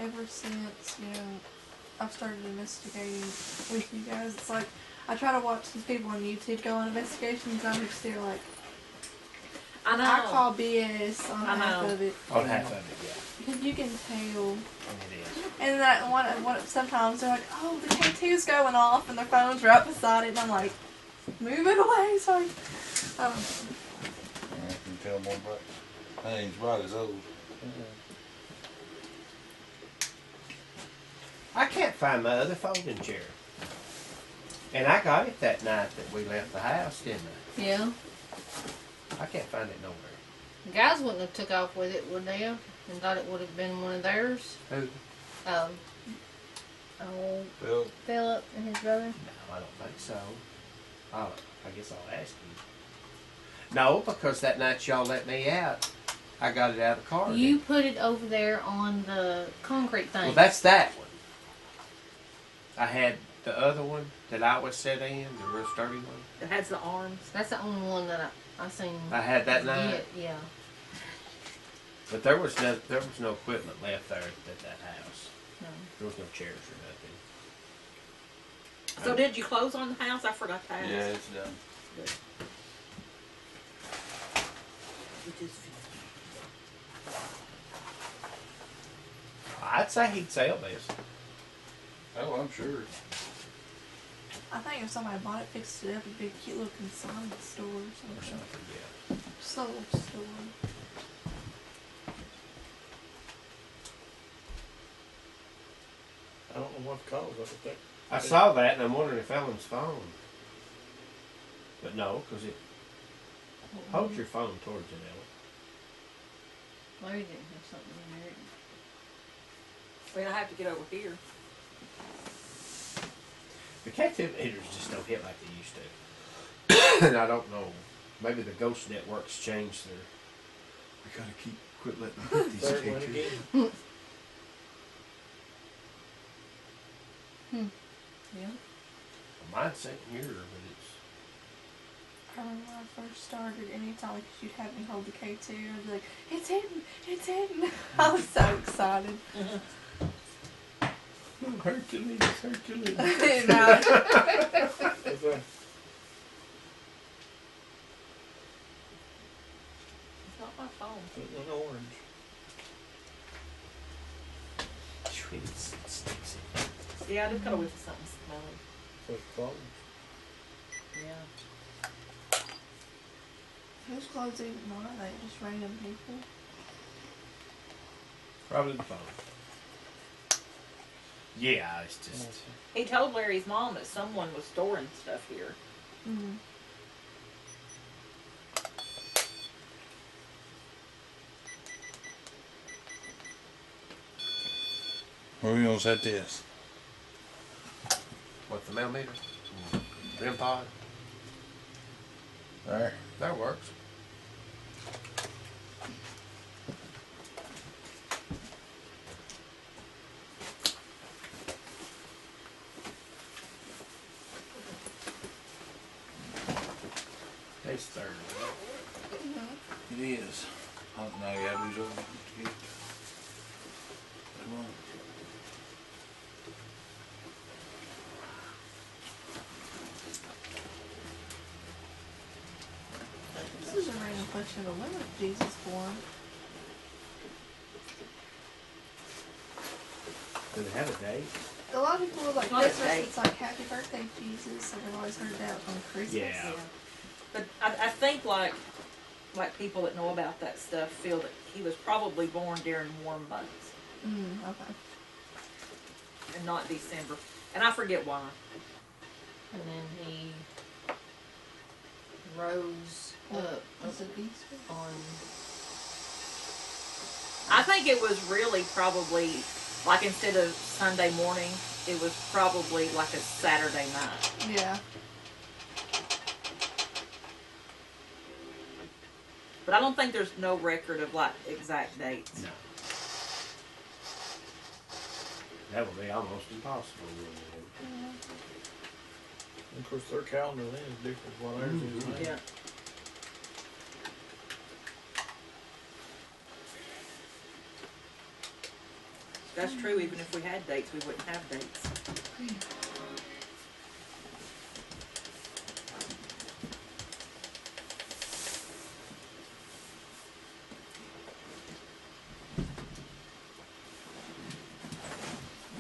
ever since, you know, I've started investigating with you guys. It's like, I try to watch these people on YouTube go on investigations, and I'm just there like, I know. I call BS on half of it. On half of it, yeah. Because you can tell. And it is. And that one, sometimes they're like, oh, the K2's going off, and their phone's right beside it, and I'm like, move it away, sorry. I can tell more about it. I ain't as bright as old. I can't find my other folding chair. And I got it that night that we left the house, didn't I? Yeah. I can't find it nowhere. The guys wouldn't have took off with it, would they have? And thought it would have been one of theirs? Who? Oh, Phil, Philip and his brother? No, I don't think so. I guess I'll ask him. No, because that night y'all let me out, I got it out of the car. You put it over there on the concrete thing. Well, that's that one. I had the other one that I was set in, the real sturdy one. It has the arms. That's the only one that I seen. I had that night. Yeah. But there was no equipment left there at that house. No. There was no chairs or nothing. So did you close on the house? I forgot to ask. yeah, it's done. Good. Which is I'd say he'd sell this. Oh, I'm sure. I think if somebody bought it, fixed it up, it'd be a cute little consignment store or Or something. something, yeah. Just a little store. I don't know what the cause of it. That, I saw that and I'm wondering if Ellen's phone. But no, because it holds your phone towards it, Ellen. Larry didn't have something in there. Well, I have to get over here. The K2 meters just don't hit like they used to. And I don't know. Maybe the ghost networks changed their. We gotta quit letting them hit these third one K2. again. Yeah. Well, mine's sitting here, but it's. I remember when I first started, anytime like, you'd have me hold the K2, I'd be like, it's hidden, it's hidden. I was so excited. Hercules, Hercules. No. It's, It's not my phone. an orange. It sticks in. Yeah, I just gotta wait for something smelly. So it's closed. Yeah. Whose clothes even are they? Just random people? Probably the phone. Yeah, it's just. He told Larry's mom that someone was storing stuff here. Mm-hmm. Where are we gonna set this? What, the mail meter? REM pod? There. That works. It's third. It is. Oh, now you have these over to get. Come on. This is a random question, but when was Jesus born? Does it have a date? A lot of people are like, Not a Christmas, date. it's like, happy birthday, Jesus. And I've always heard that on Christmas. Yeah. But I think like people that know about that stuff feel that he was probably born during warm months Okay. and not December. And I forget why. And then he rose up Was it Easter? on. I think it was really probably like instead of Sunday morning, it was probably like a Saturday night. Yeah. But I don't think there's no record of like exact dates. No. That would be almost impossible. Wouldn't it? And of course, their calendar then is different from what ours is. now. Yeah. That's true, even if we had dates, we wouldn't have dates.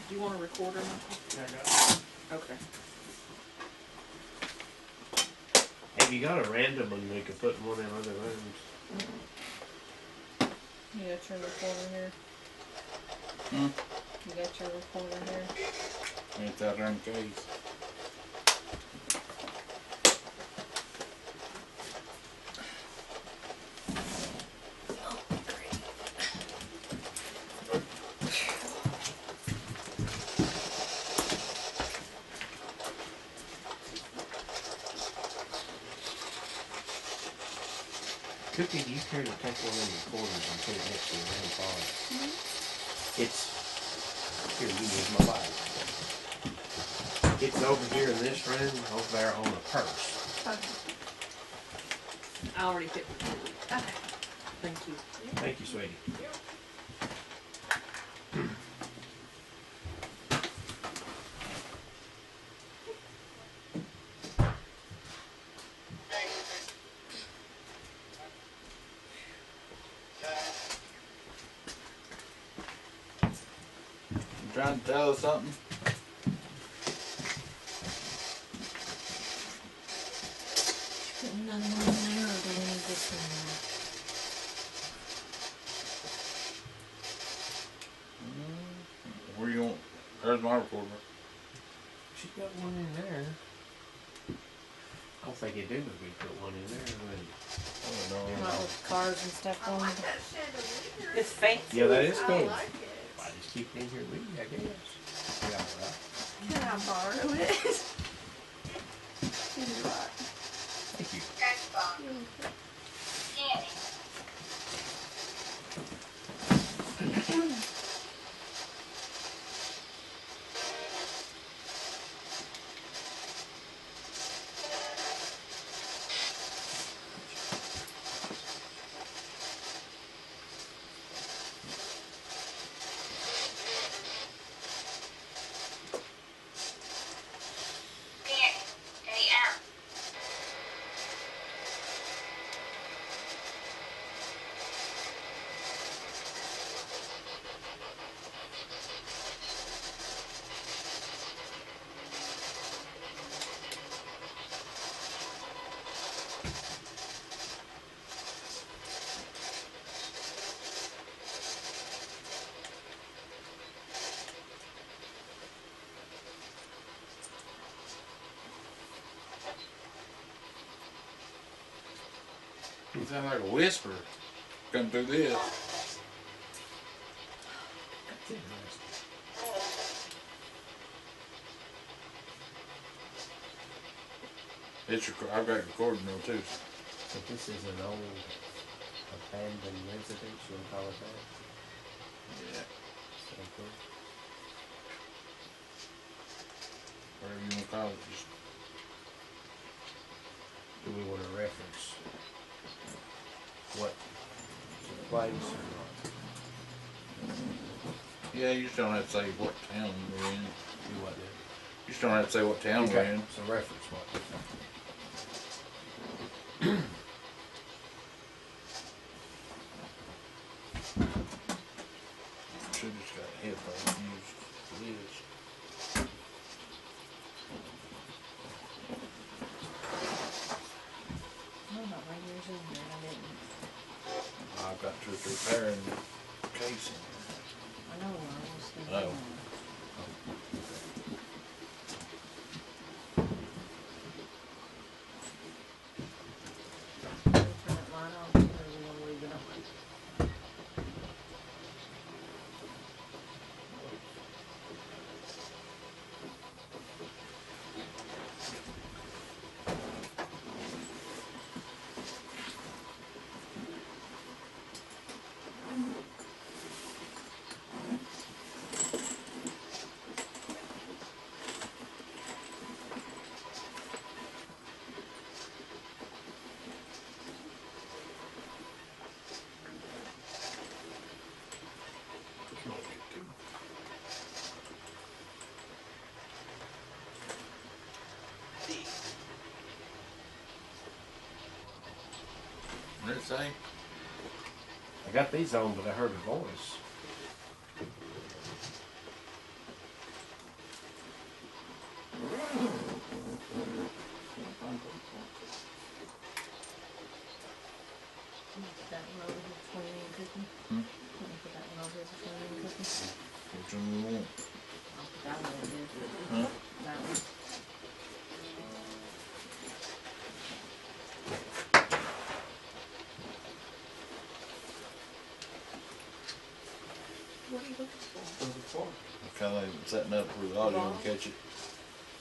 Do you want a recorder, Michael? Yeah, I got it. Okay. Have you got a random one we could put in one of them other rooms? You got your recorder here. Hmm? You got your recorder here. It's out there in the case. Cookie, do you care to take one of the recorders and put it next to your grandfather? It's here. You use my Bible. It's over here in this room, over there on the purse. Okay. I already picked it. Okay. Thank you. Thank you, sweetie. You trying to tell us something? Put another one in there, or do we need this one Where you want? There's my recorder. She's got one in there. I don't think it do, but we put one in there. Oh, now? no. Not with cars and stuff I on like it. that chandelier. It's fancy. Yeah, that is I cool. like it. I just keep it in here with you, I guess. Yeah, all right. Can I borrow it? You're right. Thank you. You sound like a whisper coming through this. That's interesting. It's I've got recording though too. So this is an old abandoned residence, you wanna call it that? Yeah. So cool. Whatever you want to call it. Just Do we wanna reference what took place or not? yeah, you just don't have to say what town we're in. Do what then? You just don't have to say what town we're in. So reference what? Should just got headphones used for this. Oh, my radio's in there, I didn't. I've got 2 or 3 pair in the case in there. I know where I was thinking. Oh. What did it say? I got these on, but I heard a voice. Put that one over here between me and Cookie. Hmm? Put that one over here between me and Cookie. Which one you want? I'll put that one over here. Huh? That one. What are you looking for? I'm kind of setting up for the audio to catch it.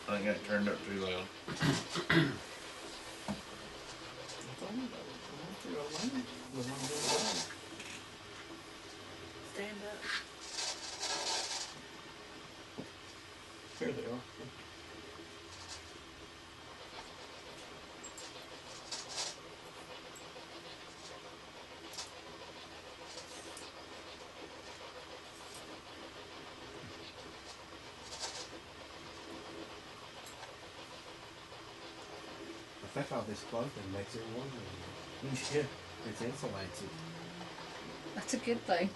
I ain't got it turned up too loud. Stand up. Here they are. I think all this clothing makes it warmer. Yeah. It insulates it. That's a good thing.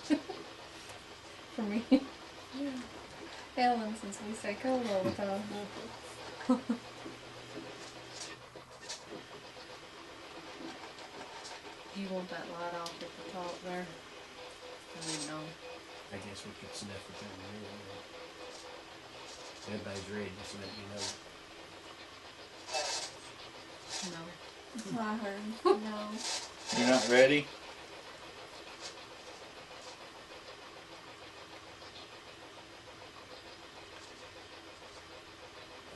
For me. Ellen, since we stay cold all the time. Do you want that light off at the top there? I mean, no. I guess we could snuff it down there. Everybody's ready, just let me know. No. That's what I heard. No. You're not ready?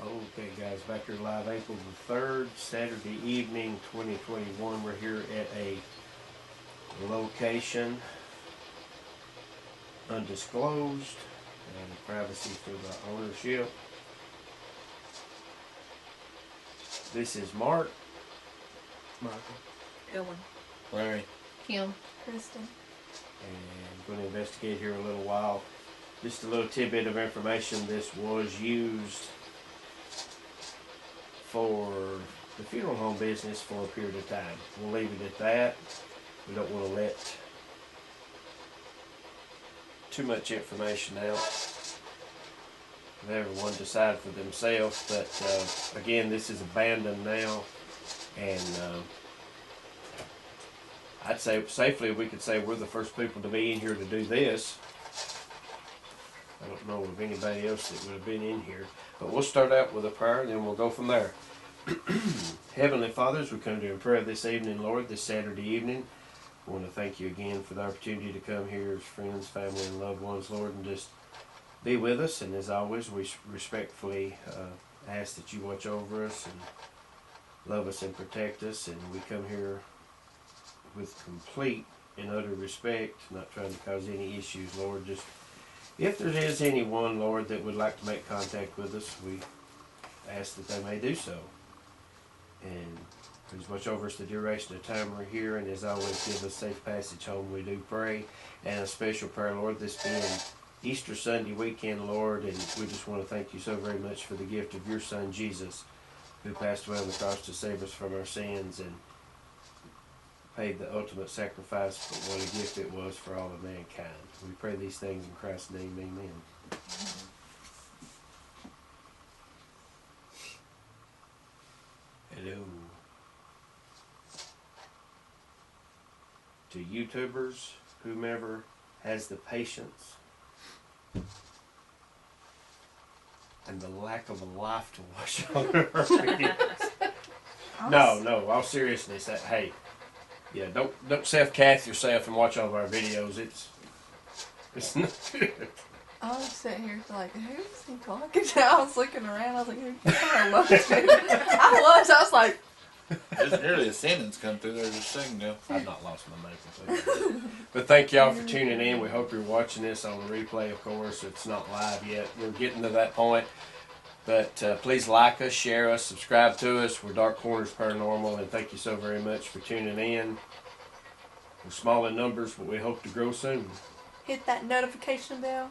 Okay guys, back here live April the 3rd, Saturday evening 2021. We're here at a location undisclosed and privacy for the ownership. This is Mark. Michael. Ellen. Larry. Kim. Kristen. And going to investigate here a little while. Just a little tidbit of information. This was used for the funeral home business for a period of time. We'll leave it at that. We don't want to let too much information out. Let everyone decide for themselves. But again, this is abandoned now, and I'd say safely we could say we're the first people to be in here to do this. I don't know of anybody else that would have been in here. But we'll start out with a prayer and then we'll go from there. Heavenly Fathers, we come to you in prayer this evening, Lord, this Saturday evening. I want to thank you again for the opportunity to come here as friends, family, and loved ones, Lord, and just be with us. And as always, we respectfully ask that you watch over us and love us and protect us. And we come here with complete and utter respect, not trying to cause any issues, Lord. Just if there is anyone, Lord, that would like to make contact with us, we ask that they may do so. And please watch over us the duration of time we're here, and as always, give us safe passage home, we do pray. And a special prayer, Lord, this being Easter Sunday weekend, Lord, and we just want to thank you so very much for the gift of your Son, Jesus, who passed away on the cross to save us from our sins and paid the ultimate sacrifice, but what a gift it was for all of mankind. We pray these things in Christ's name, amen. Hello. To YouTubers, whomever has the patience and the lack of a life to watch all of our videos. No, all seriousness, hey, yeah, don't self-cath yourself and watch all of our videos. It's not good. I was sitting here like, who's he talking to? I was looking around. I was like, I love this dude. I was like, There's nearly a sentence come through there just a second ago. I've not lost my mind completely. But thank y'all for tuning in. We hope you're watching this on the replay, of course. It's not live yet. We're getting to that point. But please like us, share us, subscribe to us. We're Dark Corners Paranormal, and thank you so very much for tuning in. We're small in numbers, but we hope to grow soon. hit that notification bell.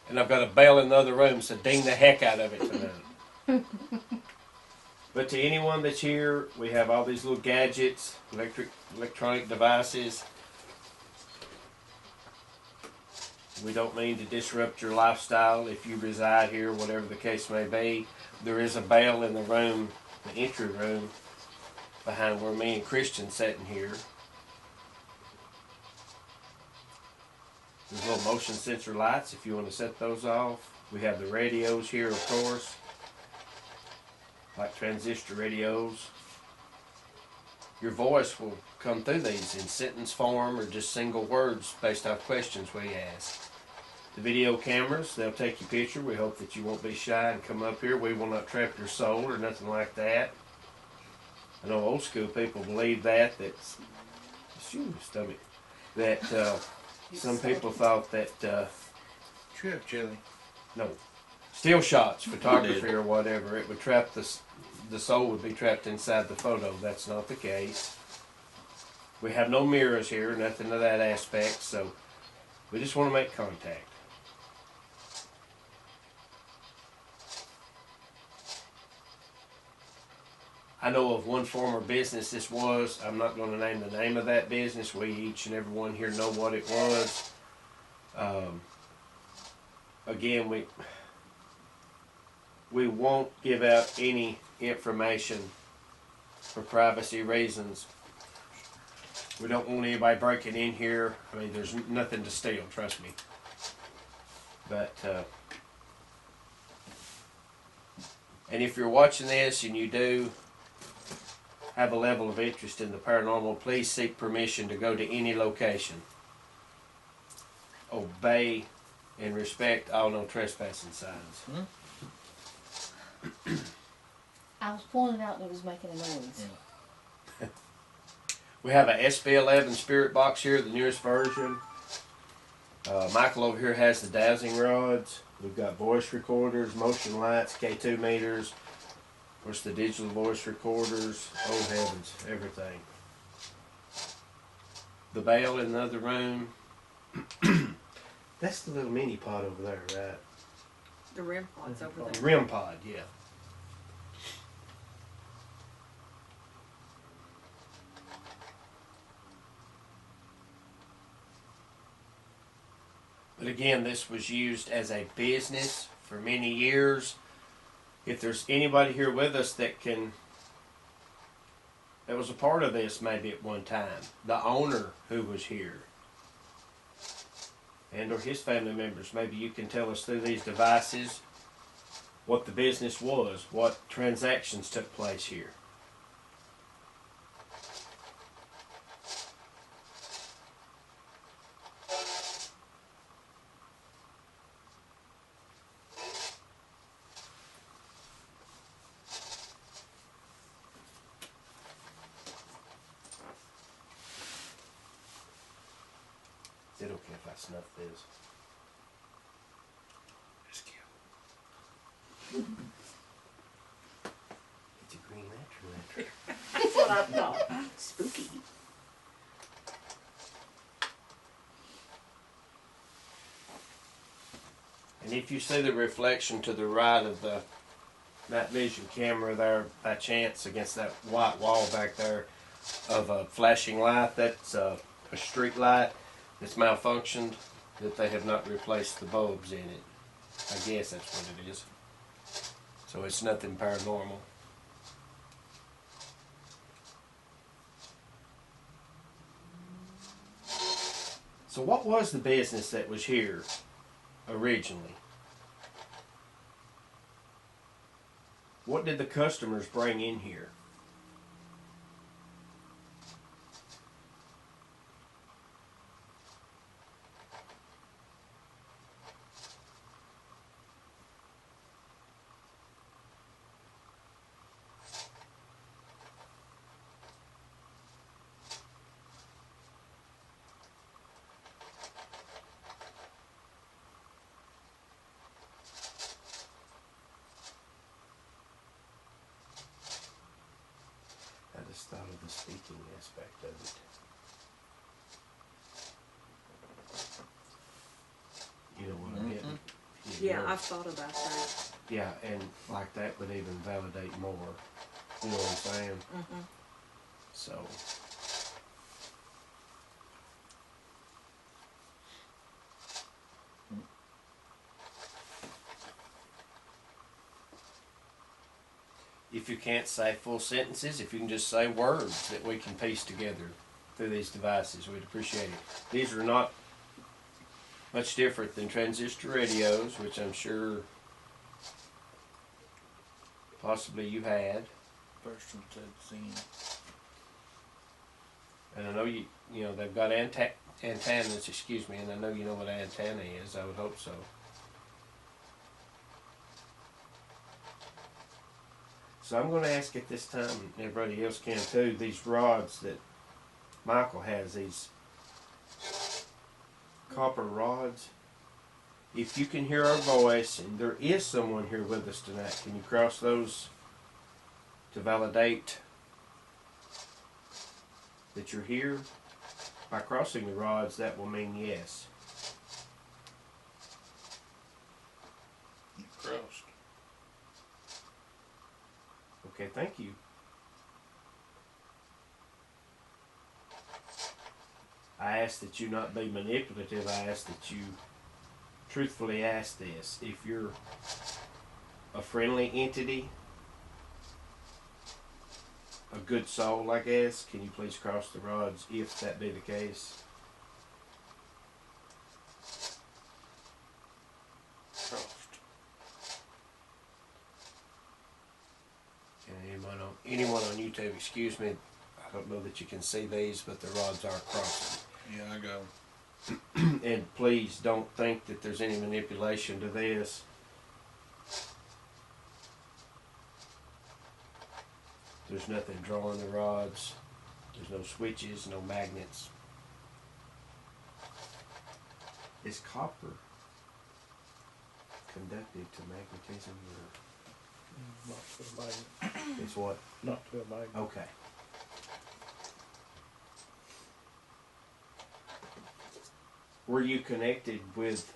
And I've got a bell in the other room, so ding the heck out of it tonight. But to anyone that's here, we have all these little gadgets, electronic devices. We don't mean to disrupt your lifestyle if you reside here, whatever the case may be. There is a bell in the room, the entry room, behind where me and Christian's sitting here. There's little motion sensor lights if you want to set those off. We have the radios here, of course, like transistor radios. Your voice will come through these in sentence form or just single words based off questions we ask. The video cameras, they'll take your picture. We hope that you won't be shy and come up here. We will not trap your soul or nothing like that. I know old school people believe that, some people thought that, Trip, Chili. no, still shots, photography or whatever, it would trap the soul would be trapped inside the photo. That's not the case. We have no mirrors here, nothing of that aspect, so we just want to make contact. I know of one former business this was. I'm not going to name the name of that business. We each and every one here know what it was. Again, we won't give out any information for privacy reasons. We don't want anybody breaking in here. I mean, there's nothing to steal, trust me. But, and if you're watching this and you do have a level of interest in the paranormal, please seek permission to go to any location. Obey and respect all no trespassing signs. I was pointing out that it was making a noise. We have a SB11 spirit box here, the newest version. Michael over here has the dowsing rods. We've got voice recorders, motion lights, K2 meters. Of course, the digital voice recorders. Oh heavens, everything. The bell in the other room. That's the little mini pod over there, right? The REM pod's over there. REM pod, yeah. But again, this was used as a business for many years. If there's anybody here with us that was a part of this maybe at one time, the owner who was here, and or his family members, maybe you can tell us through these devices what the business was, what transactions took place here. Is it okay if I snuff this? Just kill. It's a green lantern. That's what I thought. Spooky. And if you see the reflection to the right of the night vision camera there by chance against that white wall back there of a flashing light, that's a street light that's malfunctioned, that they have not replaced the bulbs in it. I guess that's what it is. So it's nothing paranormal. So what was the business that was here originally? What did the customers bring in here? I just thought of the speaking aspect of it. You know what I'm getting? Yeah, I've thought about that. Yeah, and like that would even validate more. You know what I'm saying? Mm-hmm. So. If you can't say full sentences, if you can just say words that we can piece together through these devices, we'd appreciate it. These are not much different than transistor radios, which I'm sure possibly you had. First one said Zen. And I know you know, they've got antennas, excuse me, and I know you know what an antenna is, I would hope so. So I'm going to ask at this time, and everybody else can too, these rods that Michael has, these copper rods. If you can hear our voice, and there is someone here with us tonight, can you cross those to validate that you're here? By crossing the rods, that will mean yes. Crossed. Okay, thank you. I ask that you not be manipulative. I ask that you truthfully ask this. If you're a friendly entity, a good soul, I guess, can you please cross the rods if that be the case? Crossed. And anyone on YouTube, excuse me, I don't know that you can see these, but the rods are crossing. Yeah, I go. And please don't think that there's any manipulation to this. There's nothing drawing the rods. There's no switches, no magnets. Is copper conductive to magnetism? Not to a magnet. Or it's what? Not to a magnet. Okay. Were you connected with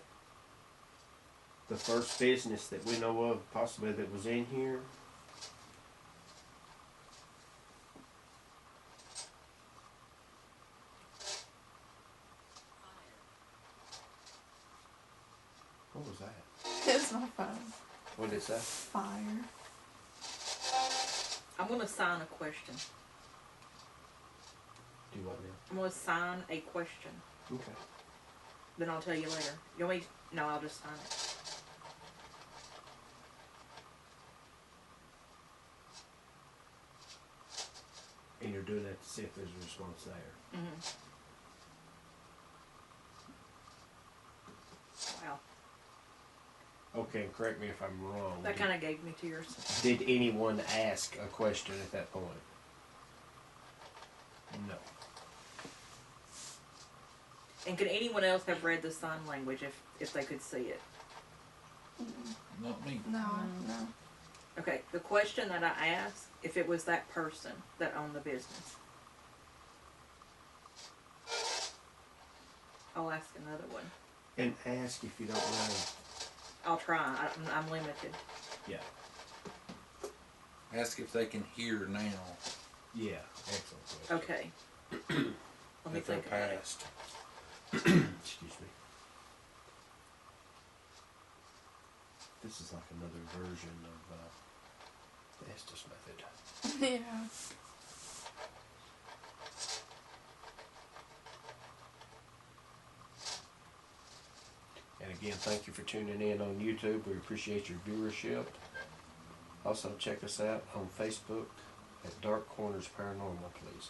the first business that we know of, possibly that was in here? What was that? It's my phone. What is that? Fire. I'm gonna sign a question. Do what now? I'm gonna sign a question. Okay. Then I'll tell you later. You want me? No, I'll just sign it. And you're doing that to see if there's a response there. Mm-hmm. Wow, Okay, and correct me if I'm wrong. that kind of gave me tears. Did anyone ask a question at that point? No. And could anyone else have read the sign language if they could see it? Not me. No, no. Okay, the question that I asked, if it was that person that owned the business. I'll ask another one. And ask if you don't know. I'll try. I'm limited. Yeah. Ask if they can hear now. Yeah. Excellent question. Okay. Let me If they're think about it. past. Excuse me. This is like another version of the Estes method. Yeah. And again, thank you for tuning in on YouTube. We appreciate your viewership. Also, check us out on Facebook at Dark Corners Paranormal, please.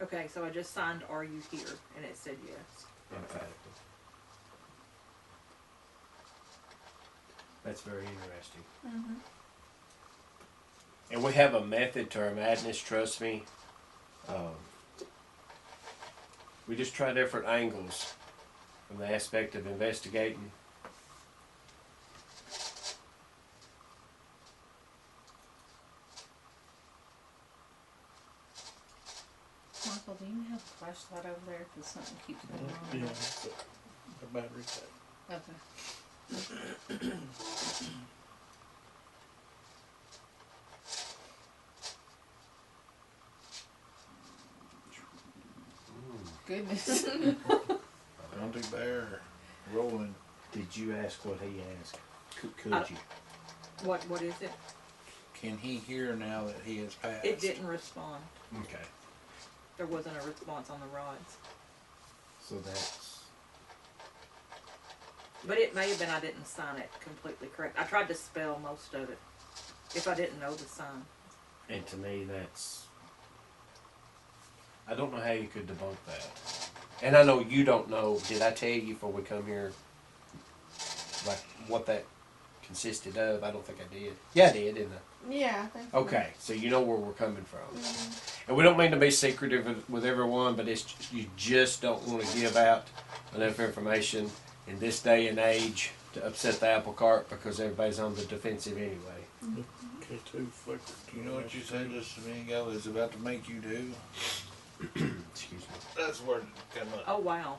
Okay, so I just signed "Are you here?" and it said yes. Emphatically. That's very interesting. Mm-hmm. And we have a method to our madness, trust me. We just try different angles from the aspect of investigating. Michael, do you have a flashlight over there? Cause something keeps going on. Yeah, but the battery's dead. Okay. Goodness. Bounty bear rolling. Did you ask what he asked? Could I- you? What is it? Can he hear now that he has passed? It didn't respond. Okay. There wasn't a response on the rods. So that's. But it may have been I didn't sign it completely correct. I tried to spell most of it if I didn't know the sign. And to me, that's. I don't know how you could debunk that. And I know you don't know. Did I tell you before we come here, like, what that consisted of? I don't think I did. Yeah, I did, didn't I? Yeah, I think so. Okay, so you know where we're coming from. And we don't mean to be secretive with everyone, but it's you just don't want to give out enough information in this day and age to upset the apple cart because everybody's on the defensive anyway. K2 flickered. You know what you said just a minute ago is about to make you do? Excuse me. That's where it come up. Oh wow.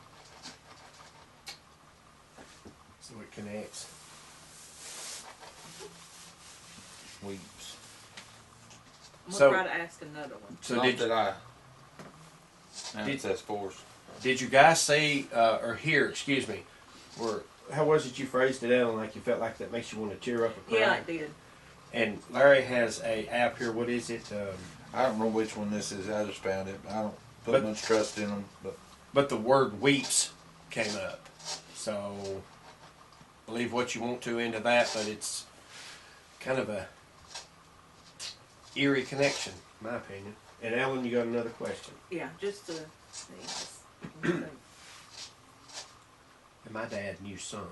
So it connects. Weeps. I'm So- gonna try to ask another one. So Not did that I. Now Did- it says force. Did you guys see or hear? Excuse me. Where how was it you phrased it, Ellen? Like you felt like that makes you want to tear up and cry. Yeah, it did. And Larry has a app here. What is it? I don't know which one this is. I just found it. I don't put But- much trust in them. But the word weeps came up. So believe what you want to into that, but it's kind of a eerie connection, in my opinion. And Alan, you got another question. Yeah, just to see. And my dad knew some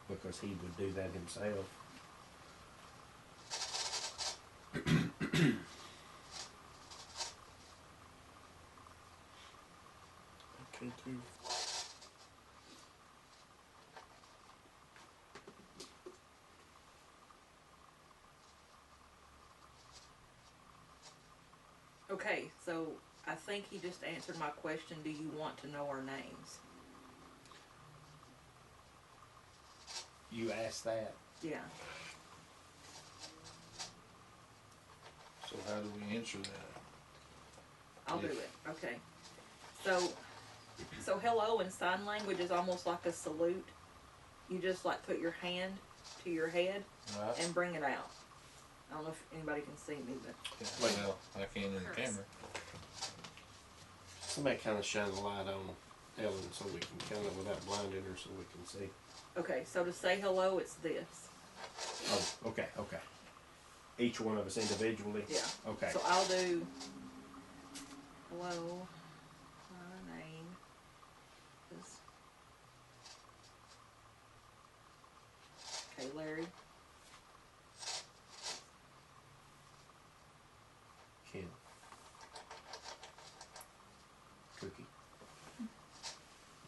because he would do that himself. K2. Okay, so I think he just answered my question. Do you want to know our names? You asked that. Yeah. So how do we answer that? I'll do it. Okay. So hello in sign language is almost like a salute. You just like put your hand to your head Right. and bring it out. I don't know if anybody can see me, but Well, I can in the camera. Somebody kind of shine the light on Ellen so we can kind of, without blinding her, so we can see. okay. So to say hello, it's this. Oh, okay, okay. Each one of us individually? Yeah. Okay. So I'll do hello. My name is okay, Larry. Ken. Cookie.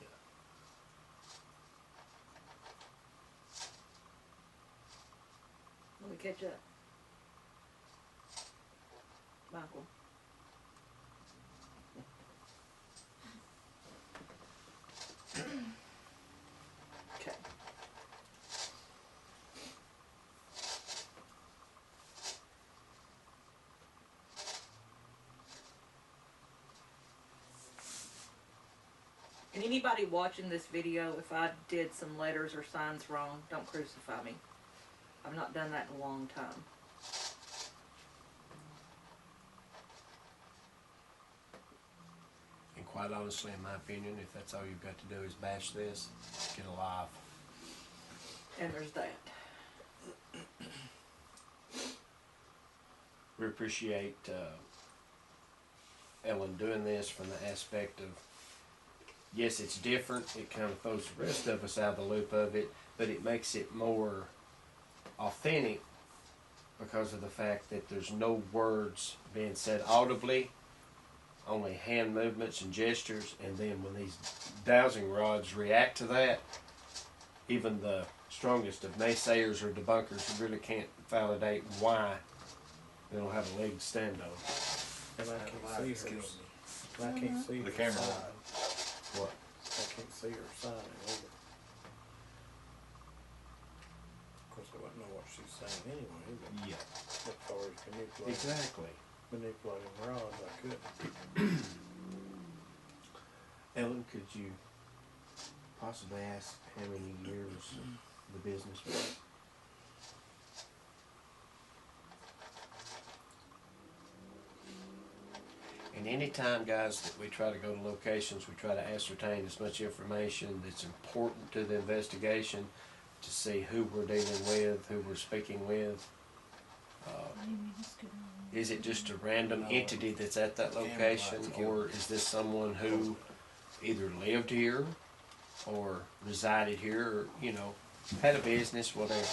Yeah. Let me catch up. Michael. Okay. And anybody watching this video, if I did some letters or signs wrong, don't crucify me. I've not done that in a long time. And quite honestly, in my opinion, if that's all you've got to do is bash this, get alive. And there's that. We appreciate Ellen doing this from the aspect of, yes, it's different. It kind of throws the rest of us out of the loop of it, but it makes it more authentic because because of the fact that there's no words being said audibly, only hand movements and gestures, and then when these dowsing rods react to that, even the strongest of naysayers or debunkers really can't validate why they don't have a leg to stand on. And I can't see her. And I can't see The her camera. sign. What? I can't see her signing either. Of course, I wouldn't know what she's saying anyway, but Yeah. as far as Exactly. manipulating rods, I couldn't. Ellen, could you possibly ask how many years the business was? And anytime, guys, that we try to go to locations, we try to ascertain as much information that's important to the investigation to see who we're dealing with, who we're speaking with. Is it just a random entity that's at that location, or is this someone who either lived here or resided here, or, you know, had a business, whatever?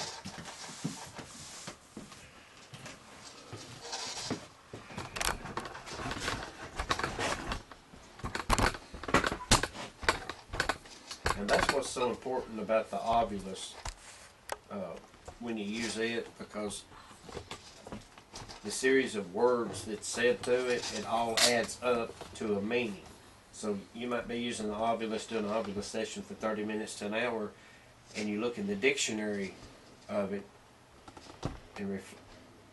And that's what's so important about the obulus when you use it, because the series of words that's said through it, it all adds up to a meaning. So you might be using the obulus, doing an obulus session for 30 minutes to an hour, and you look in the dictionary of it and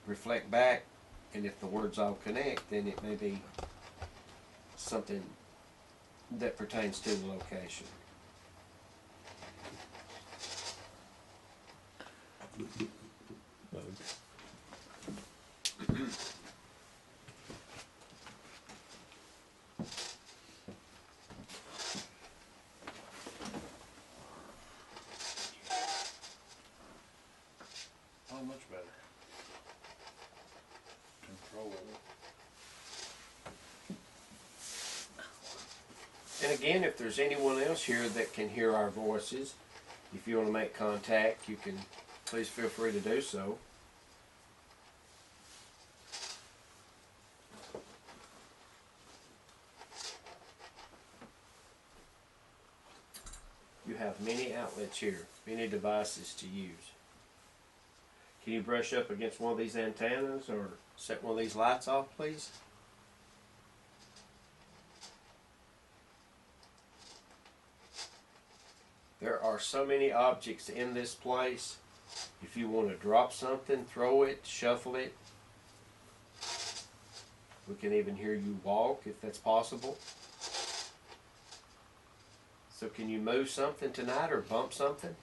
reflect back, and if the words all connect, then it may be something that pertains to the location. Oh, much better. Control. And again, if there's anyone else here that can hear our voices, if you want to make contact, you can please feel free to do so. You have many outlets here, many devices to use. Can you brush up against one of these antennas or set one of these lights off, please? There are so many objects in this place. If you want to drop something, throw it, shuffle it. We can even hear you walk if that's possible. So can you move something tonight or bump something?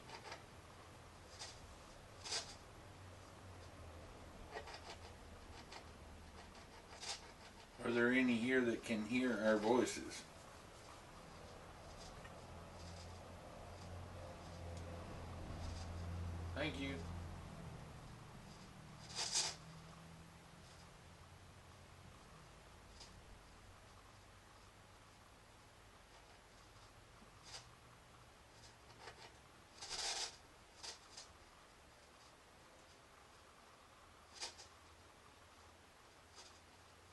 Are there any here that can hear our voices? Thank you.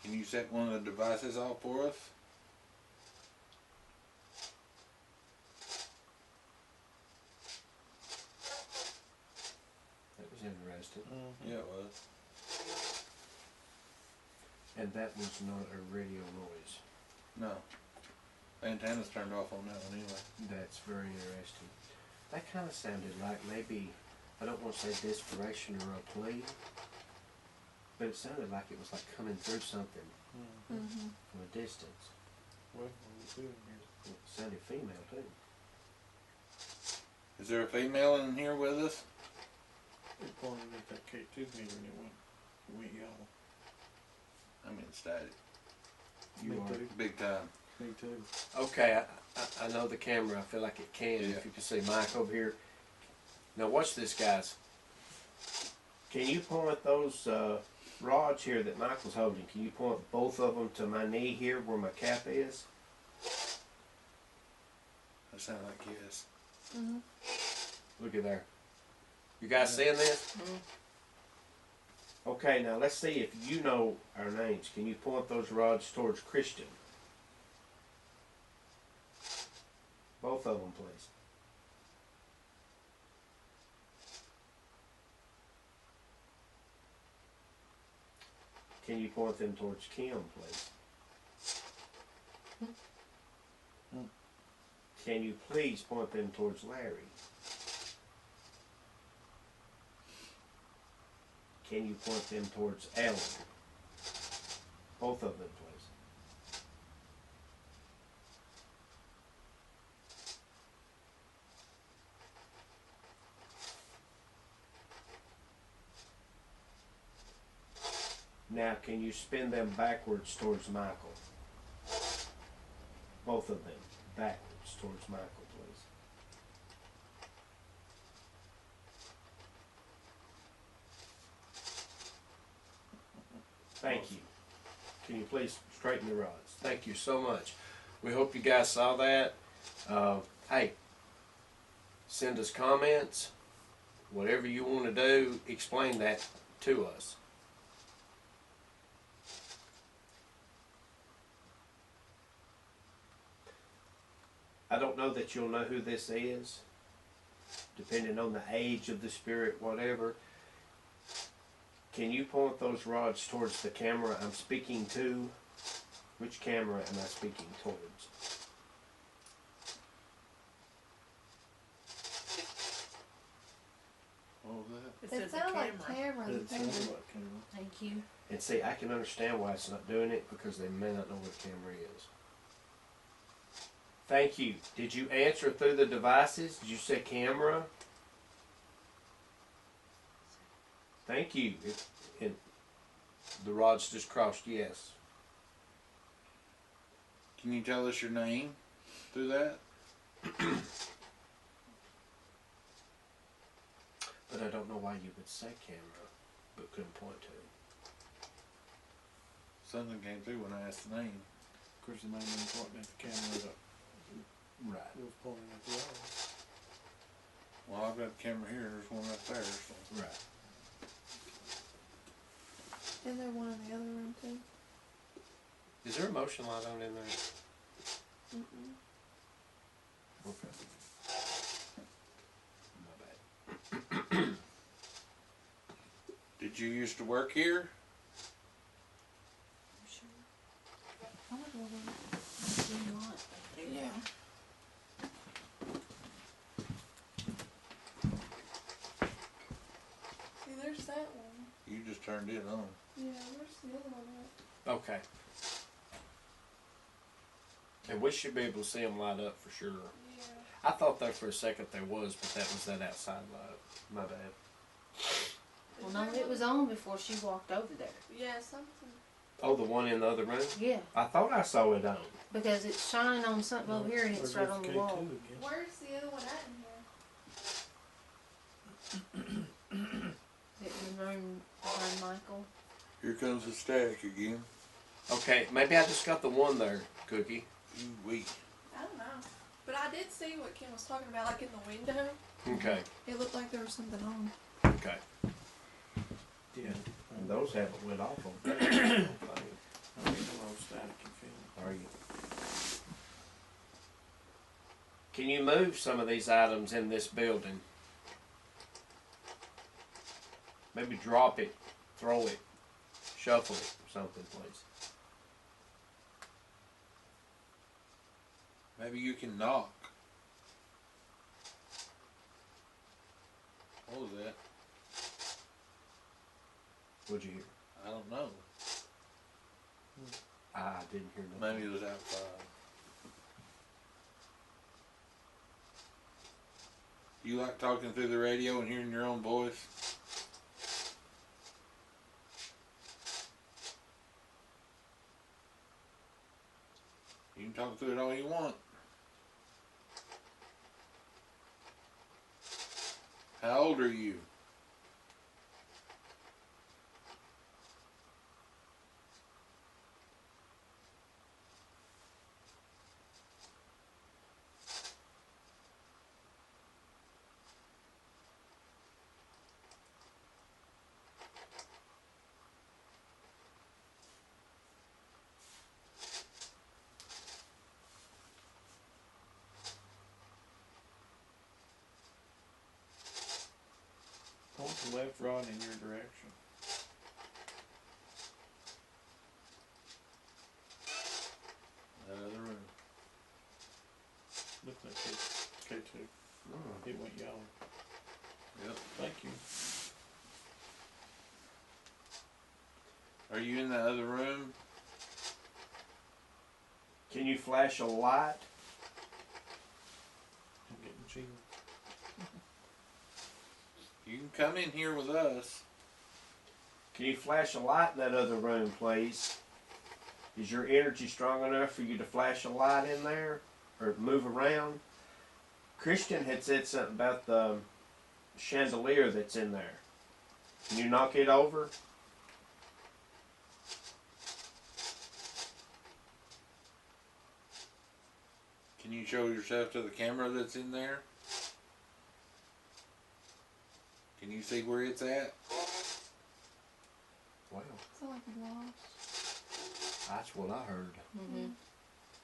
Can you set one of the devices off for us? That was interesting. Yeah, it was. And that was not a radio noise. No. The antenna's turned off on that one anyway. That's very interesting. That kind of sounded like maybe, I don't want to say desperation or a plea, but it sounded like it was like coming through something Mm-hmm. from a distance. Well, what we doing here? It sounded female too. Is there a female in here with us? We pointed at that K2 meter and it went yellow. I'm in static. You Me are. too. Big time. Me too. Okay, I know the camera. I feel like it can. Yeah. If you can see Mike over here. Now watch this, guys. Can you point those rods here that Mike was holding? Can you point both of them to my knee here where my cap is? That sounds like yes. Mm-hmm. Look at there. You guys seeing this? Mhm. Okay, now let's see if you know our names. Can you point those rods towards Christian? Both of them, please. Can you point them towards Kim, please? Can you please point them towards Larry? Can you point them towards Ellen? Both of them, please. Now, can you spin them backwards towards Michael? Both of them backwards towards Michael, please. Thank you. Can you please straighten the rods? Thank you so much. We hope you guys saw that. Hey, send us comments. Whatever you want to do, explain that to us. I don't know that you'll know who this is, depending on the age of the spirit, whatever. Can you point those rods towards the camera I'm speaking to? Which camera am I speaking towards? What was that? It said It the sounded like camera. camera. It The sounded camera. like camera. Thank you. And see, I can understand why it's not doing it, because they may not know what a camera is. Thank you. Did you answer through the devices? Did you say camera? Thank you. The rods just crossed yes. Can you tell us your name through that? But I don't know why you would say camera, but couldn't point to it. Something came through when I asked the name. Of course, the man was pointing at the camera that Right. was pointing at the other. Well, I've got the camera here. There's one right there. So. Right. Is there one in the other room too? Is there a motion light on in there? Mm-mm. Okay. My bad. Did you used to work here? I wonder what Yeah. See, there's that one. You just turned it on. Yeah, where's the other one at? Okay. And we should be able to see them light up for sure. Yeah. I thought there for a second there was, but that was that outside light. My bad. Well, no, it was on before she walked over there. Yeah, something. Oh, the one in the other room? Yeah, I thought I saw it on. because it's shining on something over here and it's right on the wall. K2 again. Where's the other one at in here? Is it in the room behind Michael? Here comes the static again. Okay, maybe I just got the one there, Cookie. Wee. I don't know. But I did see what Kim was talking about, like in the window. Okay, It looked like there was something on. okay. Yeah. And those haven't went off on that. I mean, a lot of static and feeling. Are you? Can you move some of these items in this building? Maybe drop it, throw it, shuffle it, or something, please. Maybe you can knock. What was that? What'd you hear? I don't know. I didn't hear nothing. Maybe it was outside. You like talking through the radio and hearing your own voice? You can talk through it all you want. How old are you? the left rod in your direction. That other room. Looks like it's K2. Oh. It went yellow. Yep. Thank you. Are you in the other room? Can you flash a light? I'm getting chills. You can come in here with us. Can you flash a light in that other room, please? Is your energy strong enough for you to flash a light in there or move around? Christian had said something about the chandelier that's in there. Can you knock it over? Can you show yourself to the camera that's in there? Can you see where it's at? Wow, Sound like you lost. that's what I heard. Mm-hmm.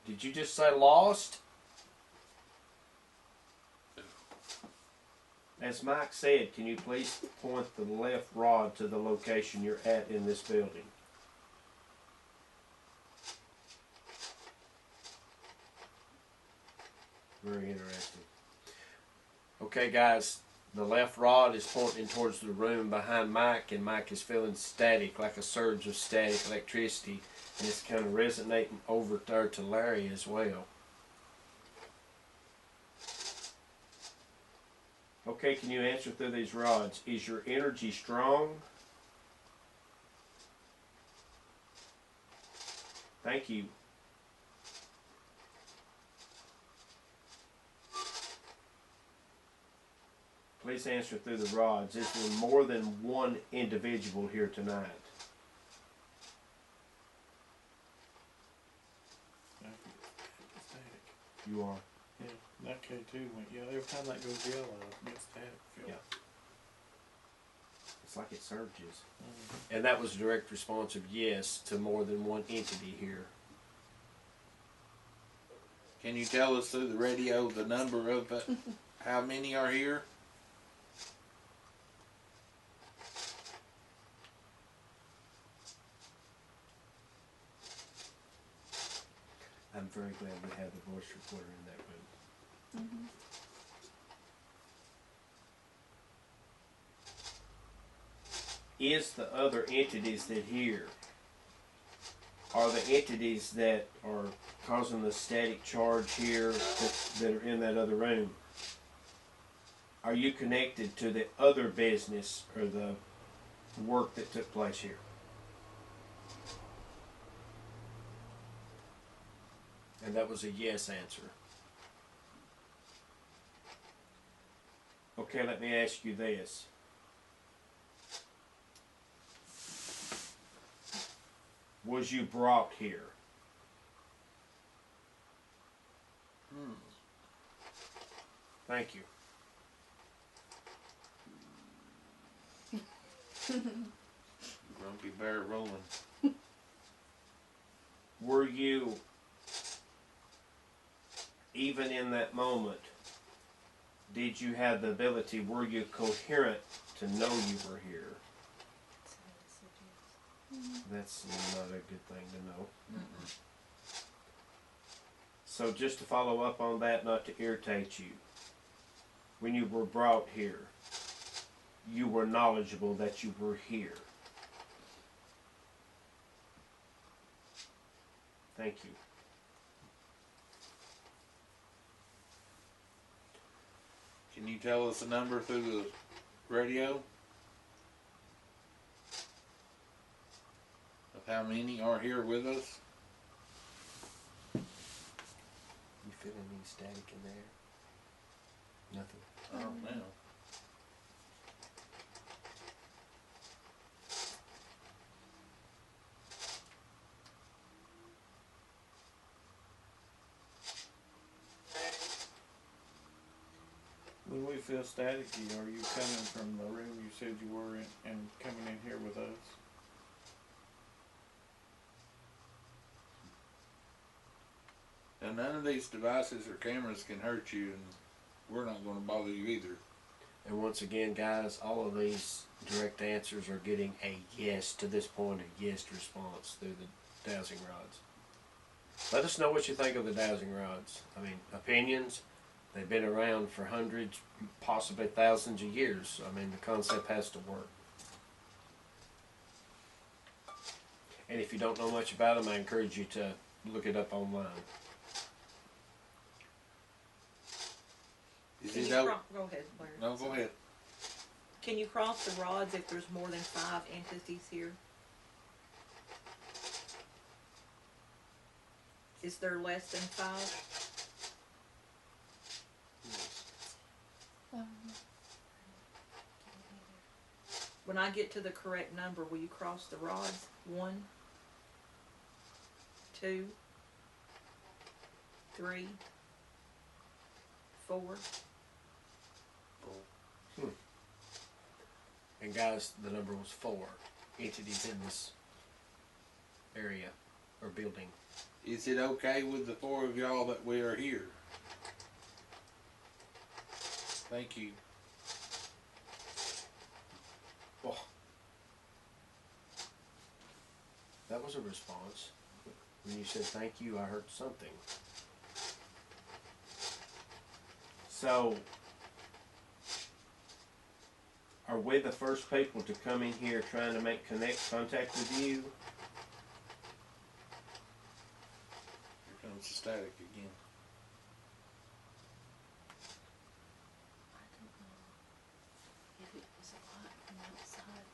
Did you just say lost? As Mike said, can you please point the left rod to the location you're at in this building? Very interesting. Okay, guys, the left rod is pointing towards the room behind Mike, and Mike is feeling static, like a surge of static electricity, and it's kind of resonating over there to Larry as well. Okay, can you answer through these rods? Is your energy strong? Thank you. Please answer through the rods. Is there more than one individual here tonight? Static. You are. Yeah, that K2 went yellow. Every time that goes yellow, it gets static. Yeah. It's like it surges. Mm. And that was a direct response of yes to more than one entity here. Can you tell us through the radio the number of how many are here? I'm very glad we have the voice recorder in that room. Mm-hmm. Is the other entities that here are the entities that are causing the static charge here that are in that other room? Are you connected to the other business or the work that took place here? And that was a yes answer. Okay, let me ask you this. Was you brought here? Thank you. Grumpy bear rolling. Were you, even in that moment, did you have the ability, were you coherent to know you were here? That's not a good thing to know. Mm-mm. So just to follow up on that, not to irritate you, when you were brought here, you were knowledgeable that you were here. Thank you. Can you tell us a number through the radio? Of how many are here with us? You feeling any static in there? Nothing. I don't know. When we feel staticky, are you coming from the room you said you were in and coming in here with us? Now none of these devices or cameras can hurt you, and we're not going to bother you either. And once again, guys, all of these direct answers are getting a yes to this point, a yes response through the dowsing rods. Let us know what you think of the dowsing rods. I mean, opinions, they've been around for hundreds, possibly thousands of years. I mean, the concept has to work. And if you don't know much about them, I encourage you to look it up online. Is Can it you out? go ahead, Larry. No, go ahead. Can you cross the rods if there's more than 5 entities here? Is there less than 5? When I get to the correct number, will you cross the rods? 1, 2, 3, 4. And guys, the number was 4 entities in this area or building. Is it okay with the 4 of y'all that we are here? Thank you. Oh, that was a response. When you said thank you, I heard something. So, are we the first people to come in here trying to make contact with you? Here comes the static again. I don't know if it was a light from outside.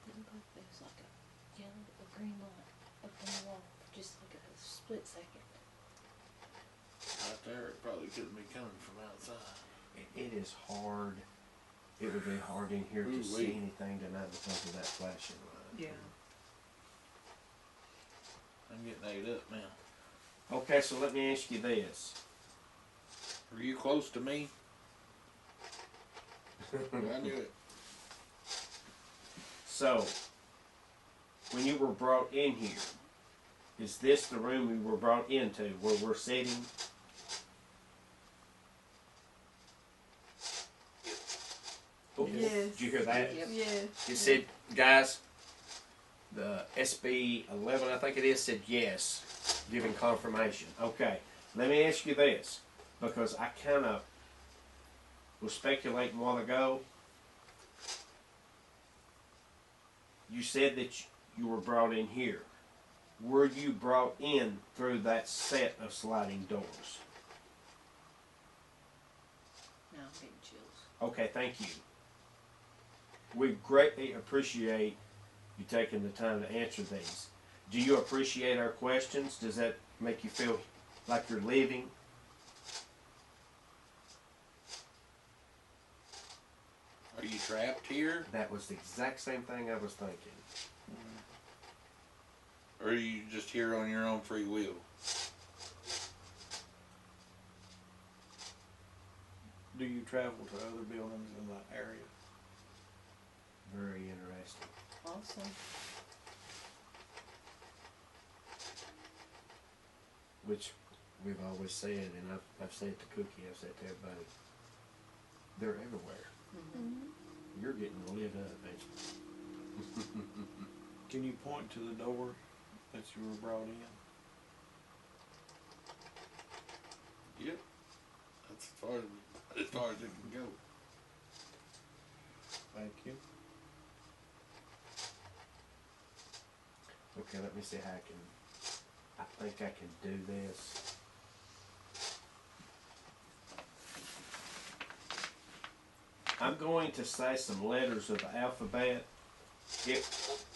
Didn't look, there was like a yellow, a green light up on the wall for just like a split second. Right there, it probably couldn't be coming from outside. It is hard. It would be hard in here to Ooh-wee. see anything tonight because of that flashing light. Yeah. I'm getting ate up now. Okay, so let me ask you this. Are you close to me? I knew it. So, when you were brought in here, is this the room we were brought into where we're sitting? Oh, Yes. Did you hear that? Yep. Yeah. It said, guys, the SB 11, I think it is, said yes, giving confirmation. Okay, let me ask you this, because I kind of was speculating a while ago. You said that you were brought in here. Were you brought in through that set of sliding doors? Now I'm getting chills. Okay, thank you. We greatly appreciate you taking the time to answer these. Do you appreciate our questions? Does that make you feel like you're living? Are you trapped here? That was the exact same thing I was thinking. Or are you just here on your own free will? Do you travel to other buildings in the area? Very interesting. Awesome. Which we've always said, and I've said to Cookie, I've said to everybody, they're everywhere. Mm-hmm. You're getting lit up, ain't you? Can you point to the door that you were brought in? Yep. That's as far as it can go. Thank you. Okay, let me see how I think I can do this. I'm going to say some letters of the alphabet. If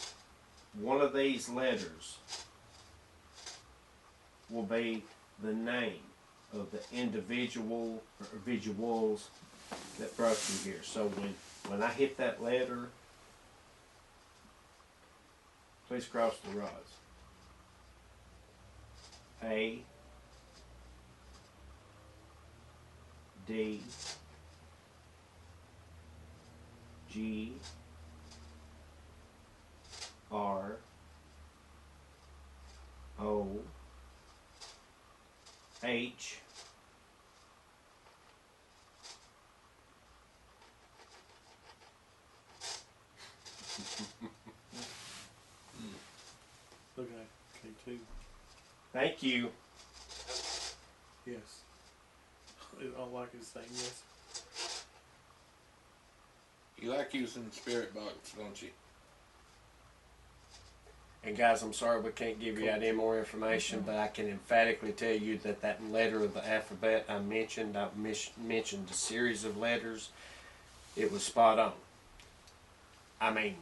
one of these letters will be the name of the individual or individuals that brought you here. So when I hit that letter, please cross the rods. A, D, G, R, O, H, Look at K2. Thank you. Yes. All I can say yes. You like using the spirit box, don't you? And guys, I'm sorry we can't give you out any more information, but I can emphatically tell you that that letter of the alphabet I mentioned a series of letters. It was spot on. I mean,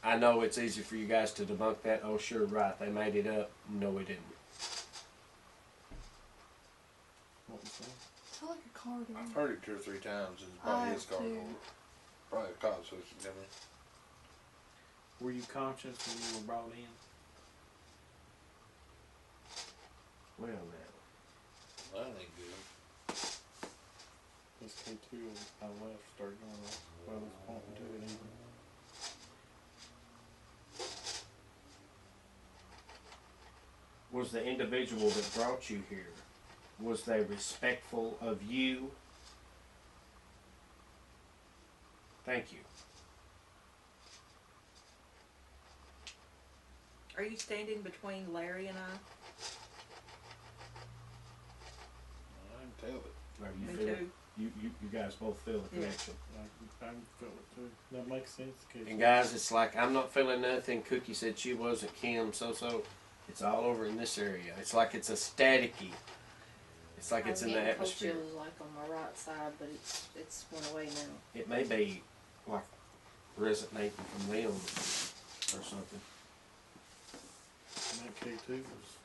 I know it's easy for you guys to debunk that. Oh, sure, right, they made it up. No, we didn't. What was that? It's like a car door. I've heard it 2 or 3 times. It's I about his have car too. door. Probably the cops was coming. Were you conscious when you were brought in? Well, now. That ain't good. This K2 I left started going off. Well, I was pointing to it even. Was the individual that brought you here, was they respectful of you? Thank you. Are you standing between Larry and I? I can tell it. Are you Me feel too. you guys both feel the Yeah. connection. I felt it too. That makes sense, K2. And guys, it's like I'm not feeling nothing. Cookie said she wasn't. Kim, so. It's all over in this area. It's like it's a staticky. It's like it's in the atmosphere. Cold chill is like on my right side, but it's went away now. It may be like resonating from them or something. And that K2 was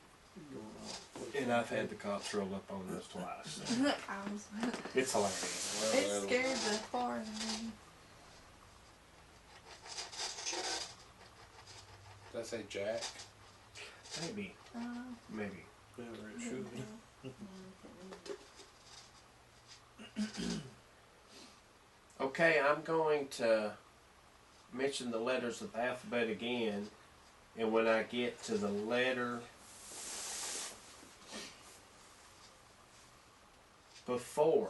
going off. And I've had the cops roll up on us twice. I was. It's hilarious. Well, It that'll- scared the far out of me. Did I say Jack? Maybe. Maybe. Better it should be. Okay, I'm going to mention the letters of the alphabet again, and when I get to the letter before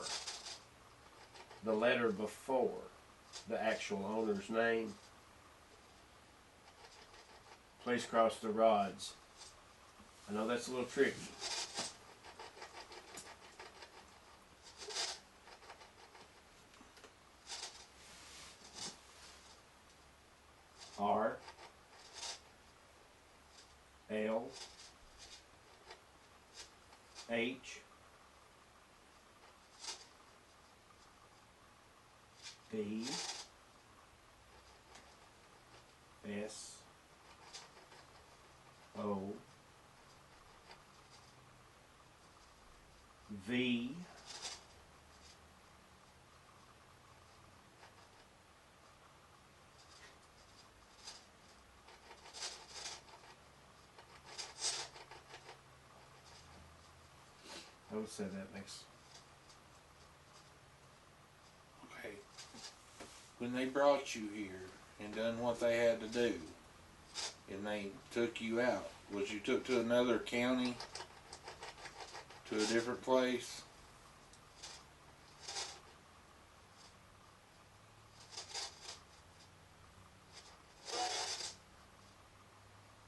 the actual owner's name, please cross the rods. I know that's a little tricky. R L H D S O V I would say that makes Okay. When they brought you here and done what they had to do, and they took you out, was you took to another county? To a different place?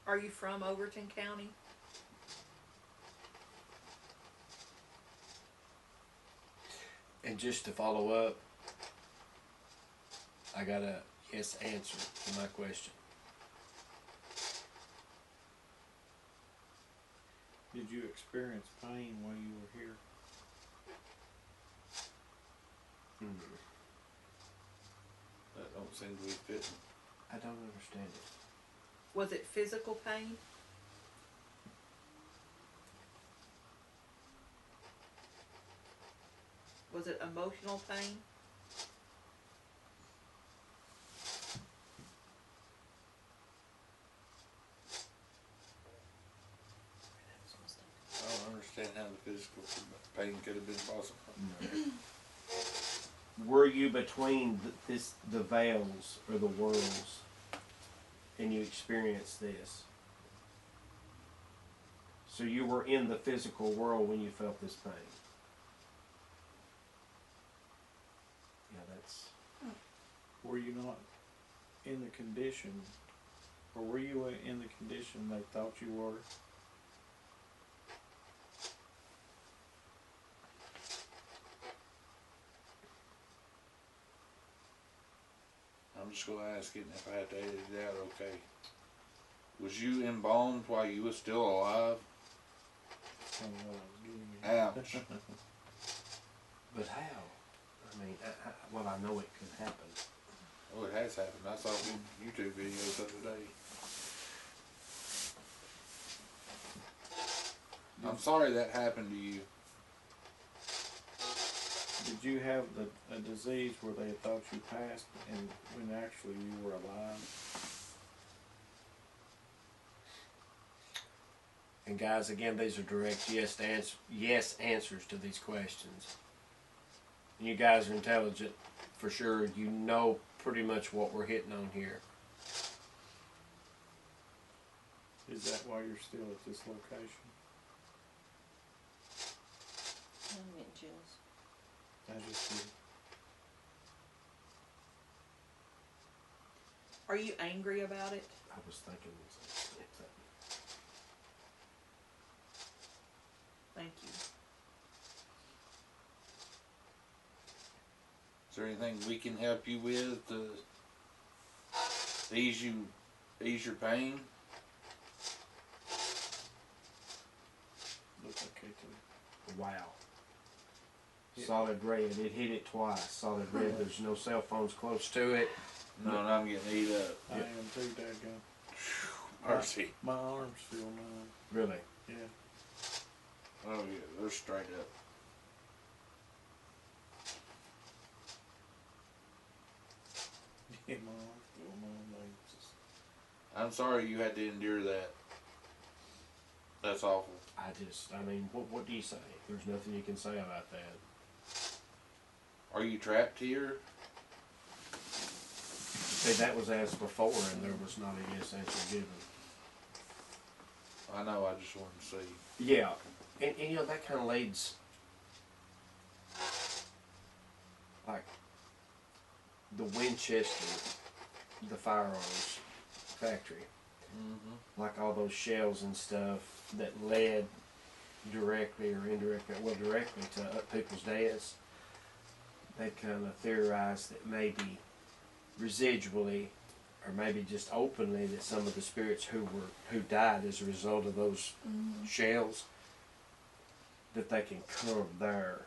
Are you from Overton County? And just to follow up, I got a yes answer to my question. Did you experience pain while you were here? That don't seem to be fitting. I don't understand it. Was it physical pain? Was it emotional pain? I don't understand how the physical pain could have been possible. Were you between the veils or the worlds, and you experienced this? So you were in the physical world when you felt this pain. Yeah, that's. Were you not in the condition Or were you in the condition they thought you were? I'm just gonna ask it, and if I have to edit it out, okay. Was you embalmed while you was still alive? That's kind of what I was getting at. Ouch. But how? I mean, well, I know it could happen. Well, it has happened. I saw YouTube videos the other day. I'm sorry that happened to you. Did you have a disease where they thought you passed and when actually you were alive? And guys, again, these are direct yes answers to these questions. You guys are intelligent, for sure. You know pretty much what we're hitting on here. Is that why you're still at this location? I'm getting chills. I just did. Are you angry about it? I was thinking the same thing. Thank you. Is there anything we can help you with to ease your pain? Looks okay to me. Wow. Yeah. Solid red. It hit it twice. Solid red. There's no cell phones close to it. No, and I'm getting eat up. I am too, dadgum. Mercy. My arms feel numb. Really. Yeah. Oh yeah, they're straight up. Yeah, my arms feel numb. They just, I'm sorry you had to endure that. That's awful. I mean, what do you say? There's nothing you can say about that. Are you trapped here? See, that was asked before and there was not a yes answer given. I know, I just wanted to see. Yeah. And you know, that kind of leads, like, the Winchester, the firearms factory. Mm-hmm. Like all those shells and stuff that led directly or indirectly, well, directly to people's deaths. They kind of theorized that maybe residually, or maybe just openly, that some of the spirits who died as a result of those shells, that they can come there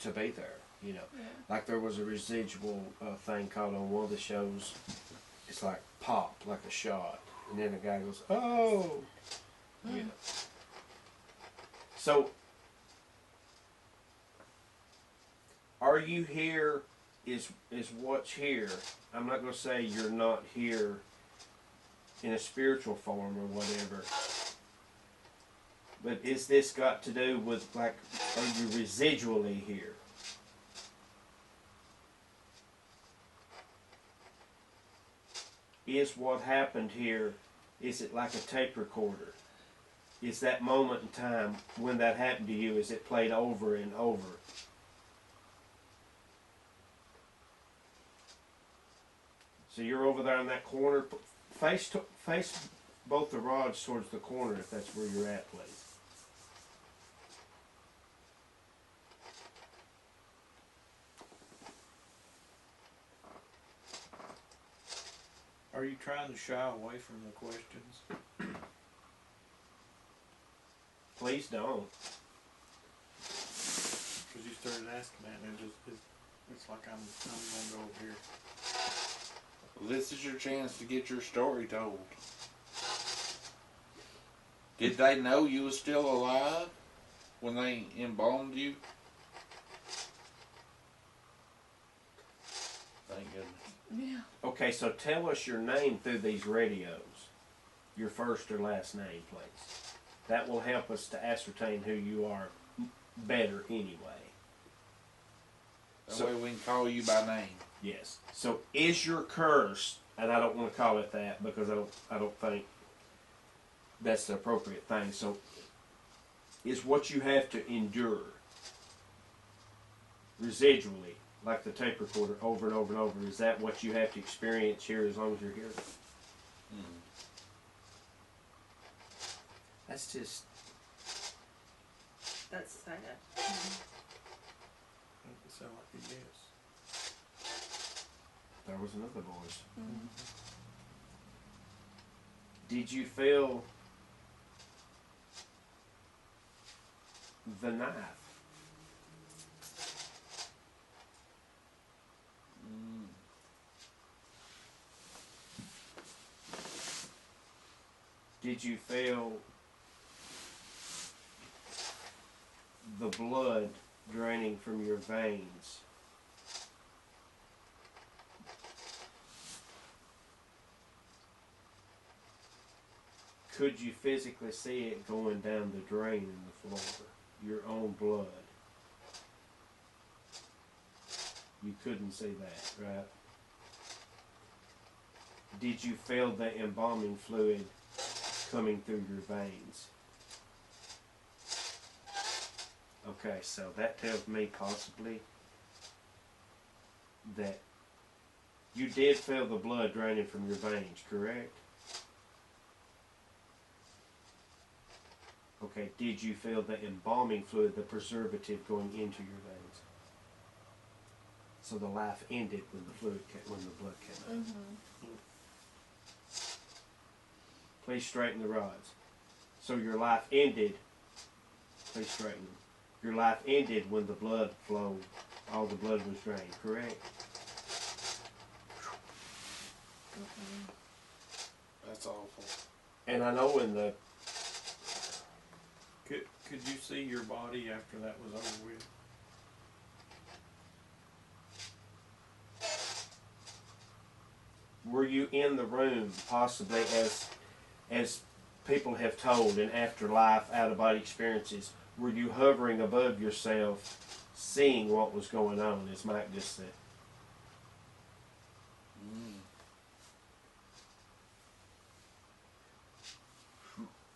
to be there. You know, Yeah. like there was a residual thing called on one of the shows. It's like pop, like a shot, and then the guy goes, "Oh," you know. So, are you here? Is what's here? I'm not going to say you're not here in a spiritual form or whatever. But is this got to do with, like, are you residually here? Is what happened here, is it like a tape recorder? Is that moment in time when that happened to you, is it played over and over? So you're over there in that corner, face both the rods towards the corner if that's where you're at, please. are you trying to shy away from the questions? Please don't. Because you started asking that and it's like I'm going to go over here. This is your chance to get your story told. Did they know you was still alive when they embalmed you? Thank goodness. Yeah. Okay, so tell us your name through these radios. Your first or last name, please. That will help us to ascertain who you are better anyway. That way we can call you by name. Yes. So is your curse, and I don't want to call it that because I don't think that's the appropriate thing. So is what you have to endure residually, like the tape recorder, over and over and over, is that what you have to experience here as long as you're here? Mm. That's just, That's sad. That would sound like a yes. there was another voice. Mm-hmm. Did you feel the knife? Mm. Did you feel the blood draining from your veins? Could you physically see it going down the drain in the floor? Your own blood? You couldn't see that, right? Did you feel the embalming fluid coming through your veins? Okay, so that tells me possibly that you did feel the blood draining from your veins, correct? Okay, did you feel the embalming fluid, the preservative going into your veins? So the life ended when the fluid when the blood came out. Mm-hmm. Please straighten the rods. So your life ended. Please straighten them. Your life ended when the blood flowed. All the blood was drained, correct? That's awful. And I know in the Could you see your body after that was over with? were you in the room possibly as people have told in afterlife out of body experiences? Were you hovering above yourself, seeing what was going on, as Mike just said? Mm.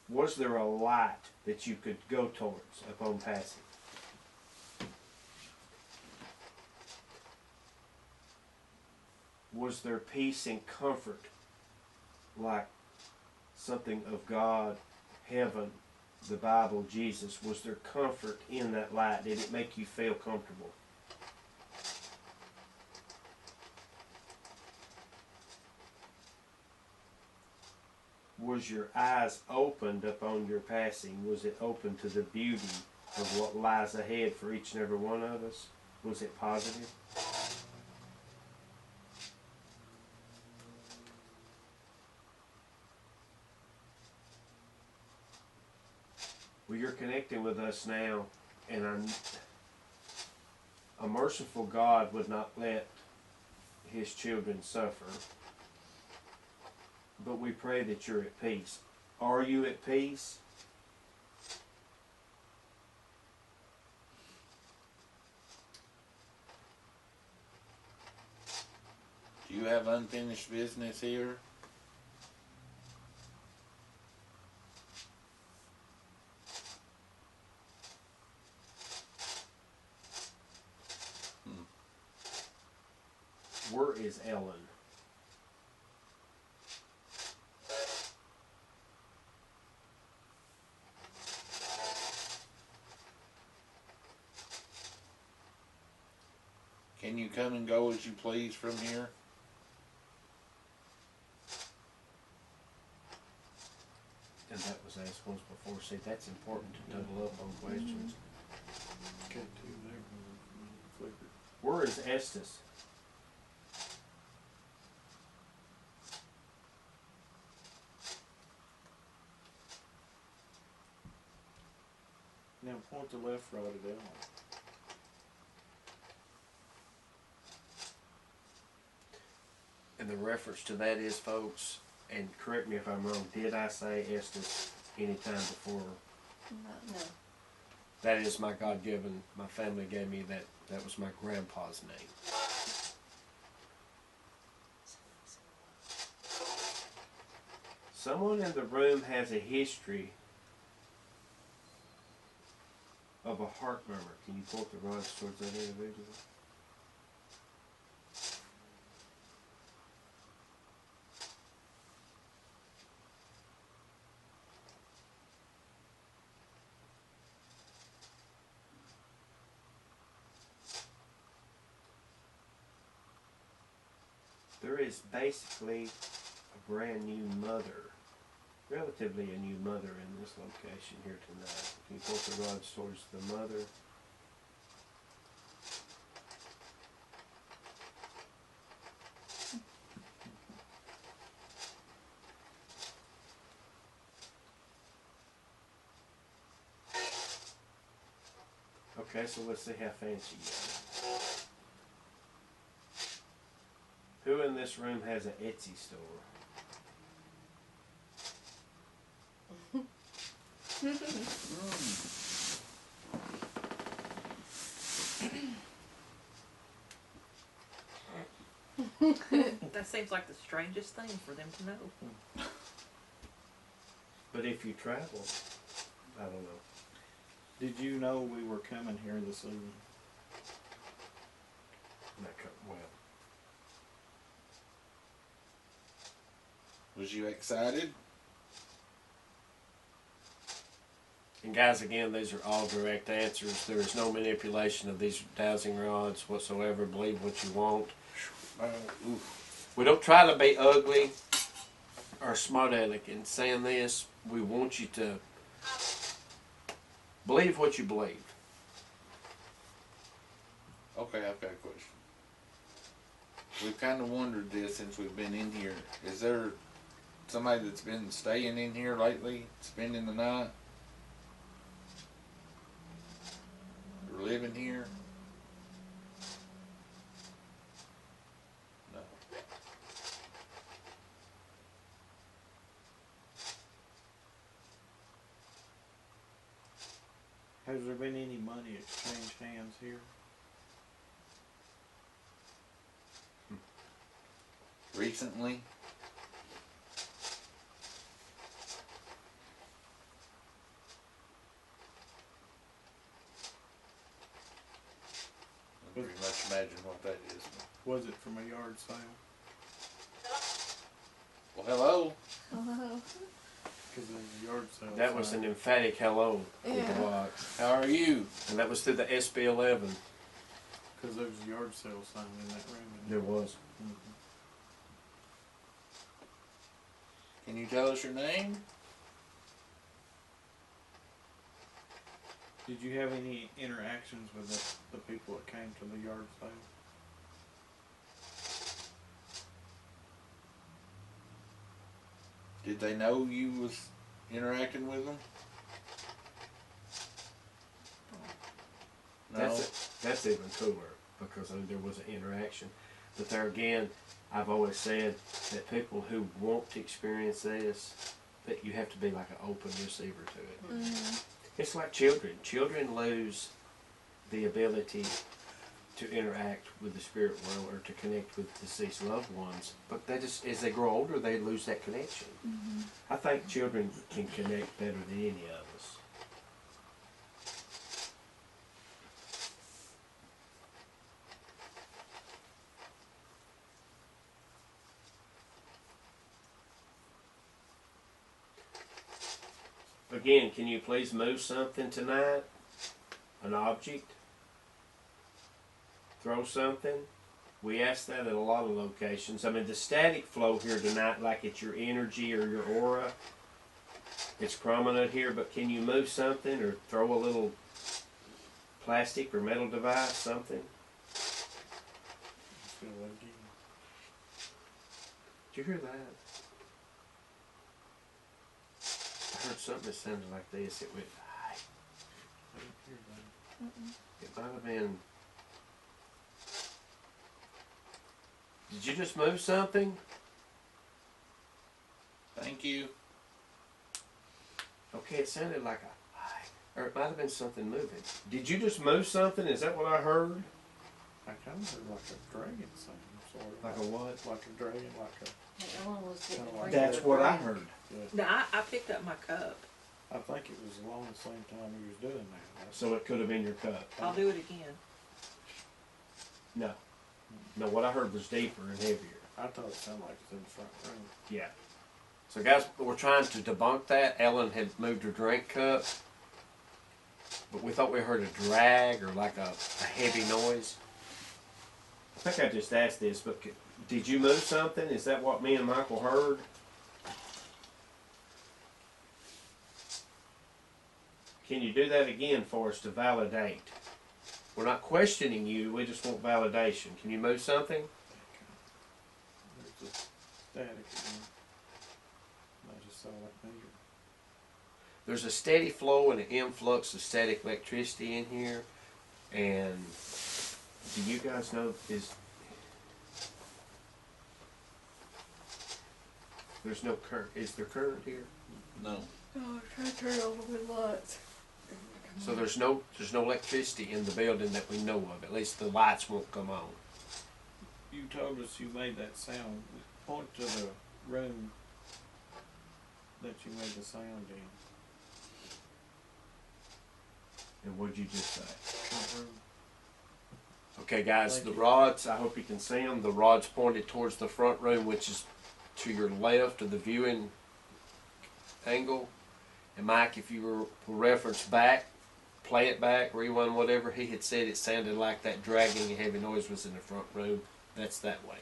Was there a light that you could go towards upon passing? Was there peace and comfort, like something of God, heaven, the Bible, Jesus? Was there comfort in that light? Did it make you feel comfortable? Was your eyes opened upon your passing? Was it open to the beauty of what lies ahead for each and every one of us? Was it positive? Well, you're connecting with us now, and a merciful God would not let his children suffer. But we pray that you're at peace. Are you at peace? Do you have unfinished business here? Where is Ellen? Can you come and go as you please from here? And that was asked once before. See, that's important to double up on questions. Can't do that when flickered. Where is Estes? Now point the left rod at Ellen. And the reference to that is, folks, and correct me if I'm wrong, did I say Estes any time before? No. No. That is my God-given, my family gave me that. That was my grandpa's name. Someone in the room has a history of a heart murmur. Can you point the rods towards that individual? there is basically a brand new mother, relatively a new mother in this location here tonight. If you point the rods towards the mother, okay, so let's see how fancy you are. Who in this room has an Etsy store? That seems like the strangest thing for them to know. But if you travel, I don't know. Did you know we were coming here this evening? Well, Was you excited? and guys, again, these are all direct answers. There is no manipulation of these dowsing rods whatsoever. Believe what you want. We don't try to be ugly or smart aleck in saying this. We want you to believe what you believe. Okay, I've got a question. We've kind of wondered this since we've been in here. Is there somebody that's been staying in here lately, spending the night? Or living here? No. Has there been any money exchanged hands here? Recently? I can pretty much imagine what that is. Was it from a yard sale? Well, hello. Oh, Because there's a yard sale. That was sign. an emphatic hello with Yeah. the box. How are you? And that was through the SB11. Because there was a yard sale sign in that room. There was. Mhm. Can you tell us your name? Did you have any interactions with the people that came to the yard sale? Did they know you was interacting with them? No. That's even cooler because I mean, there was an interaction. But there again, I've always said that people who want to experience this, that you have to be like an open receiver to it. Mm-hmm. It's like children. Children lose the ability to interact with the spirit world or to connect with deceased loved ones. But they just, as they grow older, they lose that connection. Mm-hmm. I think children can connect better than any of us. Again, can you please move something tonight? An object? Throw something? We ask that at a lot of locations. I mean, the static flow here tonight, like it's your energy or your aura, it's prominent here, but can you move something or throw a little plastic or metal device, something? Let's feel that again. Did you hear that? I heard something that sounded like this. It went, "Hi." I didn't hear that. It might have been. Did you just move something? Thank you. Okay, it sounded like a hi. Or it might have been something moving. Did you just move something? Is that what I heard? I kind of heard like a dragon sound, sort of. Like a what? Like a dragon, like Ellen was getting Kinda like ready That's to what I break. heard. a. No, I picked up my cup. I think it was along the same time he was doing that. So it could have been your cup. I'll do it again. No. No, what I heard was deeper and heavier. I thought it sounded like it's in the front room. Yeah. So guys, we're trying to debunk that. Ellen had moved her drink cup. But we thought we heard a drag or like a heavy noise. I think I just asked this, but Did you move something? Is that what me and Michael heard? Can you do that again for us to validate? We're not questioning you, we just want validation. Can you move something? There's a static again. I just saw that meter. There's a steady flow and an influx of static electricity in here. And do you guys know, there's no current, is there current here? No. Oh, try to turn it over with lights. So there's no electricity in the building that we know of. At least the lights won't come on. You told us you made that sound. Point to the room that you made the sound in. And what'd you just say? Front room. Okay, guys, Thank the you. rods, I hope you can see them. The rods pointed towards the front room, which is to your left of the viewing angle. And Mike, if you will reference back, play it back, rewind, whatever, he had said it sounded like that dragging and heavy noise was in the front room. That's that way.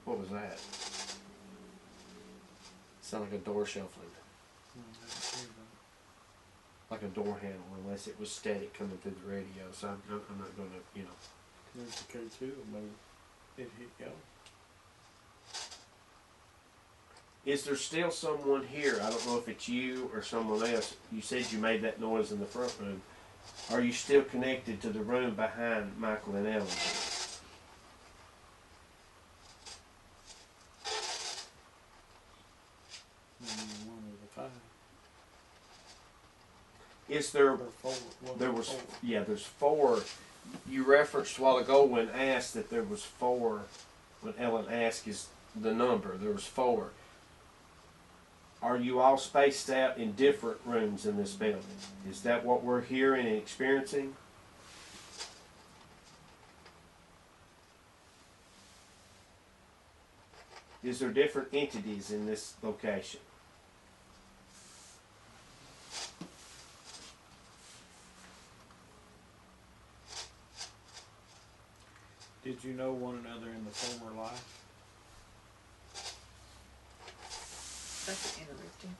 What was that? Sounded like a door shuffling. I didn't hear that. Like a door handle, unless it was static coming through the radio. So I'm not going to, you know. There's the K2, maybe it hit go. Is there still someone here? I don't know if it's you or someone else. You said you made that noise in the front room. Are you still connected to the room behind Michael and Ellen? Maybe one of the five. Is there? Or four. One There of the was. four. Yeah, there's 4. You referenced a while ago when asked that there was 4. When Ellen asked is the number. There was 4. Are you all spaced out in different rooms in this building? Is that what we're hearing and experiencing? Is there different entities in this location? Did you know one another in the former life? That's interesting.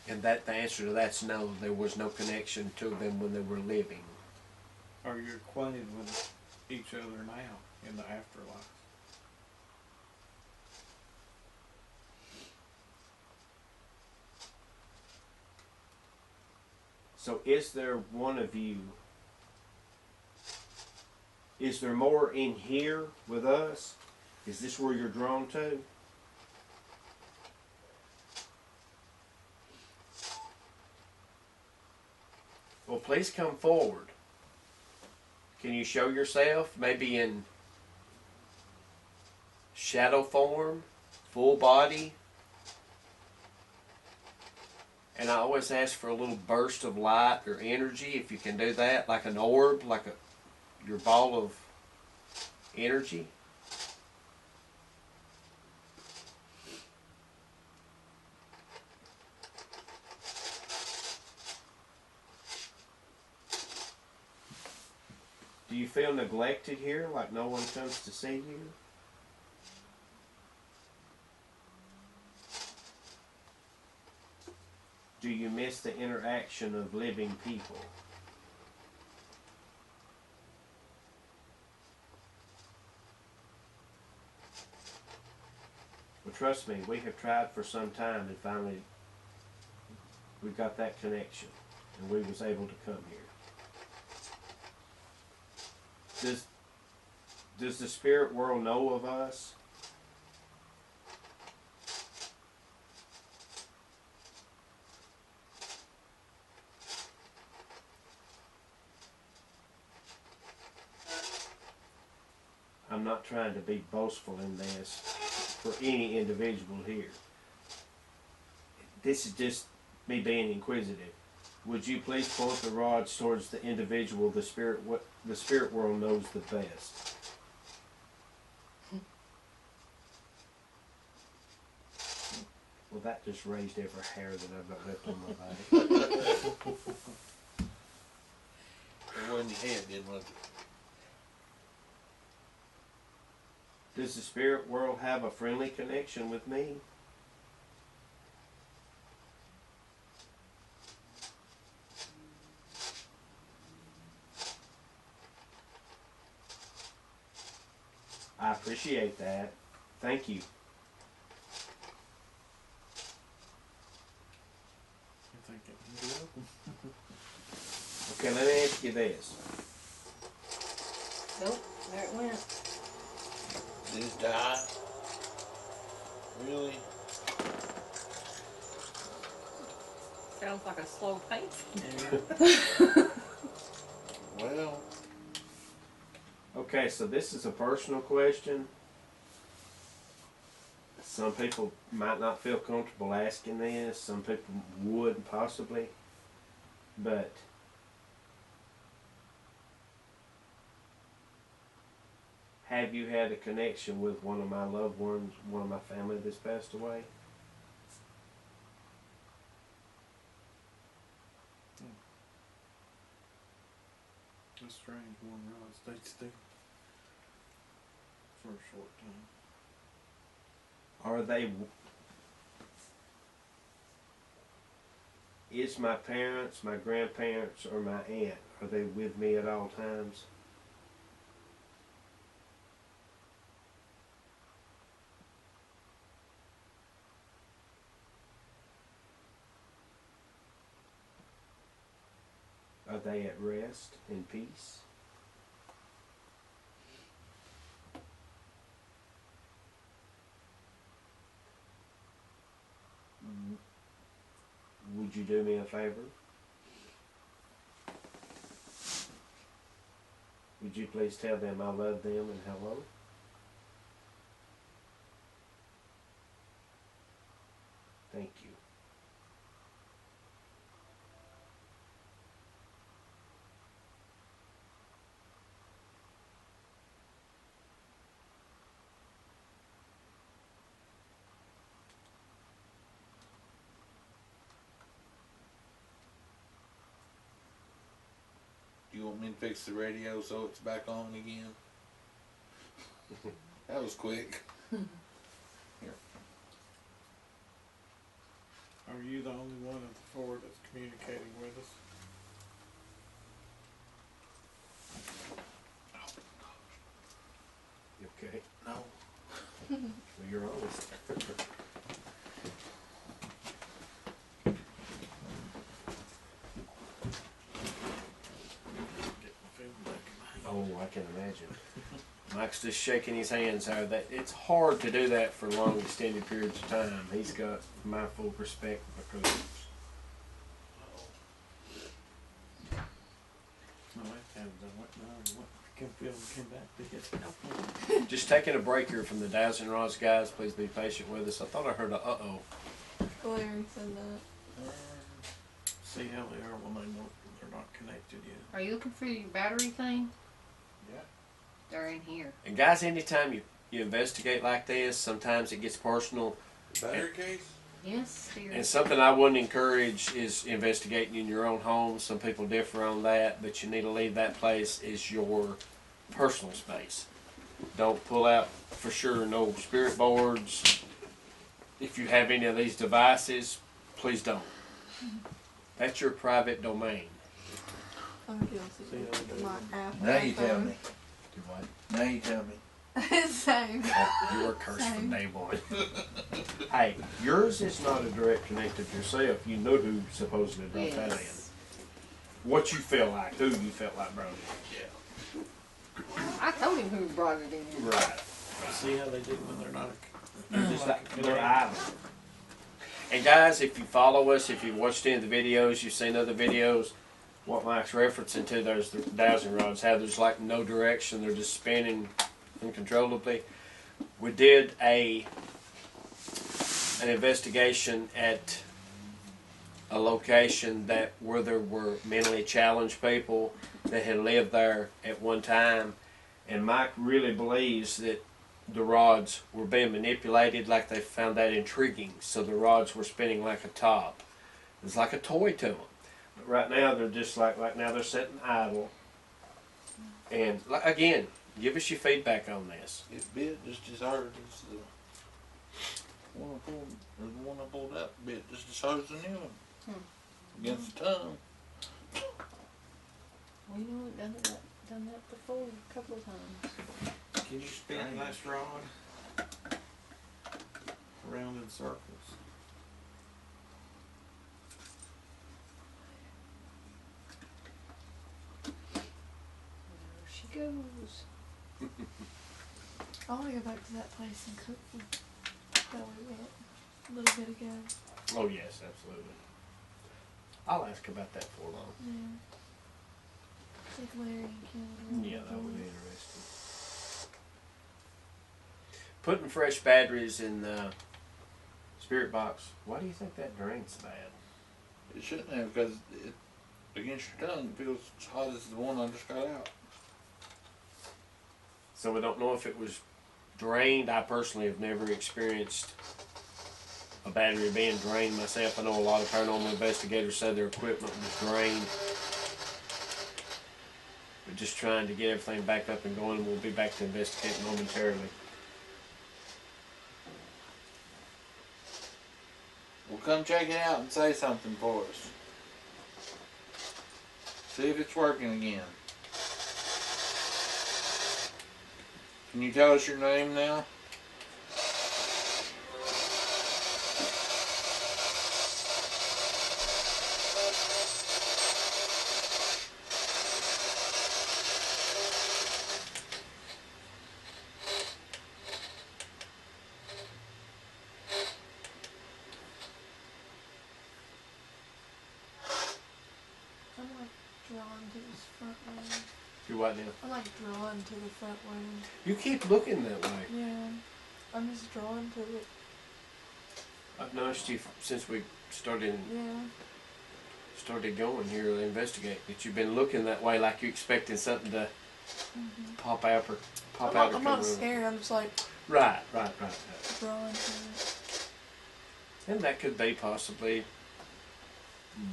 And that the answer to that's no. There was no connection to them when they were living. Are you acquainted with each other now in the afterlife? So is there one of you? Is there more in here with us? Is this where you're drawn to? Well, please come forward. Can you show yourself? Maybe in shadow form, full body. And I always ask for a little burst of light or energy, if you can do that, like an orb, like your ball of energy. Do you feel neglected here, like no one comes to see you? Do you miss the interaction of living people? Well, trust me, we have tried for some time, and finally we got that connection, and we was able to come here. Does the spirit world know of us? I'm not trying to be boastful in this for any individual here. This is just me being inquisitive. Would you please point the rods towards the individual the spirit world knows the best? Well, that just raised every hair that I've got left on my body. It wasn't your head, didn't it? Does the spirit world have a friendly connection with me? I appreciate that. Thank you. I think it can go. Okay, let me ask you this. Nope, there it went. Just die. Really? Sounds like a slow pace. Yeah. Well, Okay, so this is a personal question. Some people might not feel comfortable asking this. Some people would possibly. But have you had a connection with one of my loved ones, one of my family that's passed away? A strange one really stays there for a short time. Are they? Is my parents, my grandparents, or my aunt, are they with me at all times? Are they at rest in peace? Would you do me a favor? Would you please tell them I love them and hello? Thank you. do you want me to fix the radio so it's back on again? That was quick. Are you the only one of the four that's communicating with us? You okay? No. Well, you're honest. Get my film back in my Oh, I can imagine. Mike's just shaking his hands out. That it's hard to do that for long extended periods of time. He's got my full respect because No, I haven't done what, no, what, can film came back to it. just taking a break here from the Dowsing Rods guys. Please be patient with us. I thought I heard a uh-oh. Larry said that. See how they are when they're not connected yet. Are you looking for your battery thing? Yeah. They're in here. And guys, anytime you investigate like this, sometimes it gets personal. Battery case? Yes, dear. And something I wouldn't encourage is investigating in your own home. Some people differ on that, but you need to leave that place as your personal space. Don't pull out, for sure, no spirit boards. If you have any of these devices, please don't. That's your private domain. I'm guilty. See how they do My it. Apple Now you tell phone. me. Do what? Now you tell me. Same. You were cursed from Same. day one. Hey, yours is not a direct connected to yourself. You know who supposedly brought that in. Yes. What you feel like, who you felt like brought it I told him who brought it in. in. Right. See how they do when they're not. They're just like like, they're idle. And guys, if you follow us, if you've watched any of the videos, you've seen other videos, what Mike's referencing to, there's the dowsing rods, how there's like no direction, they're just spinning uncontrollably. We did an investigation at a location that where there were mentally challenged people that had lived there at one time, and Mike really believes that the rods were being manipulated, like they found that intriguing, so the rods were spinning like a top. It's like a toy to them. But right now they're just like now they're sitting idle. And again, Give us your feedback on this. It bit just as hard as the one I pulled, or the one I pulled out bit just as hard as the new one. Against the tongue. We know it done that before a couple of times. Can you spin last rod around in circles? There she goes. I want to go back to that place and cook that we went a little bit ago. Oh yes, absolutely. I'll ask about that for long. Yeah. I think Larry and Ken would really Yeah, that would be enjoy it. interesting. Putting fresh batteries in the spirit box. Why do you think that drains bad? It shouldn't have, because it, against your tongue, it feels as hot as the one I just got out. So we don't know if it was drained. I personally have never experienced a battery being drained myself. I know a lot of paranormal investigators said their equipment was drained. We're just trying to get everything back up and going, and we'll be back to investigate momentarily. Well, come check it out and say something for us. See if it's working again. Can you tell us your name now? I'm like drawn to this front one. You what now? I'm like drawn to the front one. You keep looking that way. Yeah. I'm just drawn to it. I've noticed you since we started Yeah. going here to investigate that you've been looking that way, like you're expecting something to pop out or pop out or I'm come not over. scared. I'm just like Right. drawn to it. And that could be possibly,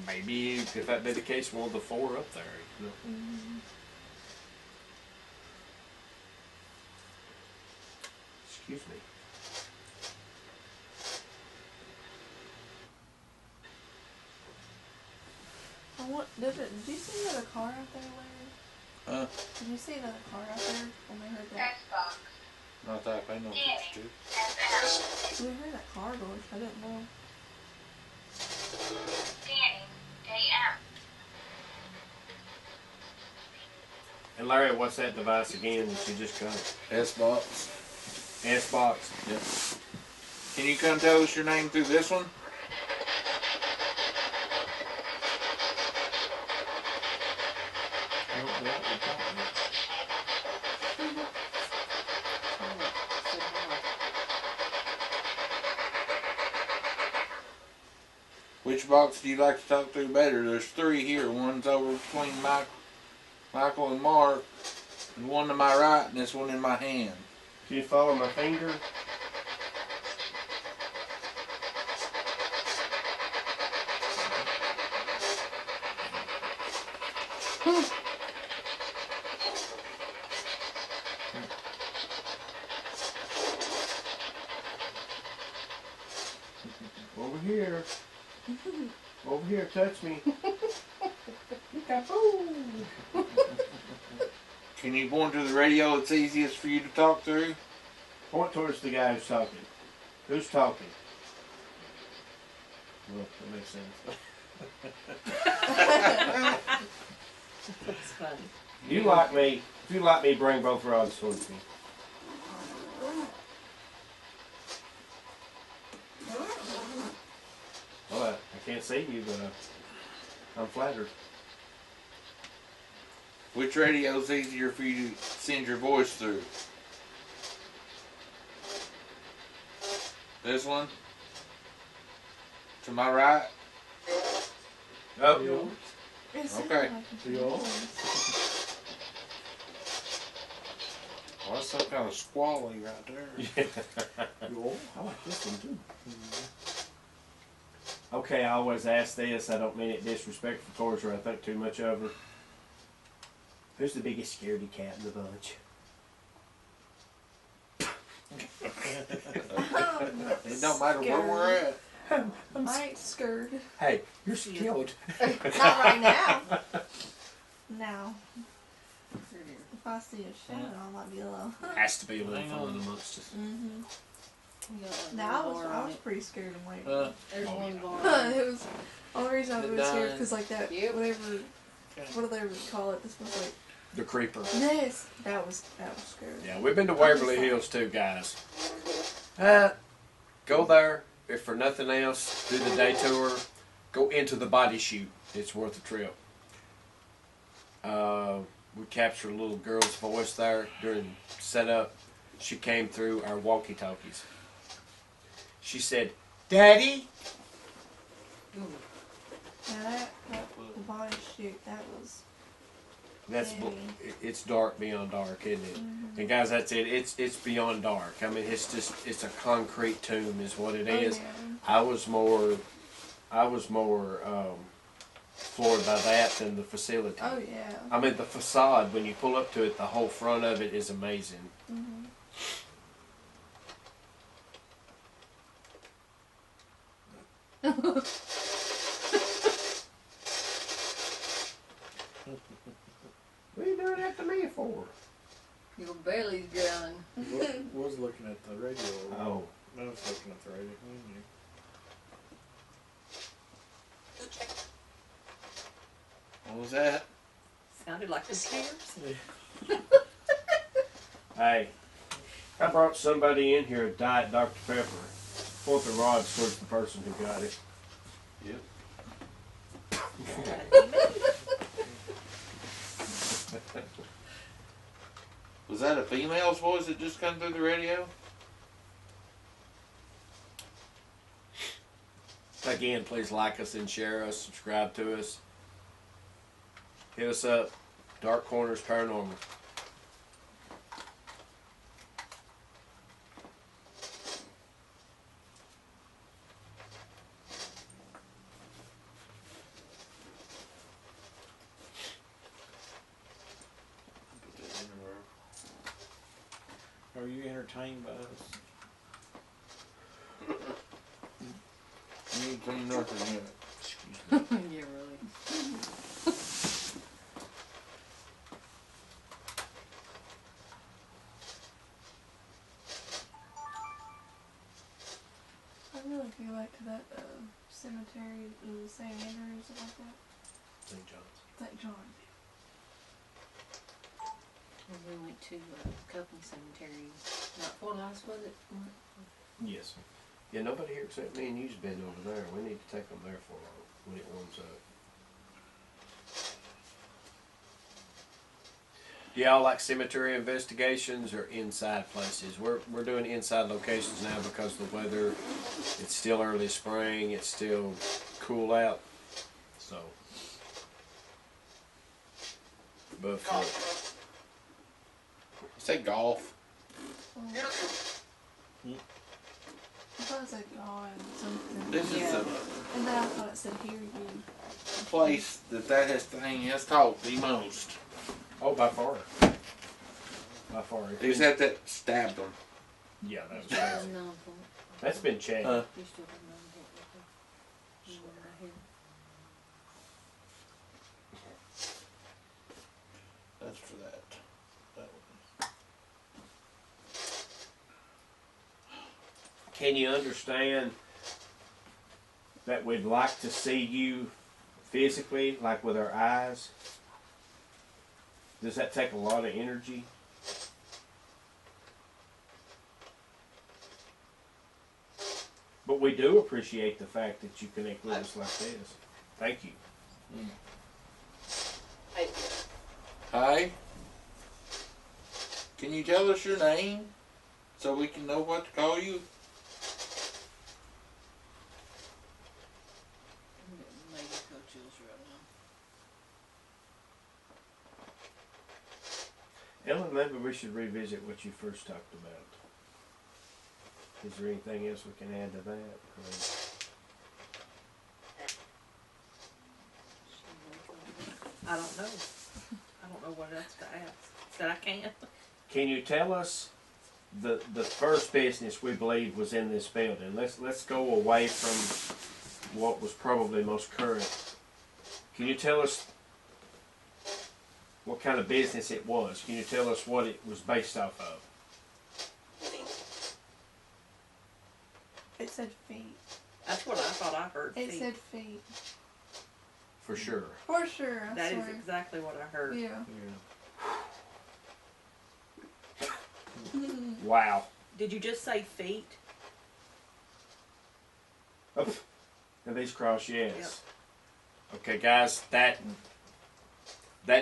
maybe if that be the case, one of the four up there. You know? Mm-hmm. Excuse me. Did you see another car out there, Larry? Did you see another car out there when we heard that? Not that I know if it's We heard that car door. I didn't know. And Larry, what's that device again that you just got? S-Box. S-Box. Yep. Can you come tell us your name through this one? I don't know what we're talking about. Which box do you like to talk to better? There's three here. One's over between Michael and Mark, and one to my right, and this one in my hand. Can you follow my finger? Over here. Over here, touch me. Can you point to the radio that's easiest for you to talk through? Point towards the guy who's talking. Who's talking? Well, that makes sense. That's funny. If you like me, bring both rods towards me. Well, I can't see you, but I'm flattered. Which radio's easier for you to send your voice through? This one? To my right? Oh, It sounded Okay. like a Yeah. noise. Oh, that's some kind of squally right there. I like this one too. Okay, I always ask this. I don't mean it disrespectful towards her. I think too much of her. Who's the biggest scaredy cat in the bunch? It don't matter where we're at. I ain't scared. Hey, you're skilled. Not right now. Now, if I see a shadow, I might be a little. Has to be a little fun amongst us. Mm-hmm. We got like Now one bar I on was it. pretty scared and waiting. There's Oh, one yeah. bar on it. It was only reason I was The really scared dying. because like that whatever what do they call it? This was like The creeper. this. That was scary. Yeah, we've been to Waverly Hills too, guys. Go there if for nothing else. Do the day tour. Go into the body shoot. It's worth the trip. We captured a little girl's voice there during setup. She came through our walkie-talkies. She said, "Daddy." Now that the body shoot that was That's Daddy. it's dark beyond dark, isn't it? Mhm. And guys, that's it. It's beyond dark. I mean, it's a concrete tomb, is what it is. Oh, yeah. I was more floored by that than the facility. Oh yeah. I mean, the facade, when you pull up to it, the whole front of it is amazing. Mm-hmm. What are you doing that to me for? Your belly's growling. Was looking at the radio. Oh. I was looking at the radio. What was that? Sounded like the stairs. Hey, I brought somebody in here a Diet Dr. Pepper. Point the rod towards the person who got it. Yep. Was that a female's voice that just come through the radio? Again, please like us and share us, subscribe to us. Hit us up, Dark Corners Paranormal. Put that in there. Are you entertained by us? You ain't clean nothing yet. Yeah, really. I really feel like to that cemetery in St. Andrews or like that. St. John's. St. John. And we went to Copeland Cemetery. Not Fort House, was it? Yes. Yeah, nobody here except me and you's been over there. We need to take them there for when it warms up. Do y'all like cemetery investigations or inside places? We're doing inside locations now because the weather, it's still early spring, it's still cool out. So, but for, Say golf. I thought it said God and something. This is Yeah. And then I thought it said hear you. the place that thing has talked the most. oh, by far. By far. It's Who's been- that stabbed them? Yeah, that was Still crazy. have non-point. That's been checked. Uh, You still have non-point with her. You want right here. That's for that. That one. Can you understand that we'd like to see you physically, like with our eyes? Does that take a lot of energy? But we do appreciate the fact that you connect with us like this. Thank you. Hi. Can you tell us your name so we can know what to call you? I'm getting maybe coaches right now. Ellen, maybe we should revisit what you first talked about. Is there anything else we can add to that? I don't know. I don't know what else to ask. Said I can't. Can you tell us the first business we believe was in this building. Let's go away from what was probably most current. Can you tell us what kind of business it was? Can you tell us what it was based off of? It said feet. That's what I thought I heard. It feet. said feet. For sure. For sure, I That is swear. exactly what I heard. Yeah. Yeah. Wow. Did you just say feet? Oh, and these cross, yes. Okay, guys, that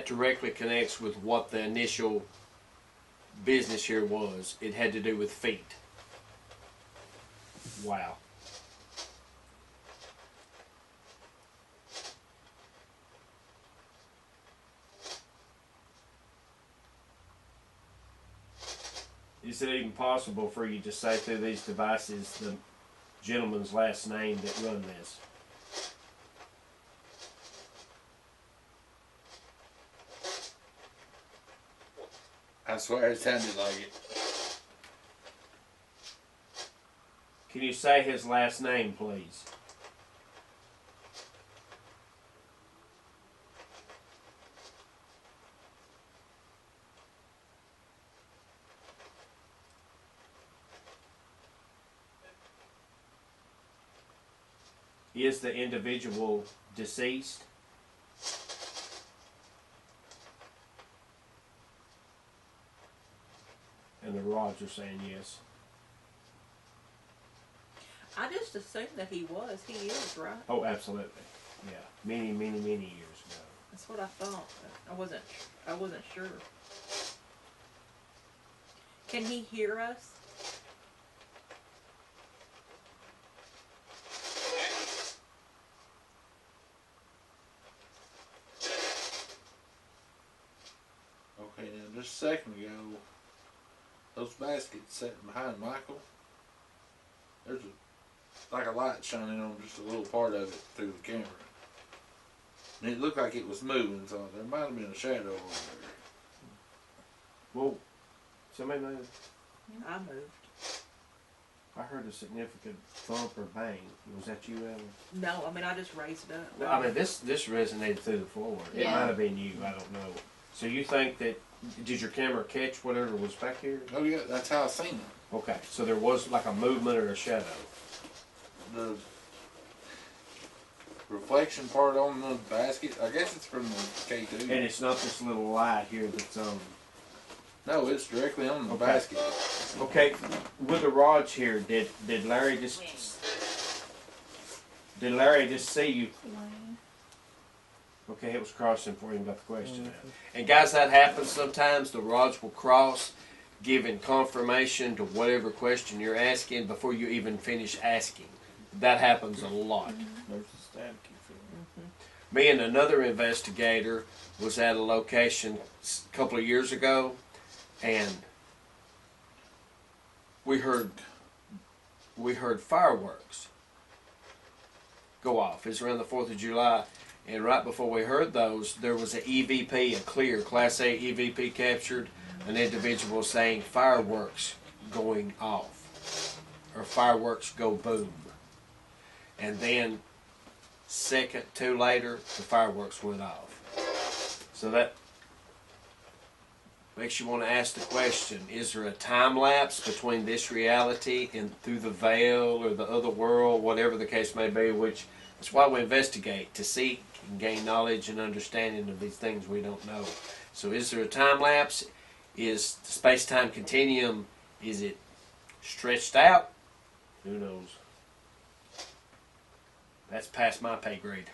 directly connects with what the initial business here was. It had to do with feet. Wow. Is it even possible for you to say through these devices the gentleman's last name that run this? I swear it sounded like it. Can you say his last name, please? Is the individual deceased? And the rods are saying yes. I just assumed that he was. He is, right? Oh, absolutely. Yeah. Many, many, many years ago. That's what I thought. But I wasn't sure. Can he hear us? Okay, now just a second ago, those baskets sitting behind Michael, there's like a light shining on just a little part of it through the camera. And it looked like it was moving, so there might have been a shadow over there. Whoa. Somebody moved. I moved. I heard a significant thump or bang. Was that you, Ellen? No, I mean I just raised it up. Well, I mean, this resonated through the floor. It Yeah. might have been you. I don't know. So you think that, did your camera catch whatever was back here? Oh yeah, that's how I seen it. Okay, so there was like a movement or a shadow. The reflection part on the basket, I guess it's from the K2. And it's not this little light here that's on. No, it's directly on the Okay. basket. Okay, with the rods here, did Larry just see you? Lane. Okay, it was crossing before you even got the question out. And guys, that happens sometimes. The rods will cross, giving confirmation to whatever question you're asking before you even finish asking. That happens a lot. There's a staticky feeling. Me and another investigator was at a location a couple of years ago, and we heard fireworks go off. It's around the 4th of July, and right before we heard those, there was an EVP, a clear Class A EVP captured an individual saying fireworks going off, or fireworks go boom. And then, second, two later, the fireworks went off. So that makes you want to ask the question, is there a time lapse between this reality and through the veil or the other world, whatever the case may be, which that's why we investigate, to seek and gain knowledge and understanding of these things we don't know. So is there a time lapse? Is the space-time continuum, is it stretched out? Who knows? That's past my pay grade.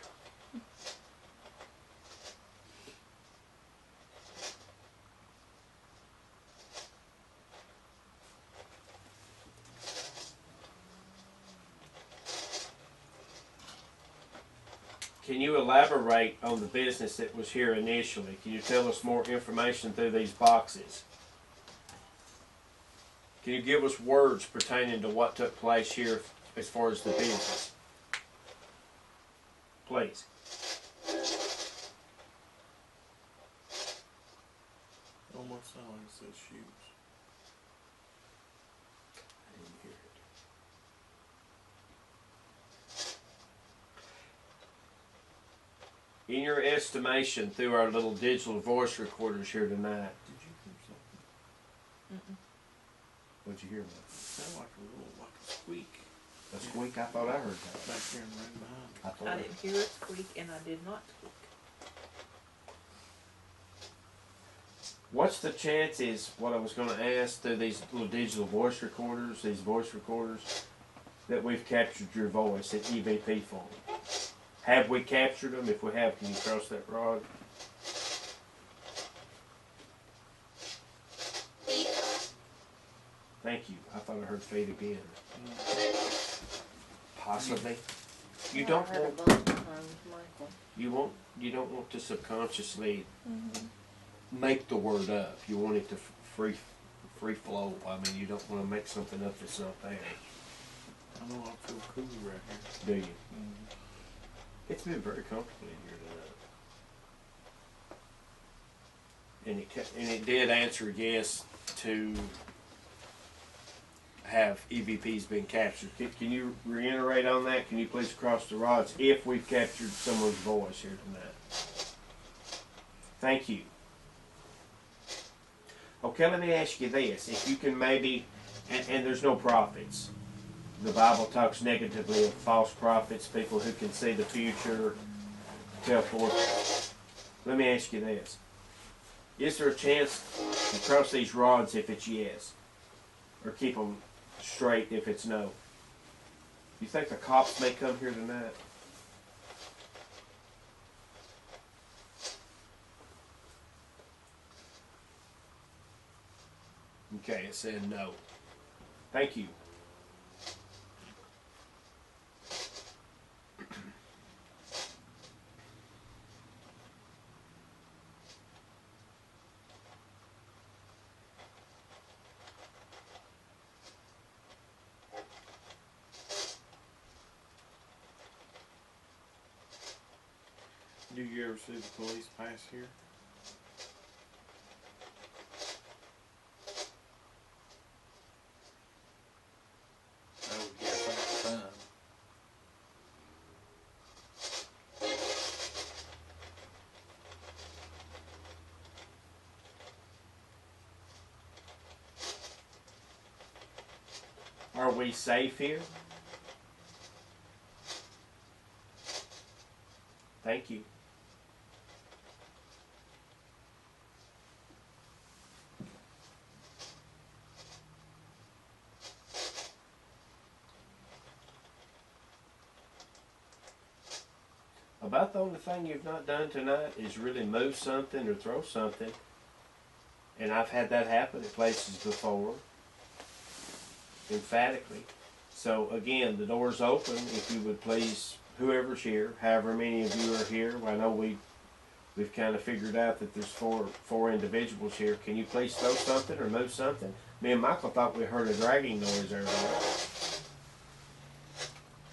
Can you elaborate on the business that was here initially? Can you tell us more information through these boxes? Can you give us words pertaining to what took place here as far as the business? Please. Almost sound like it says shoes. In your estimation, through our little digital voice recorders here tonight, Did you hear something? what'd you hear? It sounded like a little, like a squeak A squeak? I thought I heard that. back here and right behind me. I thought I didn't hear it squeak, and I did not squeak. What's the chances, what I was going to ask, through these little digital voice recorders, that we've captured your voice in EVP form? Have we captured them? If we have, can you cross that rod? Thank you. I thought I heard fade again. Possibly. You Oh, don't I had a want, bone behind Michael. you don't want to subconsciously Mm-hmm. make the word up. You want it to free flow. I mean, you don't want to make something up that's not there. I know I feel cool right here. Do you? It's been very comfortable in here tonight. And it did answer yes to have EVPs been captured. Can you reiterate on that? Can you please cross the rods if we've captured someone's voice here tonight? Thank you. Okay, let me ask you this. If you can maybe, and there's no prophets. The Bible talks negatively of false prophets, people who can see the future, tell forth. Let me ask you this. Is there a chance to cross these rods if it's yes? Or keep them straight if it's no? You think the cops may come here tonight? Okay, it said no. Thank you. Do you ever see the police pass here? I would guess all the time. Are we safe here? Thank you. About the only thing you've not done tonight is really move something or throw something. And I've had that happen at places before. Emphatically. So again, the door's open. If you would please, whoever's here, however many of you are here, I know we've kind of figured out that there's four individuals here. Can you please throw something or move something? Me and Michael thought we heard a dragging noise earlier.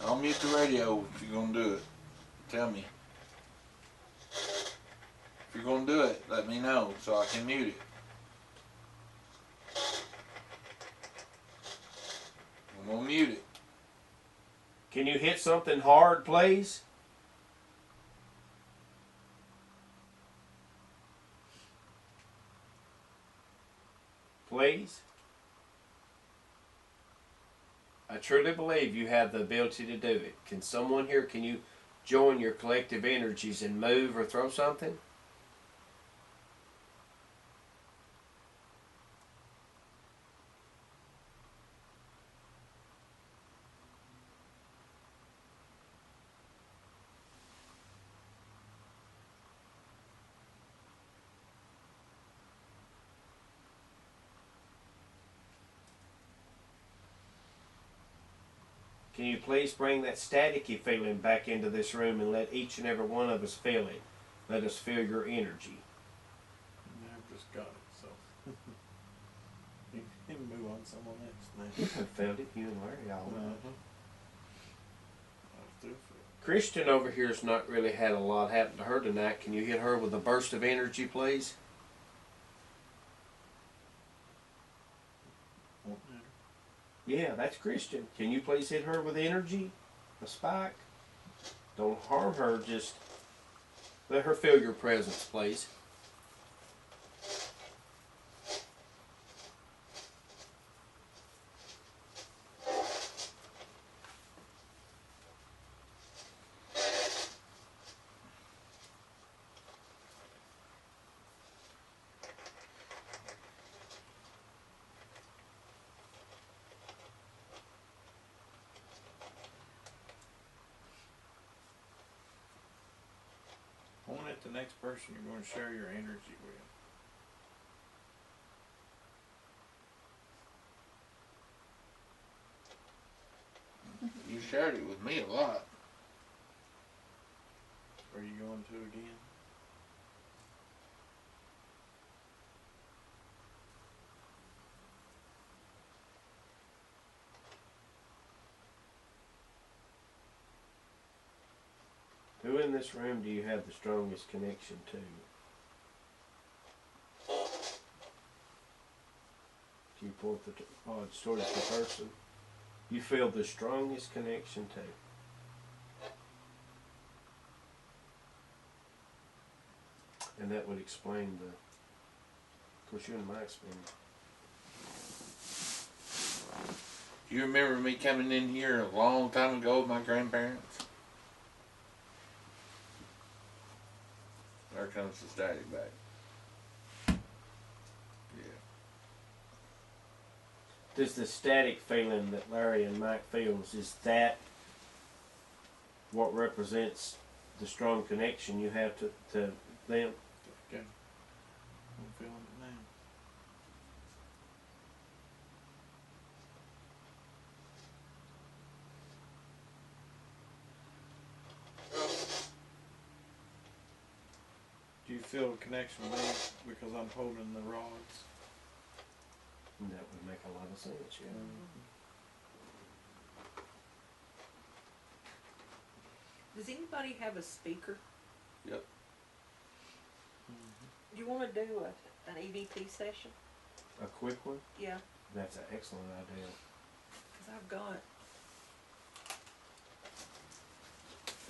I'll mute the radio if you're gonna do it. Tell me. If you're gonna do it, let me know so I can mute it. I'm gonna mute it. Can you hit something hard, please? Please? I truly believe you have the ability to do it. Can someone here, can you join your collective energies and move or throw something? Can you please bring that staticky feeling back into this room and let each and every one of us feel it? Let us feel your energy. I've just got it, so. You can move on to someone else now. You have felt it, you and Larry all know. I still feel it. Christian over here has not really had a lot happen to her tonight. Can you hit her with a burst of energy, please? Won't matter. Yeah, that's Christian. Can you please hit her with energy? A spike? Don't harm her, just Let her feel your presence, please. Point at the next person you're going to share your energy with. You shared it with me a lot. Are you going to again? Who in this room do you have the strongest connection to? Can you point the odds towards the person you feel the strongest connection to? And that would explain the, of course you and Mike's been. You remember me coming in here a long time ago with my grandparents? There comes the static back. Yeah. Does the static feeling that Larry and Mike feels, is that what represents the strong connection you have to them? Okay. I'm feeling it now. Do you feel a connection with me because I'm holding the rods? That would make a lot of sense, yeah. Does anybody have a speaker? Yep. Do you want to do an EVP session? A quick one? Yeah, That's an excellent idea. because I've got.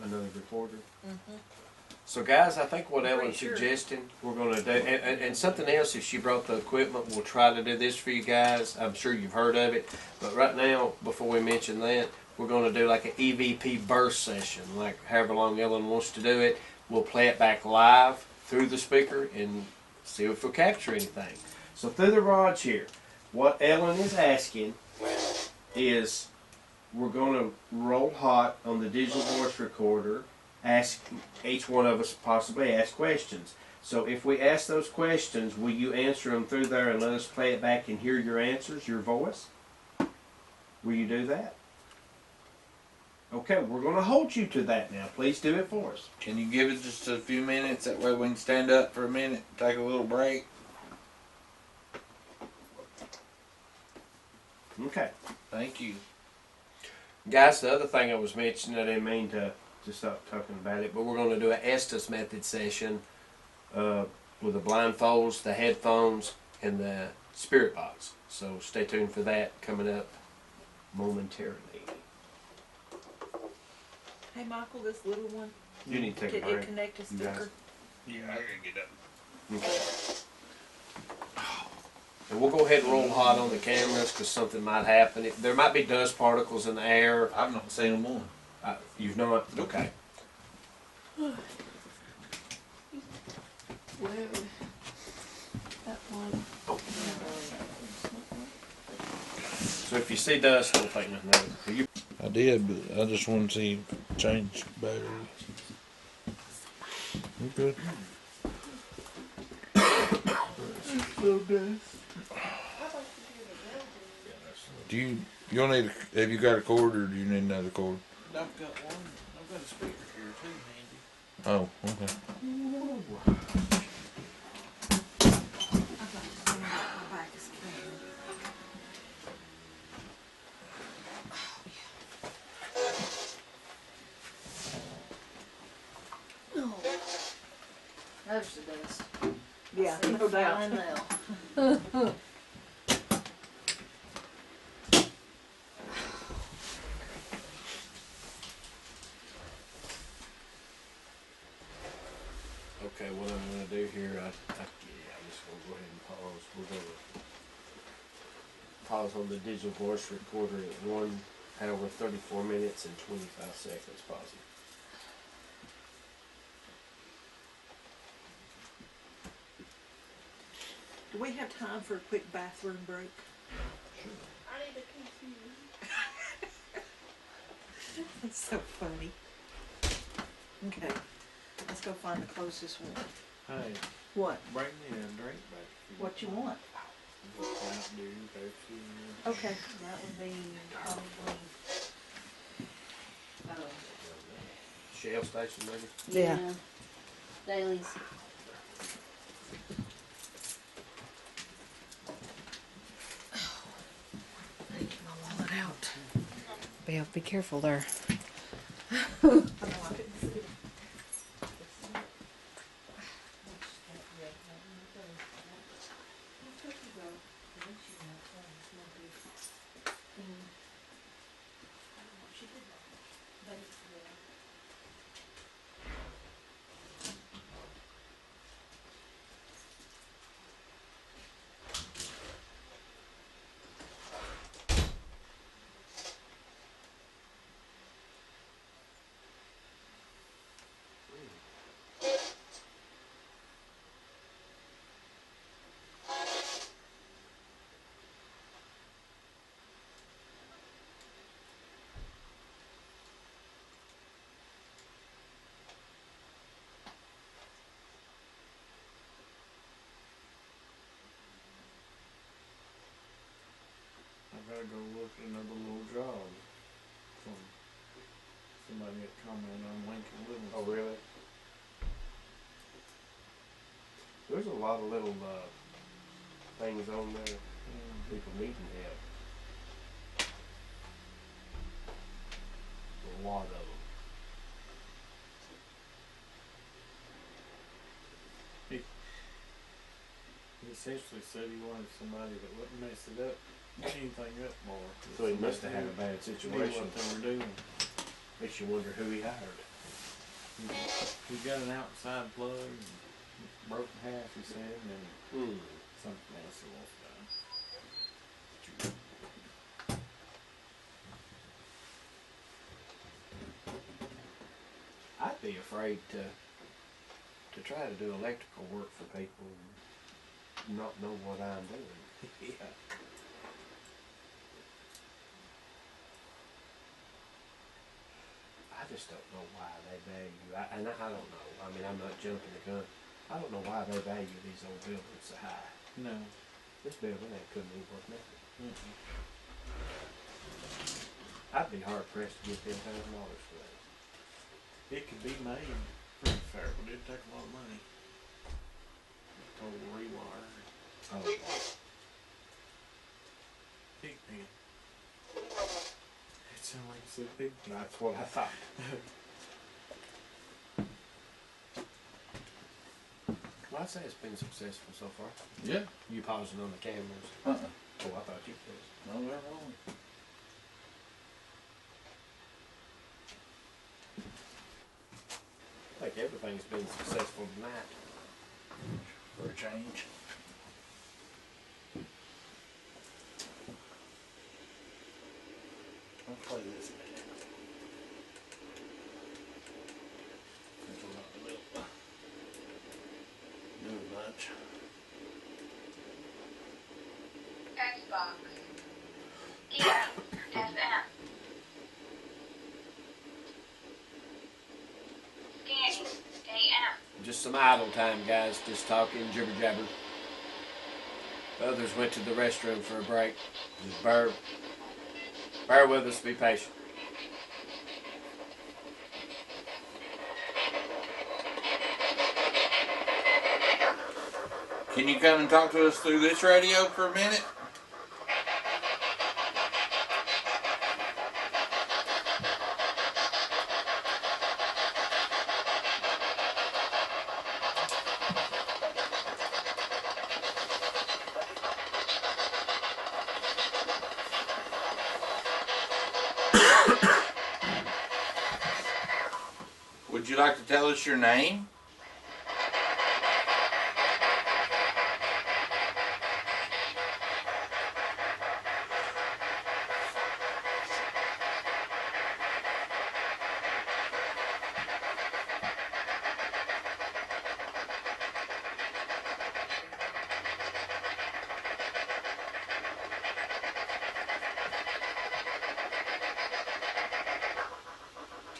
Another recorder. Mm-hmm. So guys, I think what I'm Ellen's pretty sure. suggesting we're going to do, and something else, if she brought the equipment, we'll try to do this for you guys. I'm sure you've heard of it, but right now, before we mention that, we're going to do like an EVP burst session, like however long Ellen wants to do it. We'll play it back live through the speaker and see if we'll capture anything. So through the rods here, what Ellen is asking is we're going to roll hot on the digital voice recorder, ask each one of us possibly ask questions. So if we ask those questions, will you answer them through there and let us play it back and hear your answers, your voice? Will you do that? Okay, we're going to hold you to that now. Please do it for us. Can you give us just a few minutes? That way we can stand up for a minute, take a little break. Okay. Thank you. Guys, the other thing I was mentioning, I didn't mean to stop talking about it, but we're going to do an Estes method session with the blindfolds, the headphones, and the spirit box. So stay tuned for that coming up momentarily. Hey, Michael, this little one, You need to take a can it break. connect a You guys. speaker? Yeah, I gotta get up. Okay. And we'll go ahead and roll hot on the cameras because something might happen. There might be dust particles in the air. I've not seen them on. You've not? Okay. Blue. That one. So if you see dust, don't think nothing of it. You I did, but I just want to see change batteries. You good? Do you'll need have you got a cord or do you need another cord? I've got one. I've got a speaker here too, handy. Oh, okay. My back is killing me. Notice the dust. Yeah, See no doubt. fine now. Okay, what I'm gonna do here, I'm just gonna go ahead and pause. We're gonna pause on the digital voice recorder at 1 hour, 34 minutes and 25 seconds. Pause it. Do we have time for a quick bathroom break? I need to continue. That's so funny. Okay, let's go find the closest one. Hey, What? bring me a drink back. What you want? Mountain Dew, Pepsi. Okay, that would be probably. Shell station, maybe? Yeah. Dailies. I need to get my wallet out. Be careful there. I gotta go look at another little job from somebody that commented on Lincoln Livingston. Oh, really? There's a lot of little things on there. People needing help. A lot of them. He essentially said he wanted somebody that wouldn't mess it up, anything up more. So he must have had a bad Knew situation. what they were doing. Makes you wonder who he hired. He got an outside plug, and broke in half, he said, and then something else he wants done. I'd be afraid to try to do electrical work for people and not know what I'm doing. Yeah. I just don't know why they value, I don't know, I mean, I'm not jumping the gun. I don't know why they value these old buildings so high. No. This building ain't couldn't be worth nothing. Mm-mm. I'd be hard pressed to get $10,000 for that. It could be made pretty fair, but it'd take a lot of money. Total rewire. Oh, Pigpen. It sounded like you said pigpen. that's what I thought. Well, I'd say it's been successful so far. Yeah. You pausing on the cameras. Uh-uh. Oh, I thought you was. No, they're wrong. I think everything's been successful tonight. For a change. I'll play this bit. There's a lot of little doing much. Xbox. FM. Scanning. AM. Just some idle time, guys. Just talking, jibber jabber. The others went to the restroom for a break. Just bear with us. Be patient. Can you come and talk to us through this radio for a minute? Would you like to tell us your name?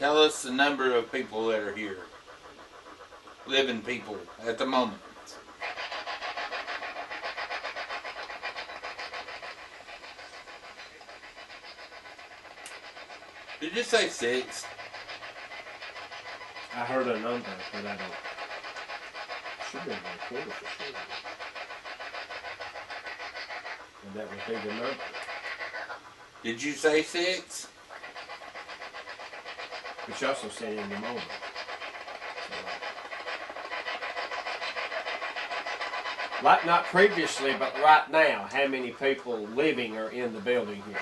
Tell us the number of people that are here. Living people at the moment. Did you say 6? I heard a number, but I don't. Should be a quarter for sure. And that would be the number. Did you say 6? But you also said in the moment. So, like not previously, but right now, how many people living are in the building here?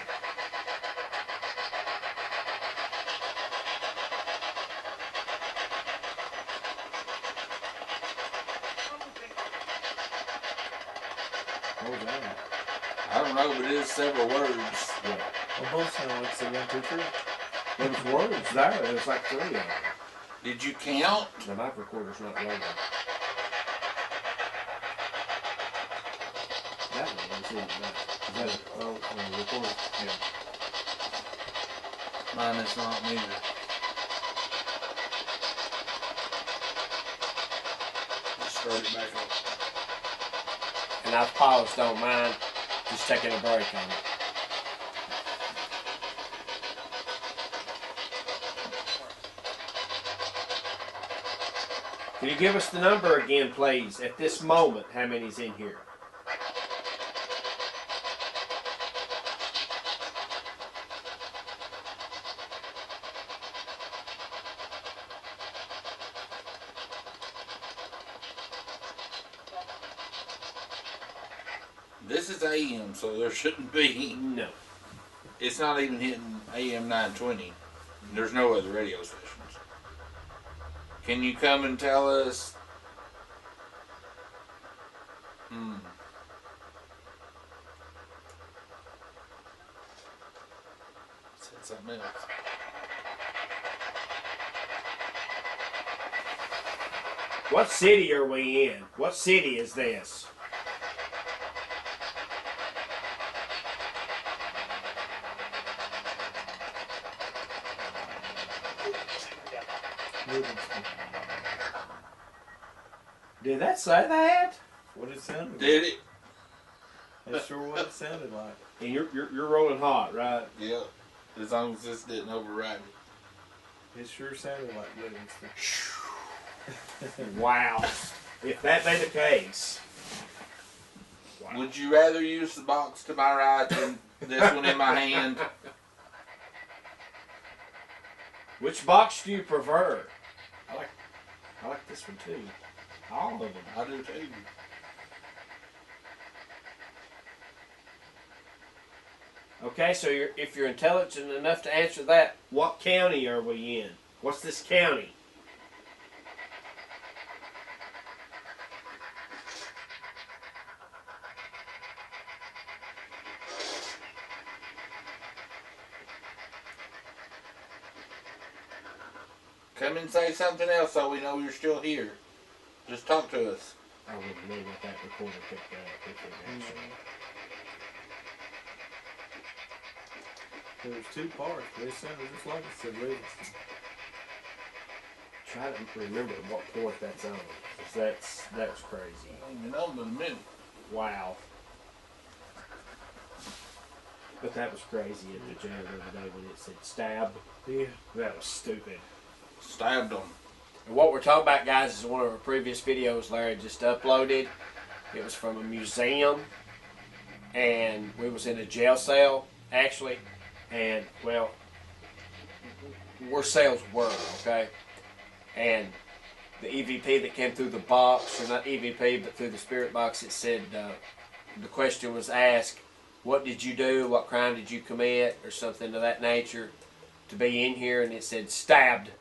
What was that? I don't know, but it is several words. Yeah. Well, both sound like say 1, 2, 3. There was words there. There was like 3 of them. Did you count? The mic recorder's not loading. That one is in that. Is that a recorder? Yeah. Mine is not neither. Just start it back up. And I paused, don't mind just taking a break on it. Can you give us the number again, please, at this moment, how many's in here? This is AM, so there shouldn't be. No. It's not even hitting AM 920. There's no other radio stations. Can you come and tell us? Said something else. What city are we in? What city is this? Livingston. Did that say that? What it sounded like. Did it? That's sure what it sounded like. And you're rolling hot, right? Yeah. As long as this didn't override me. It sure sounded like Livingston. Wow. If that be the case. Wow. Would you rather use the box to my right than this one in my hand? Which box do you prefer? I like this one too. All of them. I do too. Okay, so if you're intelligent enough to answer that, what county are we in? What's this county? Come and say something else so we know you're still here. Just talk to us. I wouldn't know what that recorder picked up if it actually. There was 2 parts. They sounded just like it said Livingston. Try to remember what port that's on. 'Cause that's crazy. I don't even know in a minute. Wow. But that was crazy at the jail the other day when it said stab. Yeah. That was stupid. Stabbed them. And what we're talking about, guys, is one of our previous videos Larry just uploaded. It was from a museum, and we was in a jail cell, actually, and, well, where cells were, okay? And the EVP that came through the box, or not EVP, but through the spirit box, it said, the question was asked, what did you do, what crime did you commit, or something of that nature, to be in here, and it said stabbed.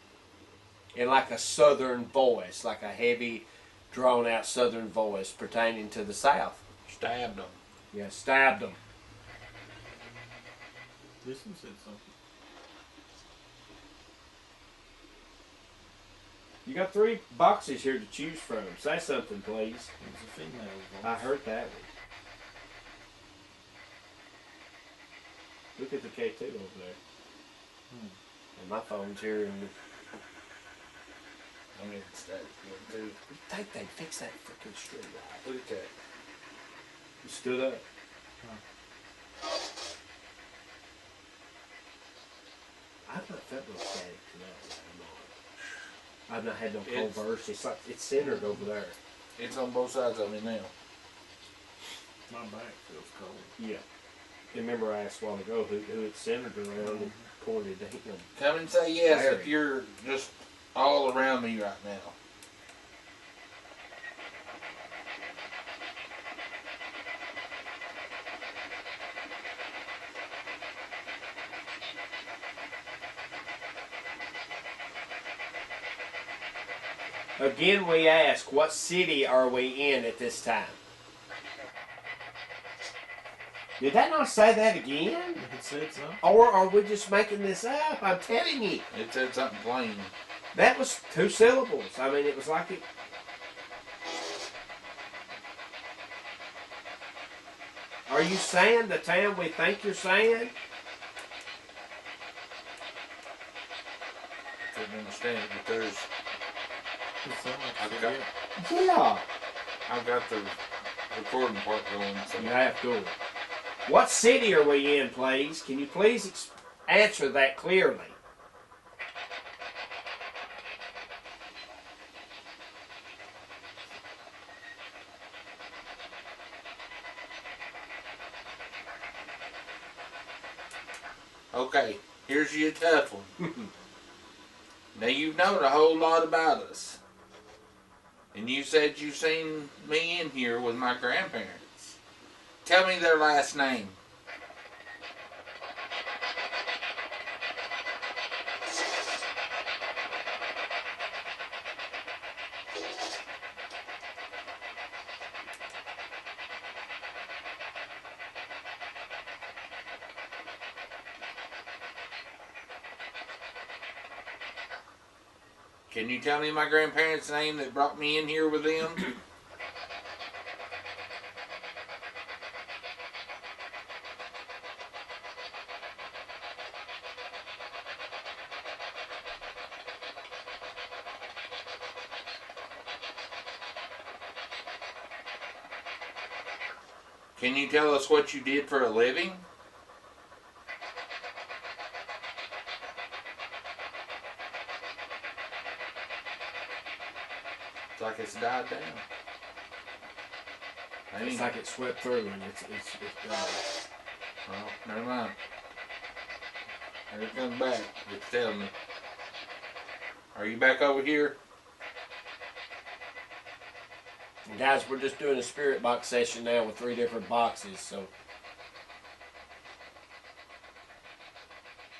In like a southern voice, like a heavy, drawn-out southern voice pertaining to the South. Stabbed them. Yeah, stabbed them. This one said something. You got 3 boxes here to choose from. Say something, please. It was a female voice. I heard that one. Look at the K2 over there. And my phone's here, and I mean, it's that good too. I think they fixed that freaking street light. Look at that. You stood up. I've not felt no static tonight. I've not had no cold It's- burst. It's like it's centered over there. It's on both sides of me now. My back feels cold. Yeah. Remember I asked a while ago who it's centered around and pointed to him. Come and say yes Larry. if you're just all around me right now. Again, we ask, what city are we in at this time? Did that not say that again? It said something. Or are we just making this up? I'm telling you. It said something plain. That was 2 syllables. I mean, it was like it. Are you saying the town we think you're saying? Couldn't understand it, but there's. It sounded like I've got, it. Yeah. I've got the recording part going. So. You have to. What city are we in, please? Can you please answer that clearly? Okay, here's your tough one. Now you've known a whole lot about us. And you said you seen me in here with my grandparents. Tell me their last name. Can you tell me my grandparents' name that brought me in here with them? Can you tell us what you did for a living? It's like it's died down. I It's ain't, like it swept through and it's gone. well, never mind. Here it comes back. It's telling me. Are you back over here? And guys, we're just doing a spirit box session now with 3 different boxes, so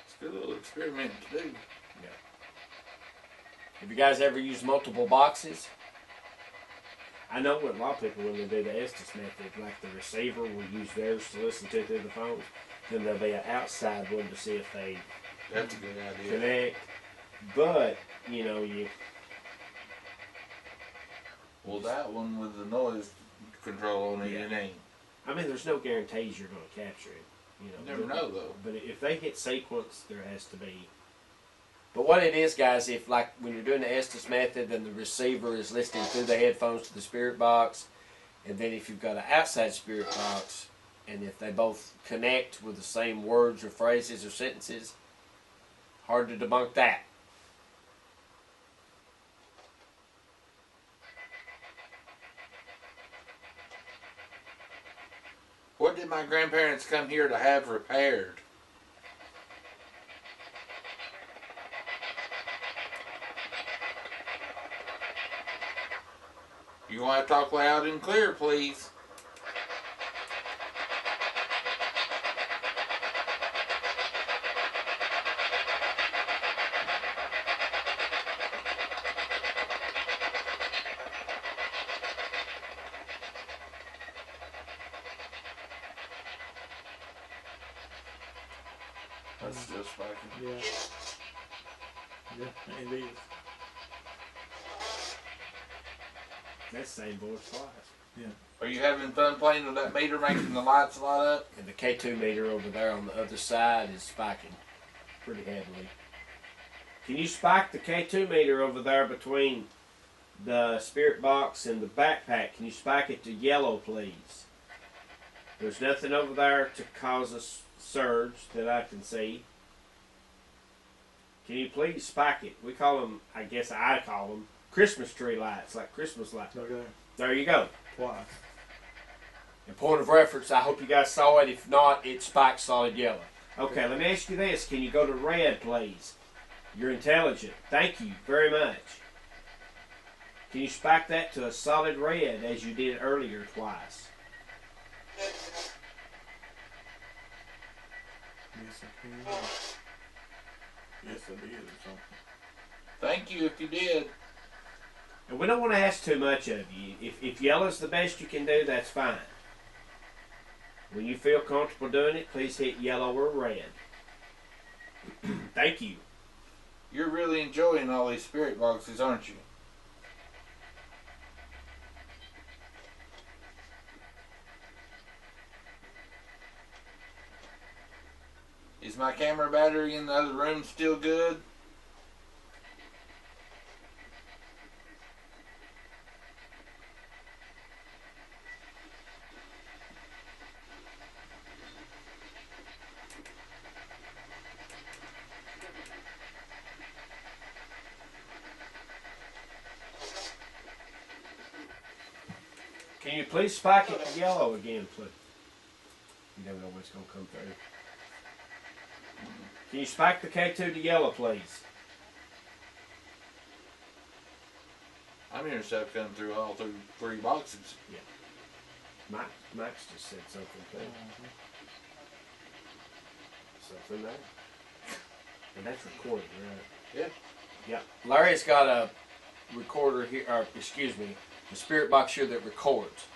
It's a good little experiment to do. have you guys ever used multiple boxes? I know what a lot of people, when they do the Estes method, like the receiver will use theirs to listen to through the phone. Then there'll be an outside one to see if they That's a good idea. connect. But, you know, you Well, that one with the noise control on it, it ain't. I mean, there's no guarantees you're going to capture it. You know, You never know, though. But if they hit sequence, there has to be. But what it is, guys, if like when you're doing the Estes method, then the receiver is listening through the headphones to the spirit box, and then if you've got an outside spirit box, and if they both connect with the same words or phrases or sentences, hard to debunk that. What did my grandparents come here to have repaired? You want to talk loud and clear, please. That's still spiking. Yeah. Yeah, it is. That's the same voice twice. Are you having fun playing with that meter, making the lights light up? And the K2 meter over there on the other side is spiking pretty heavily. Can you spike the K2 meter over there between the spirit box and the backpack? Can you spike it to yellow, please? There's nothing over there to cause a surge that I can see. Can you please spike it? We call them, I guess I call them, Christmas tree lights, like Christmas lights. Okay. There you go. Twice. And point of reference, I hope you guys saw it. If not, it spikes solid yellow. Okay, let me ask you this. Can you go to red, please? You're intelligent. Thank you very much. Can you spike that to a solid red as you did earlier twice? Yes, I can. Yes, I did or something. Thank you if you did. And we don't want to ask too much of you. If yellow's the best you can do, that's fine. When you feel comfortable doing it, please hit yellow or red. Thank you. You're really enjoying all these spirit boxes, aren't you? Is my camera battery in the other room still good? Can you please spike it to yellow again, please? You never know what's going to come through. Can you spike the K2 to yellow, please? I'm hearing stuff coming through all through 3 boxes. Max just said something too. Something there. And that's recorded, right? Yeah. Yeah. Larry's got a recorder here, or excuse me, a spirit box here that records.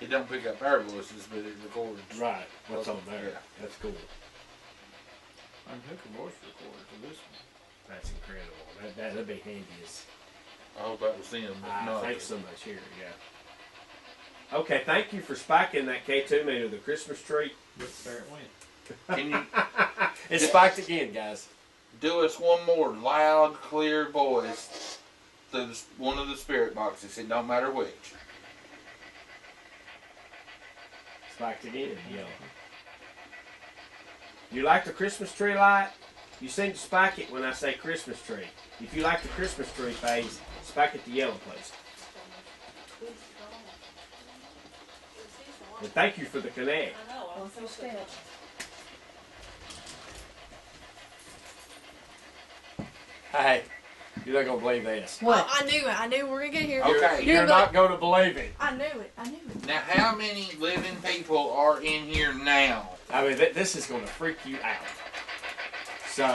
It don't pick up our voices, but it records. Right. What's on there? Yeah. That's cool. I can hook a voice recorder to this one. That's incredible. That'd be handy as I hope that was them, but not. thanks so much. Here, yeah. Okay, thank you for spiking that K2 meter, the Christmas tree. Yep, there it went. Can you It's spiked again, guys. do us one more loud, clear voice through one of the spirit boxes? It don't matter which. Spiked again, yellow. You like the Christmas tree light? You seem to spike it when I say Christmas tree. If you like the Christmas tree phase, spike it to yellow, please. And thank you for the connect. I know, I was so sad. Hey, you're not gonna believe this. What? I knew it. I knew we were gonna get here. Okay. You're not gonna believe it. I knew it. I knew it. Now, how many living people are in here now? I mean, this is gonna freak you out. So,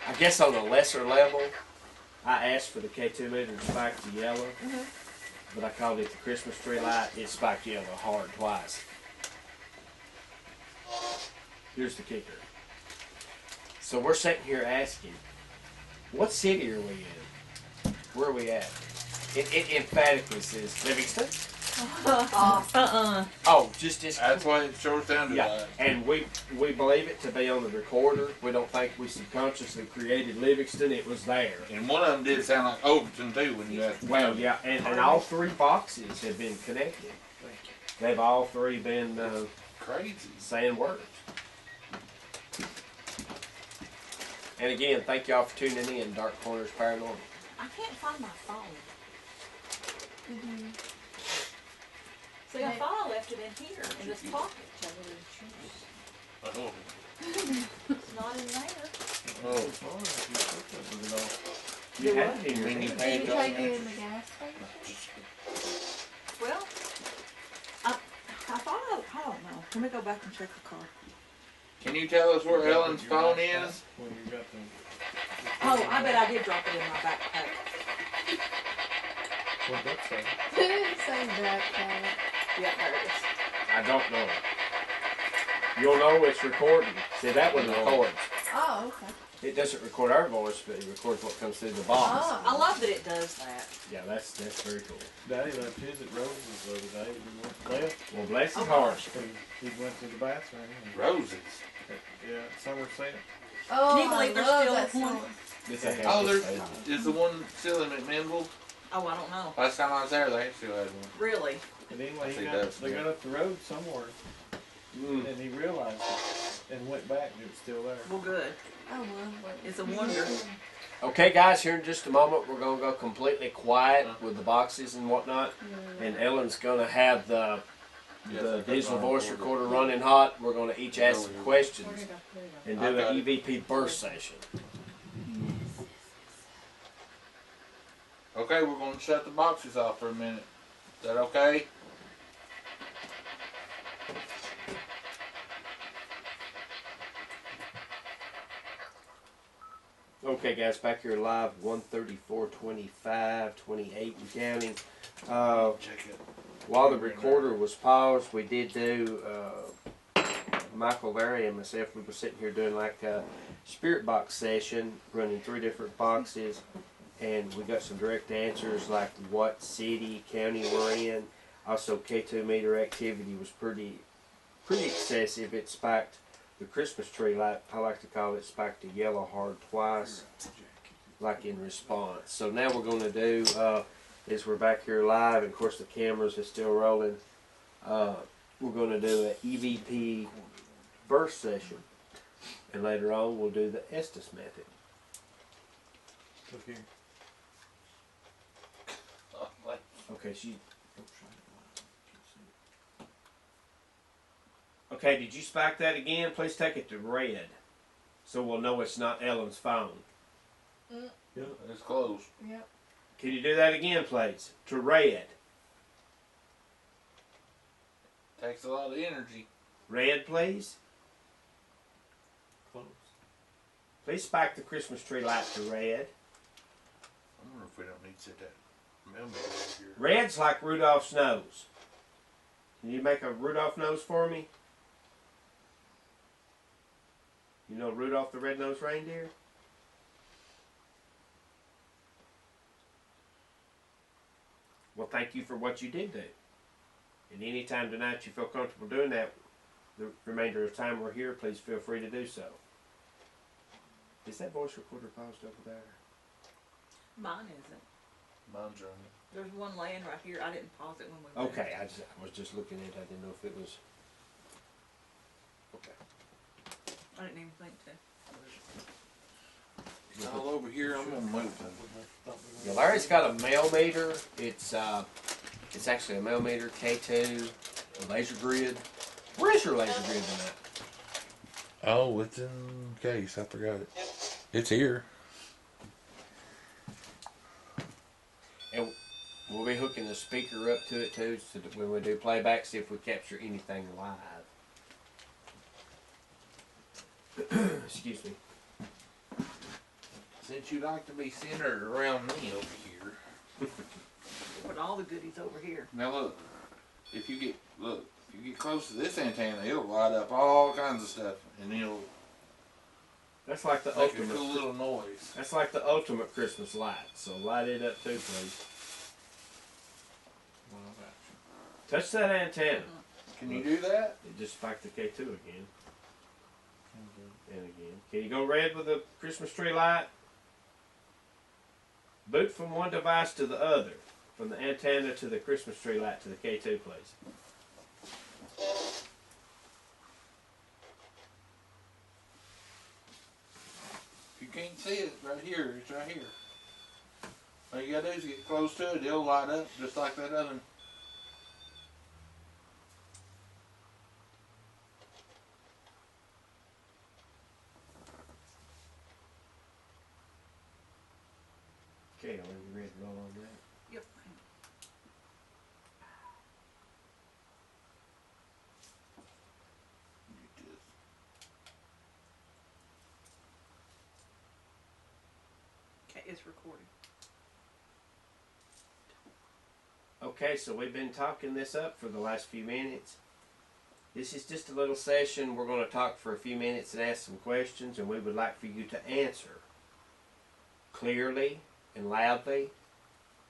I guess on a lesser level, I asked for the K2 meter to spike to yellow, but I called it the Christmas tree light. It spiked yellow hard twice. Here's the kicker. So we're sitting here asking, what city are we in? Where are we at? It emphatically says Livingston. Oh, just That's what it sure sounded yeah, like. and we believe it to be on the recorder. We don't think we subconsciously created Livingston. It was there. And one of them did sound like Overton too when you asked. Well, yeah, and all 3 boxes have been connected. They've all 3 been Crazy. saying words. And again, thank y'all for tuning in, Dark Corners Paranormal. I can't find my phone. See, I thought I left it in here, in this pocket. Oh. It's not in there. Oh. You have it in your When you hand. pay Did you take it in the gas station? Well, I thought I don't know. Let me go back and check the car. Can you tell us where Ellen's phone is? When you got the, Oh, I bet I did drop it in my backpack. what'd that say? It didn't say backpack. Yeah, there it is. I don't know. You'll know it's recording. See, that one records. Oh, okay. It doesn't record our voice, but it records what comes through the box. Oh. I love that it does that. Yeah, that's very cool. Daddy left his at Rose's the other day. We went left. Well, bless his Oh, heart. gosh. He went to the bathroom. And, Roses. yeah, Somerset. Oh, Can you believe there's still that one? store. It's a Oh, half there's page. is the one still in McMinnville? Oh, I don't know. Last time I was there, they still had one. Really? But anyway, I he think got, that's they good. got up the road somewhere, Mm. and he realized it, and went back, and it's still there. Well, good. I love it. It's a wonder. Okay, guys, here in just a moment, we're going to go completely quiet with the boxes and whatnot. And Ellen's going to have the digital voice recorder running hot. We're going to each ask some questions and do an EVP burst session. Okay, we're gonna shut the boxes off for a minute. Is that okay? Okay, guys, back here live, 134, 25, 28 and counting. Check it. While the recorder was paused, we did do, Michael, Larry, and myself, we were sitting here doing like a spirit box session, running 3 different boxes, and we got some direct answers like what city, county we're in. Also, K2 meter activity was pretty excessive. It spiked the Christmas tree light, I like to call it, spiked a yellow hard twice, like in response. So now we're going to do, is we're back here live, and of course the cameras are still rolling. We're going to do an EVP burst session, and later on we'll do the Estes method. Look here. Okay, Okay, did you spike that again? Please take it to red, so we'll know it's not Ellen's phone. It's closed. Yep. Can you do that again, please? To red. Takes a lot of energy. Red, please. Close. Please spike the Christmas tree light to red. I wonder if we don't need to set that mailman over here. Red's like Rudolph's nose. Can you make a Rudolph nose for me? You know Rudolph the Red-Nosed Reindeer? Well, thank you for what you did do. And anytime tonight you feel comfortable doing that, the remainder of the time we're here, please feel free to do so. Is that voice recorder paused over there? Mine isn't. Mine's running. There's one laying right here. I didn't pause it when we moved. Okay, I was just looking at it. I didn't know if it was... Okay. I didn't even think to. It's all over here. I'm gonna move them. Yeah, Larry's got a mail meter. It's actually a mail meter, K2, a laser grid. Where's your laser grid tonight? Oh, it's in case. I forgot it. It's here. And we'll be hooking the speaker up to it too, so that when we do playback, see if we capture anything live. Excuse me. Since you like to be centered around me over here. Put all the goodies over here. Now look, if you get close to this antenna, it'll light up all kinds of stuff, and it'll That's like the make a ultimate. cool little noise. That's like the ultimate Christmas light. So light it up too, please. Touch that antenna. Can you do that? It just spiked the K2 again. And again. Can you go red with the Christmas tree light? Boot from one device to the other. From the antenna to the Christmas tree light to the K2, please. If you can't see it, right here, it's right here. All you gotta do is get close to it, it'll light up just like that other one. Okay, are you ready to roll on that? Yep. Get this. Okay, it's recording. Okay, so we've been talking this up for the last few minutes. This is just a little session. We're going to talk for a few minutes and ask some questions, and we would like for you to answer clearly and loudly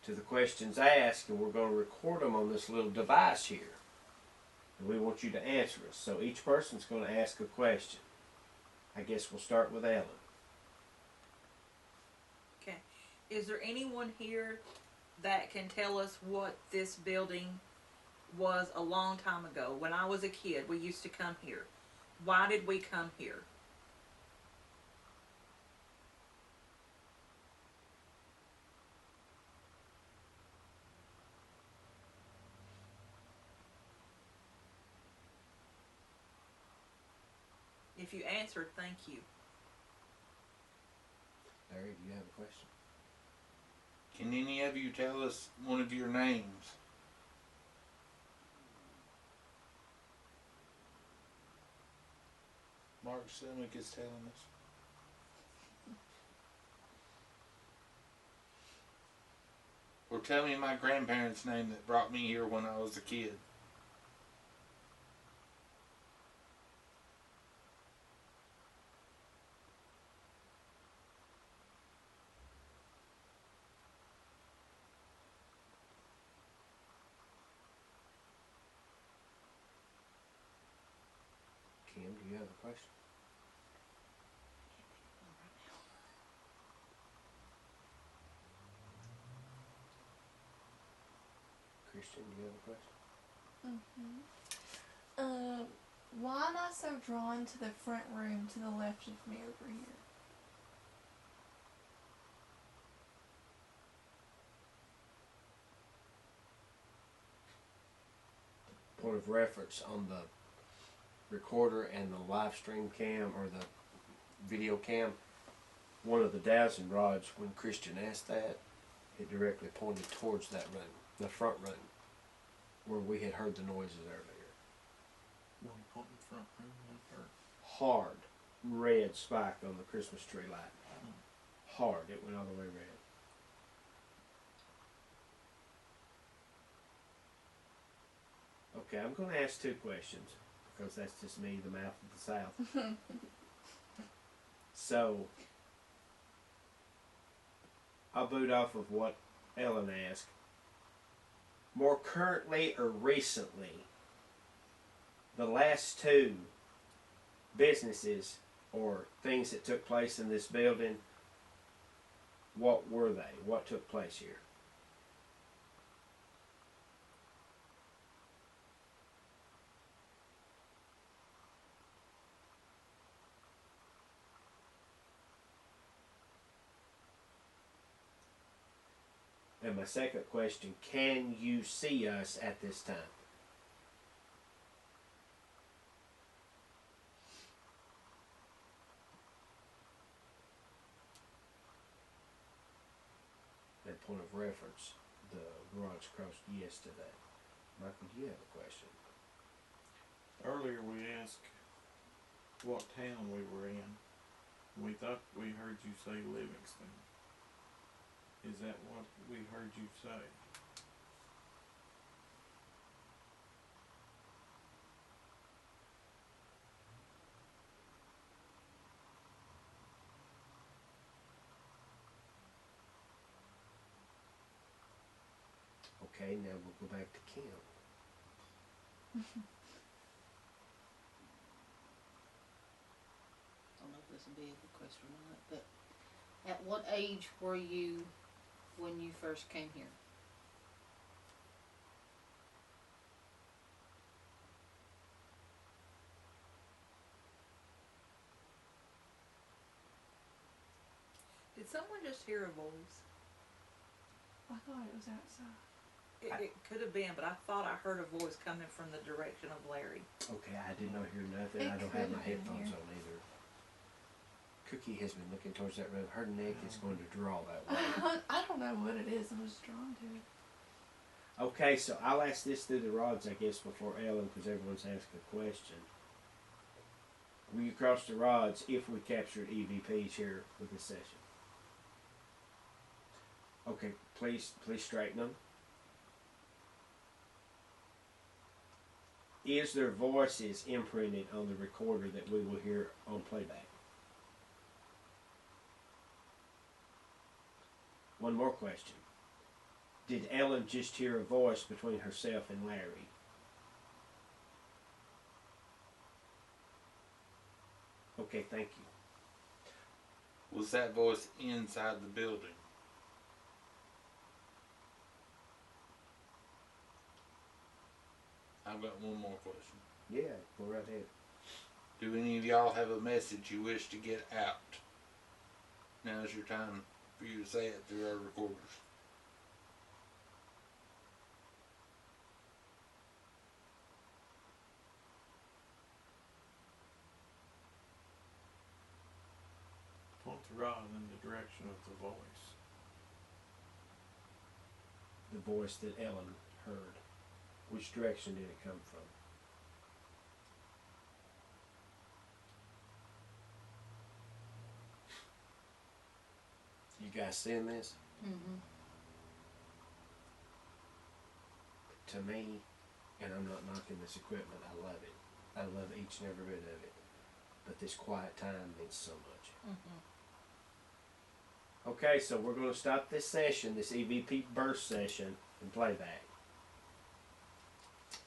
to the questions asked, and we're going to record them on this little device here. And we want you to answer us. So each person's going to ask a question. I guess we'll start with Ellen. Okay. Is there anyone here that can tell us what this building was a long time ago? When I was a kid, we used to come here. Why did we come here? If you answered, thank you. Larry, do you have a question? Can any of you tell us one of your names? Mark Simic is telling us. Or tell me my grandparents' name that brought me here when I was a kid. Kim, do you have a question? Christian, do you have a question? Why am I so drawn to the front room to the left of me over here? Point of reference on the recorder and the live stream cam or the video cam, one of the dowsing rods, when Christian asked that, it directly pointed towards that room, the front room, where we had heard the noises earlier. One point in front room, one part. Hard red spike on the Christmas tree light. Hard, it went all the way red. Okay, I'm going to ask two questions because that's just me, the mouth of the South. So, I'll boot off of what Ellen asked. More currently or recently, the last two businesses or things that took place in this building, what were they? What took place here? And my second question, can you see us at this time? That point of reference, the garage crossed yes to that. Michael, do you have a question? Earlier we asked what town we were in. We thought we heard you say Livingston. Is that what we heard you say? Okay, now we'll go back to Kim. I don't know if this would be a good question or not, but at what age were you when you first came here? Did someone just hear a voice? I thought it was outside. It could have been, but I thought I heard a voice coming from the direction of Larry. Okay, I did not hear nothing. It I don't have my could have been headphones here. on either. Cookie has been looking towards that room. Her neck is going to draw that way. I don't know what it is. I'm just drawn to it. Okay, so I'll ask this through the rods, I guess, before Ellen, because everyone's asking a question. Will you cross the rods if we captured EVPs here with this session? Okay, please straighten them. Is their voices imprinted on the recorder that we will hear on playback? One more question. Did Ellen just hear a voice between herself and Larry? Okay, thank you. Was that voice inside the building? I've got one more question. Yeah, go right ahead. Do any of y'all have a message you wish to get out? Now's your time for you to say it through our recorders. Point the rod in the direction of the voice. The voice that Ellen heard. Which direction did it come from? You guys seeing this? Mm-hmm. To me, and I'm not knocking this equipment, I love it. I love each and every bit of it. But this quiet time means so much. Mm-hmm. Okay, so we're going to stop this session, this EVP burst session, and play back.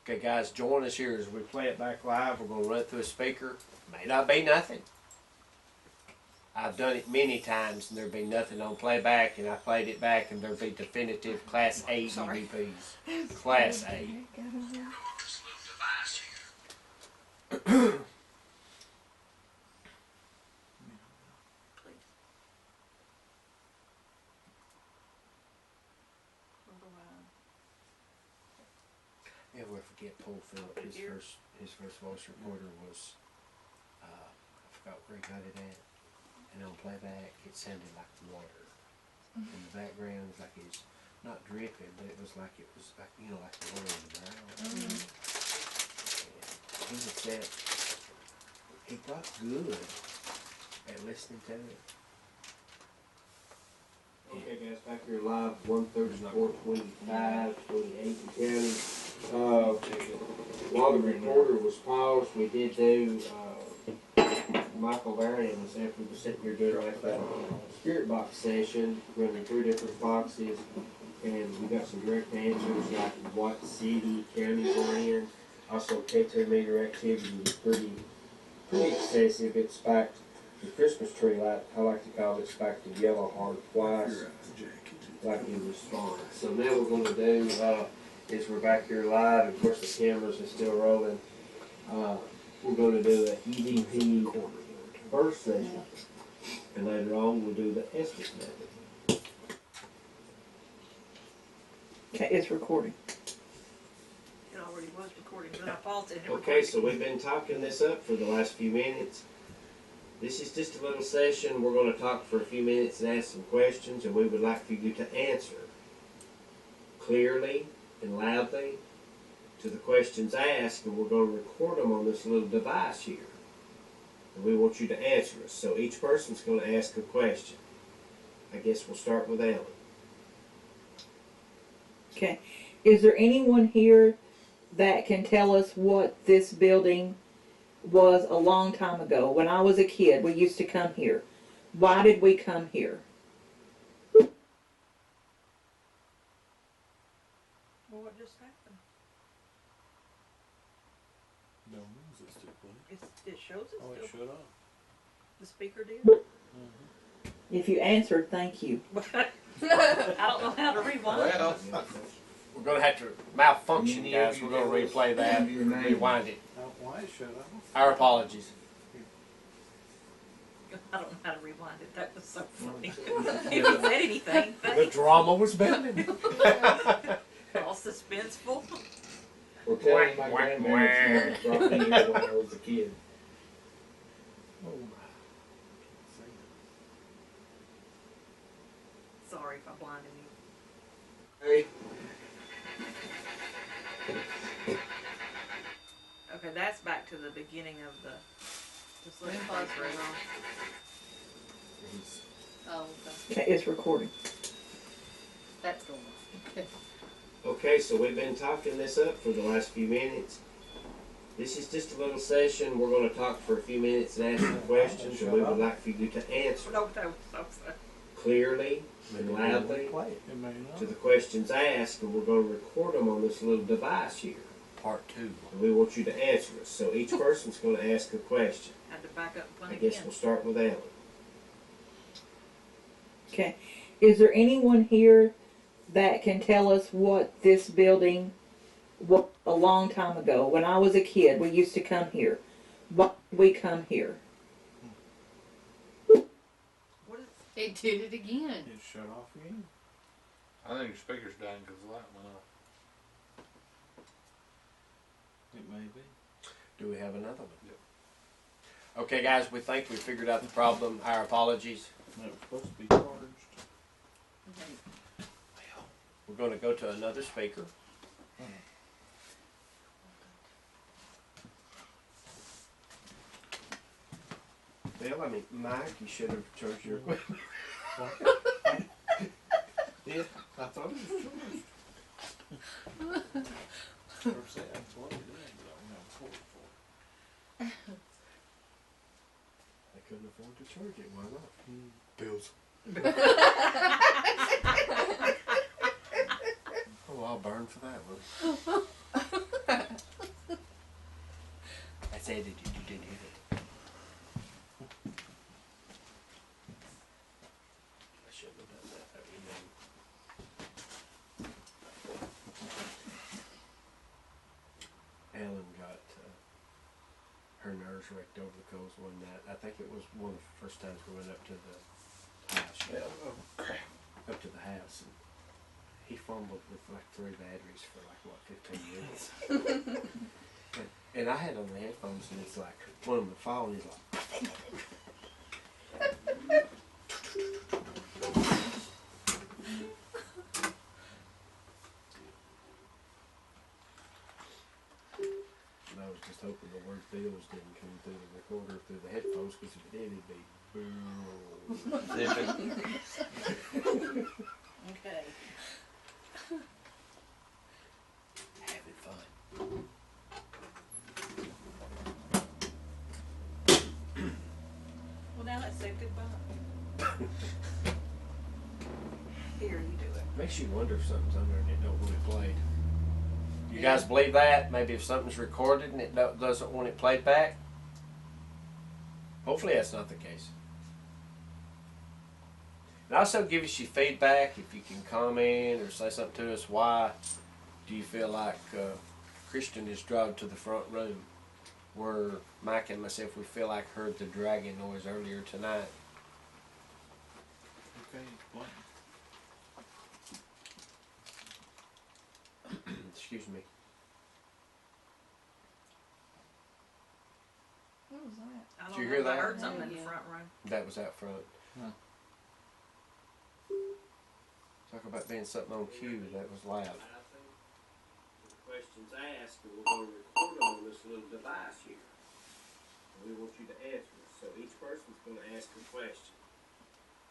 Okay, guys, join us here as we play it back live. We're going to run it through a speaker. May not be nothing. I've done it many times, and there'd be nothing on playback, and I played it back, and there'd be definitive Class A EVPs. Class A. Yeah, we'll forget Paul Phillip. His first voice recorder was, I forgot where he got it at. And on playback, it sounded like water. In the background, it was like it was not dripping, but it was like like the water in the barrel. And he just said he got good at listening to it. Okay, guys, back here live, 134, 25, 28 county. While the recorder was paused, we did do Michael Varian's after we were sitting here doing like that spirit box session, running 3 different boxes, and we got some direct answers like what city, county we're in. Also, K2 meter activity was pretty excessive. It spiked the Christmas tree light. I like to call it spiked the yellow heart twice, like in response. So now we're going to do is we're back here live. Of course, the cameras are still rolling. We're going to do an EVP first session, and later on we'll do the estimate method. Okay, it's recording. It already was recording, but I paused it. Okay, so we've been talking this up for the last few minutes. This is just a little session. We're going to talk for a few minutes and ask some questions, and we would like for you to answer clearly and loudly to the questions asked, and we're going to record them on this little device here. And we want you to answer us. So each person's going to ask a question. I guess we'll start with Ellen. Okay. Is there anyone here that can tell us what this building was a long time ago? When I was a kid, we used to come here. Why did we come here? Well, what just happened? No music still playing. It shows it Oh, it still. shut off. The speaker did. If you answered, thank you. I don't know how to rewind. Well, We're going to have to malfunction, Any guys. of We're you going to fellas replay that, have your name? rewind it. Why it shut off? Our apologies. I don't know how to rewind it. That was so funny. If he said anything, The drama was building. all suspenseful. We're telling my grandparents brought me here when I was a kid. Oh my. Sorry if I blinded you. Hey. Okay, that's back to the beginning of the. Just let it Grandpa's play through. wrong. Oh, okay. Okay, it's recording. That's going on. Okay. Okay, so we've been talking this up for the last few minutes. This is just a little session. We're going to talk for a few minutes and ask some questions, and we would like for you to answer No, that was so sad. clearly and loudly It may not. to the questions asked, and we're going to record them on this little device here. Part 2. And we want you to answer us. So each person's going to ask a question. Had to back up and I play guess again. we'll start with Ellen. Okay. Is there anyone here that can tell us what this building was a long time ago? When I was a kid, we used to come here. Why did we come here? What is, It did it again. It shut off again. I think your speaker's dying because the light went off. It may be. Do we have another one? Yep. Okay, guys, we think we figured out the problem. Our apologies. That was supposed to be charged. We're going to go to another speaker. Well, I mean, Mike, you should have charged your equipment. Yeah, I thought it was charged. First say that's what it is, but I don't have a cord for it. I couldn't afford to charge it. Why not? Bills. Oh, I'll burn for that one. That's edited. You didn't hit it. I shouldn't have done that. Ellen got her nerves wrecked over the coals one night. I think it was one of the first times we went up to the house. Up to the house, and he fumbled with like 3 batteries for like what 15 minutes. and I had on the headphones, and it's like one of them would fall, and he's like. And I was just hoping the word bills didn't come through the recorder through the headphones, because if it did, it'd be boom. okay. Having fun. Well, now let's say goodbye. Here, you do it. Makes you wonder if something's under and it don't want it played. You guys believe that? Maybe if something's recorded and it doesn't want it played back? Hopefully that's not the case. And also give us your feedback if you can comment or say something to us. Why do you feel like Christian is drawn to the front room? Where Mike and myself, we feel like heard the dragging noise earlier tonight. Okay, explain. Excuse me. What was that? I Did don't you know hear if I that? heard something in the Yeah. front room. That was out front. Huh. Talk about being something on cue. That was loud. The questions asked, and we're going to record them on this little device here. And we want you to answer. So each person's going to ask a question.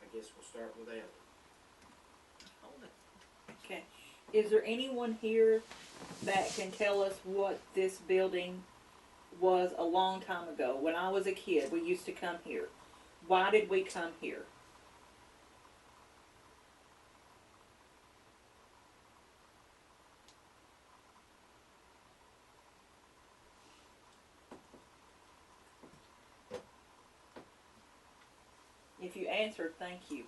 I guess we'll start with Ellen. Hold it. Okay. Is there anyone here that can tell us what this building was a long time ago? When I was a kid, we used to come here. Why did we come here? If you answered, thank you.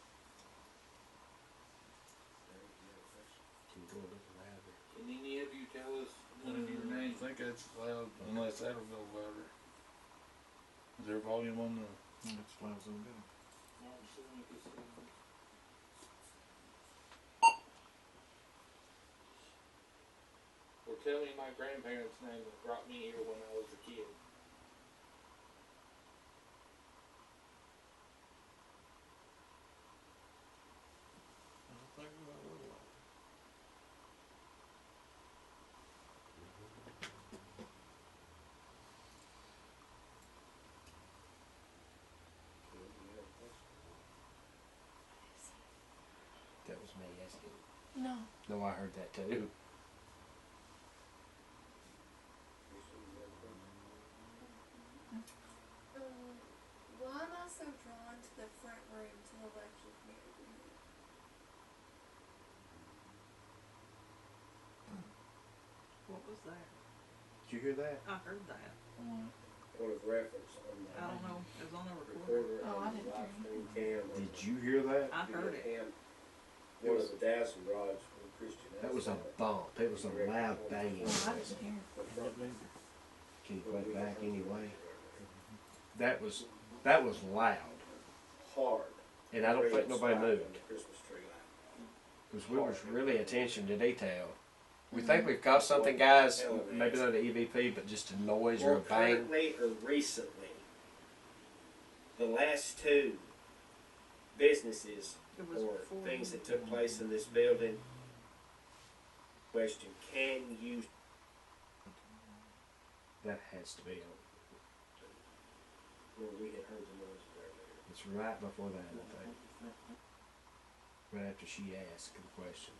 Can you go a little louder? Can any of you tell us one of your names? I think that's loud, unless that'll go louder. Is there volume on the? It's loud as it'll go. Well, tell me my grandparents' name that brought me here when I was a kid. I think we'll go a little louder. That was me asking. No. No, I heard that too. Why am I so drawn to the front room to the left of me over here? What was that? Did you hear that? I heard that. point of reference on the I don't know, it was on the recorder. recorder Oh, I and the didn't live hear stream cam. on Did the you hear that? I heard it. video cam. One of the dowsing rods from Christian. That was a bump. It was a loud bang. Oh, I didn't hear. Can you play it back anyway? That was loud, Hard. and I don't think nobody Spike on moved the Christmas tree light. because we was really attention to detail. We think we've got something, guys. Maybe not an EVP, but just a noise or More a bang. currently or recently, the last two businesses It was or before. things that took place in this building. Question: can you? That has to be on. Well, we had heard the noises earlier. It's right before that, I think. Right after she asked the question.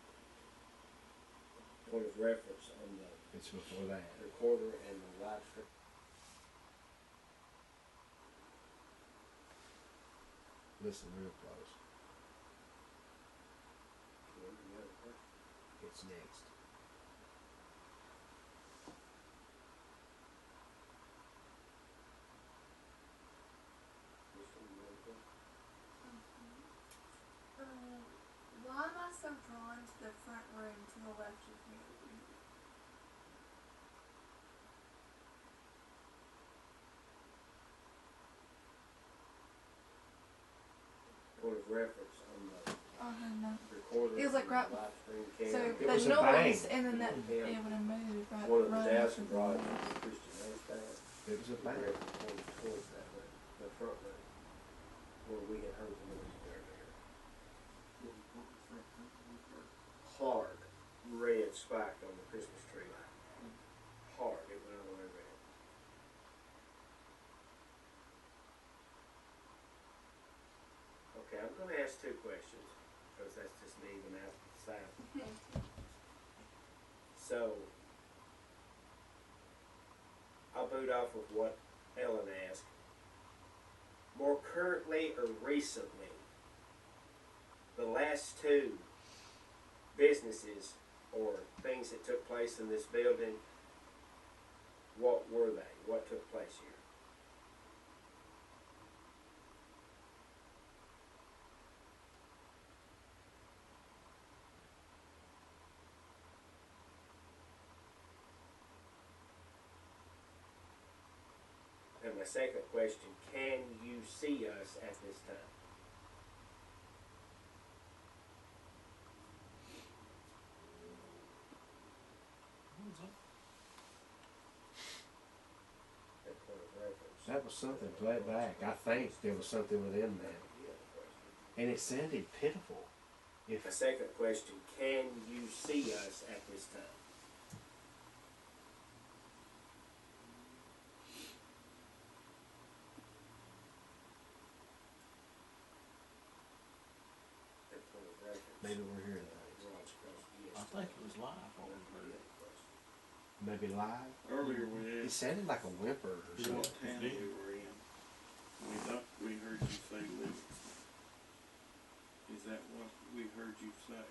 Point of reference on the It's before that. recorder and the live stream. Listen real close. Any other question? It's next. Why am I so drawn to the front room to the left of me? Point of reference on the No. recorder. It was like and right the live stream cam. So It the was a noise, bang. and then that Yeah. it would have moved right. One of the right after dowsing the rods noise. from Christian Ainstat. It was a bang. Towards that way, the front room, where we had heard the noises earlier. Hard red spike on the Christmas tree light. Hard, it went all the way red. Okay, I'm gonna ask two questions, because that's just me, the mouth to the south. So, I'll boot off with what Ellen asked. More currently or recently, the last two businesses or things that took place in this building, what were they? What took place here? And my second question, can you see us at this time? That point of reference. That was something flat back. I think there was something within that. And it sounded pitiful. If My second question, can you see us at this time? That point of reference. maybe we're hearing things. Rods across the I east. think it was live on the Maybe live. Earlier we It asked sounded like a whimper or what something. town we were in. We thought we heard you say Livingston. Is that what we heard you say?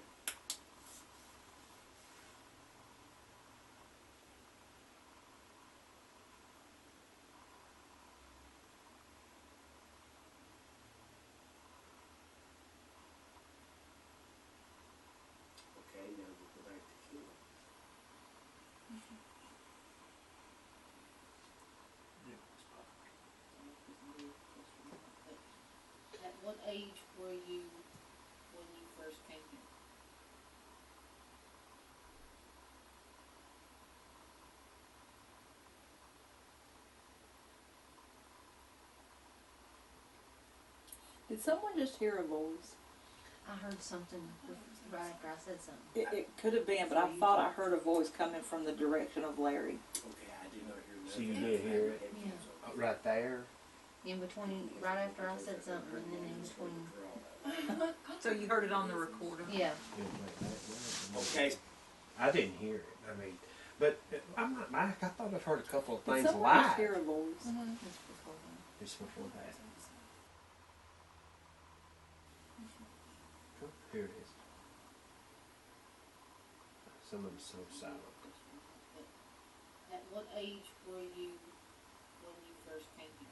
Okay, now we'll go back to Keelan. At what age were you when you first came here? Did someone just hear a voice? I heard something right after I said something. It could have been, but I thought I heard a voice coming from the direction of Larry. Okay, I did not hear So you nothing. did hear it? Yeah. Right there. In between, right after I said something, and then in between. So you heard it on the recorder? Yeah. Okay, I didn't hear it. I mean, but I'm not Mike. I thought I've heard a couple of Did things someone just live. hear a voice? Mm-hmm. That's before then. It's before that. Oh, here it is. Some of them so silent. At what age were you when you first came here.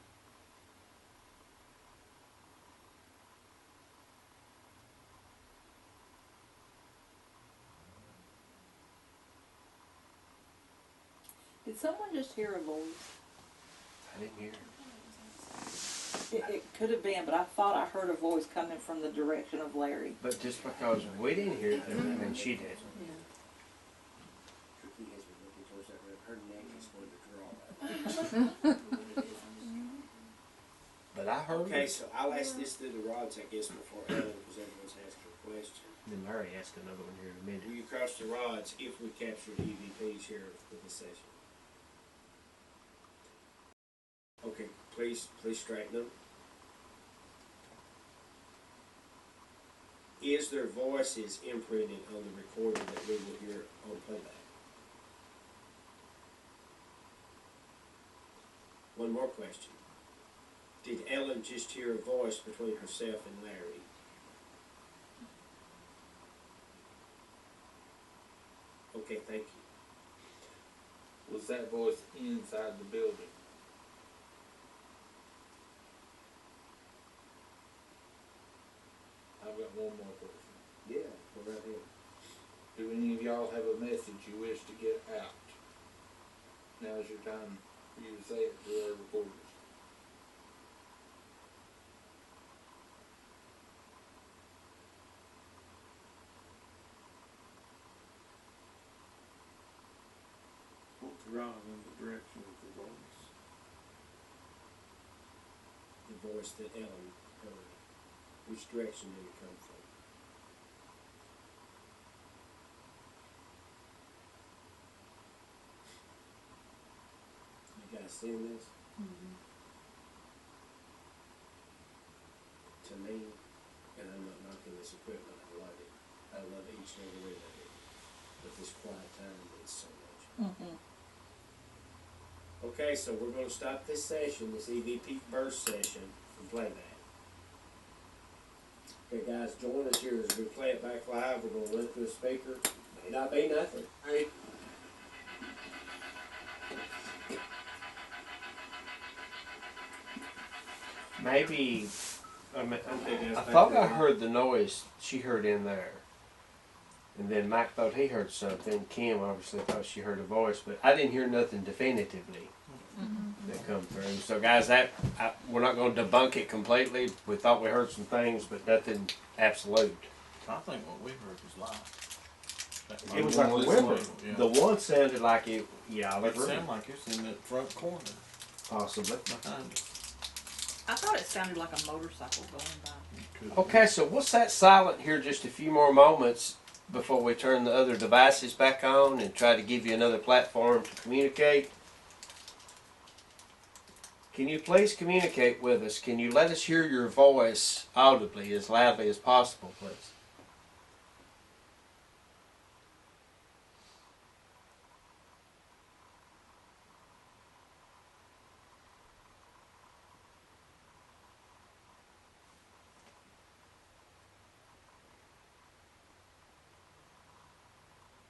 Did someone just hear a voice? I didn't hear. It could have been, but I thought I heard a voice coming from the direction of Larry. But just because we didn't hear it doesn't mean she did. Cookie has been looking towards that room. Her neck is going to draw. But I heard Okay, it. so I'll ask this through the rods, I guess, before Ellen, because everyone's asking a question. Then Larry asked another one here in a minute. Will you cross the rods if we capture the EVPs here for this session? Okay, please straighten them. Is their voices imprinted on the recording that we will hear on playback? One more question. Did Ellen just hear a voice between herself and Larry? Okay, thank you. Was that voice inside the building? I've got one more question. Yeah, go right ahead. Do any of y'all have a message you wish to get out? Now's your time for you to say it to our reporters. Point the rod in the direction of the voice. The voice that Ellen heard. Which direction did it come from? You guys seeing this? To me, and I'm not knocking this equipment, I love it. I love each and every bit of it. But this quiet time means so much. Okay, so we're gonna stop this session, this EVP burst session, and play that. Okay, guys, join us here as we play it back live. We're gonna run through a speaker. May not be nothing. Hey, Maybe, I thought I heard the noise she heard in there. And then Mike thought he heard something. Kim obviously thought she heard a voice, but I didn't hear nothing definitively that come through. So guys, we're not going to debunk it completely. We thought we heard some things, but nothing absolute. I think what we heard was loud. It was like a whimper. Yeah. The one sounded like it, yeah, It let's sounded like it's in that front corner possibly. behind us. I thought it sounded like a motorcycle going by. Could Okay, so what's that silent here just a few more moments before we turn the other devices back on and try to give you another platform to communicate? Can you please communicate with us? Can you let us hear your voice audibly as loudly as possible, please?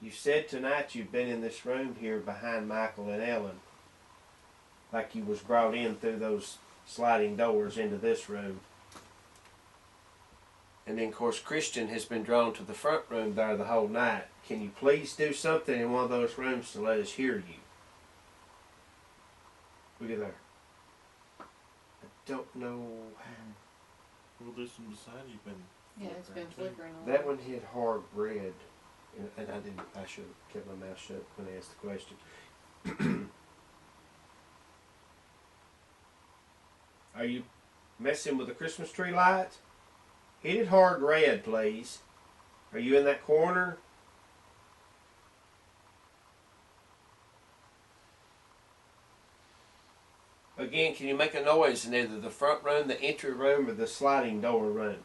You said tonight you've been in this room here behind Michael and Ellen. Like you was brought in through those sliding doors into this room. And then of course Christian has been drawn to the front room there the whole night. Can you please do something in one of those rooms to let us hear you? Look at there. I don't know. Well, this one beside you've been. Yeah, it's been flickering on. That one hit hard red. And I should have kept my mouth shut when I asked the question. Are you messing with the Christmas tree light? Hit it hard red, please. Are you in that corner? Again, can you make a noise in either the front room, the entry room, or the sliding door room?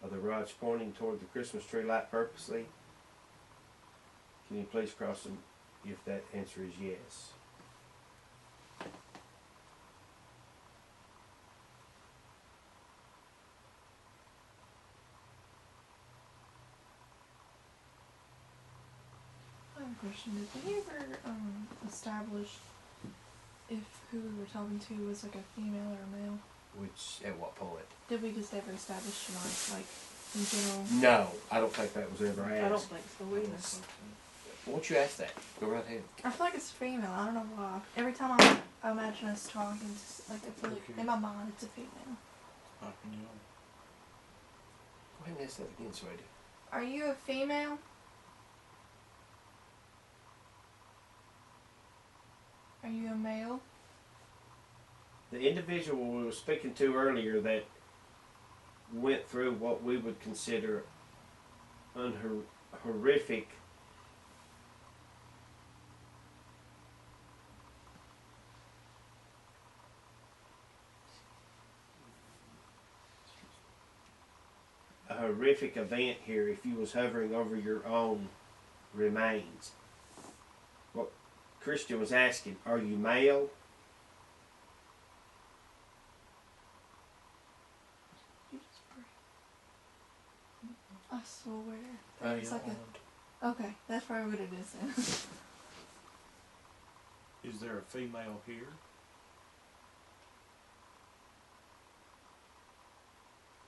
Are the rods pointing toward the Christmas tree light purposely? Can you please cross them if that answer is yes? question. Did we ever establish if who we were talking to was like a female or a male? Which, at what point? Did we just ever establish tonight, like in general? No, I don't think that was ever asked. I don't think so either. Why don't you ask that? Go right ahead. I feel like it's female. I don't know why. Every time I imagine us talking, it's like I feel like in my mind it's a female. How can you? Go ahead and ask that again, sweetie. Are you a female? Are you a male? The individual we were speaking to earlier that went through what we would consider horrific event here if you was hovering over your own remains. What Christian was asking, are you male? I swear. I It's like okay, that's probably what it is then. Is there a female here?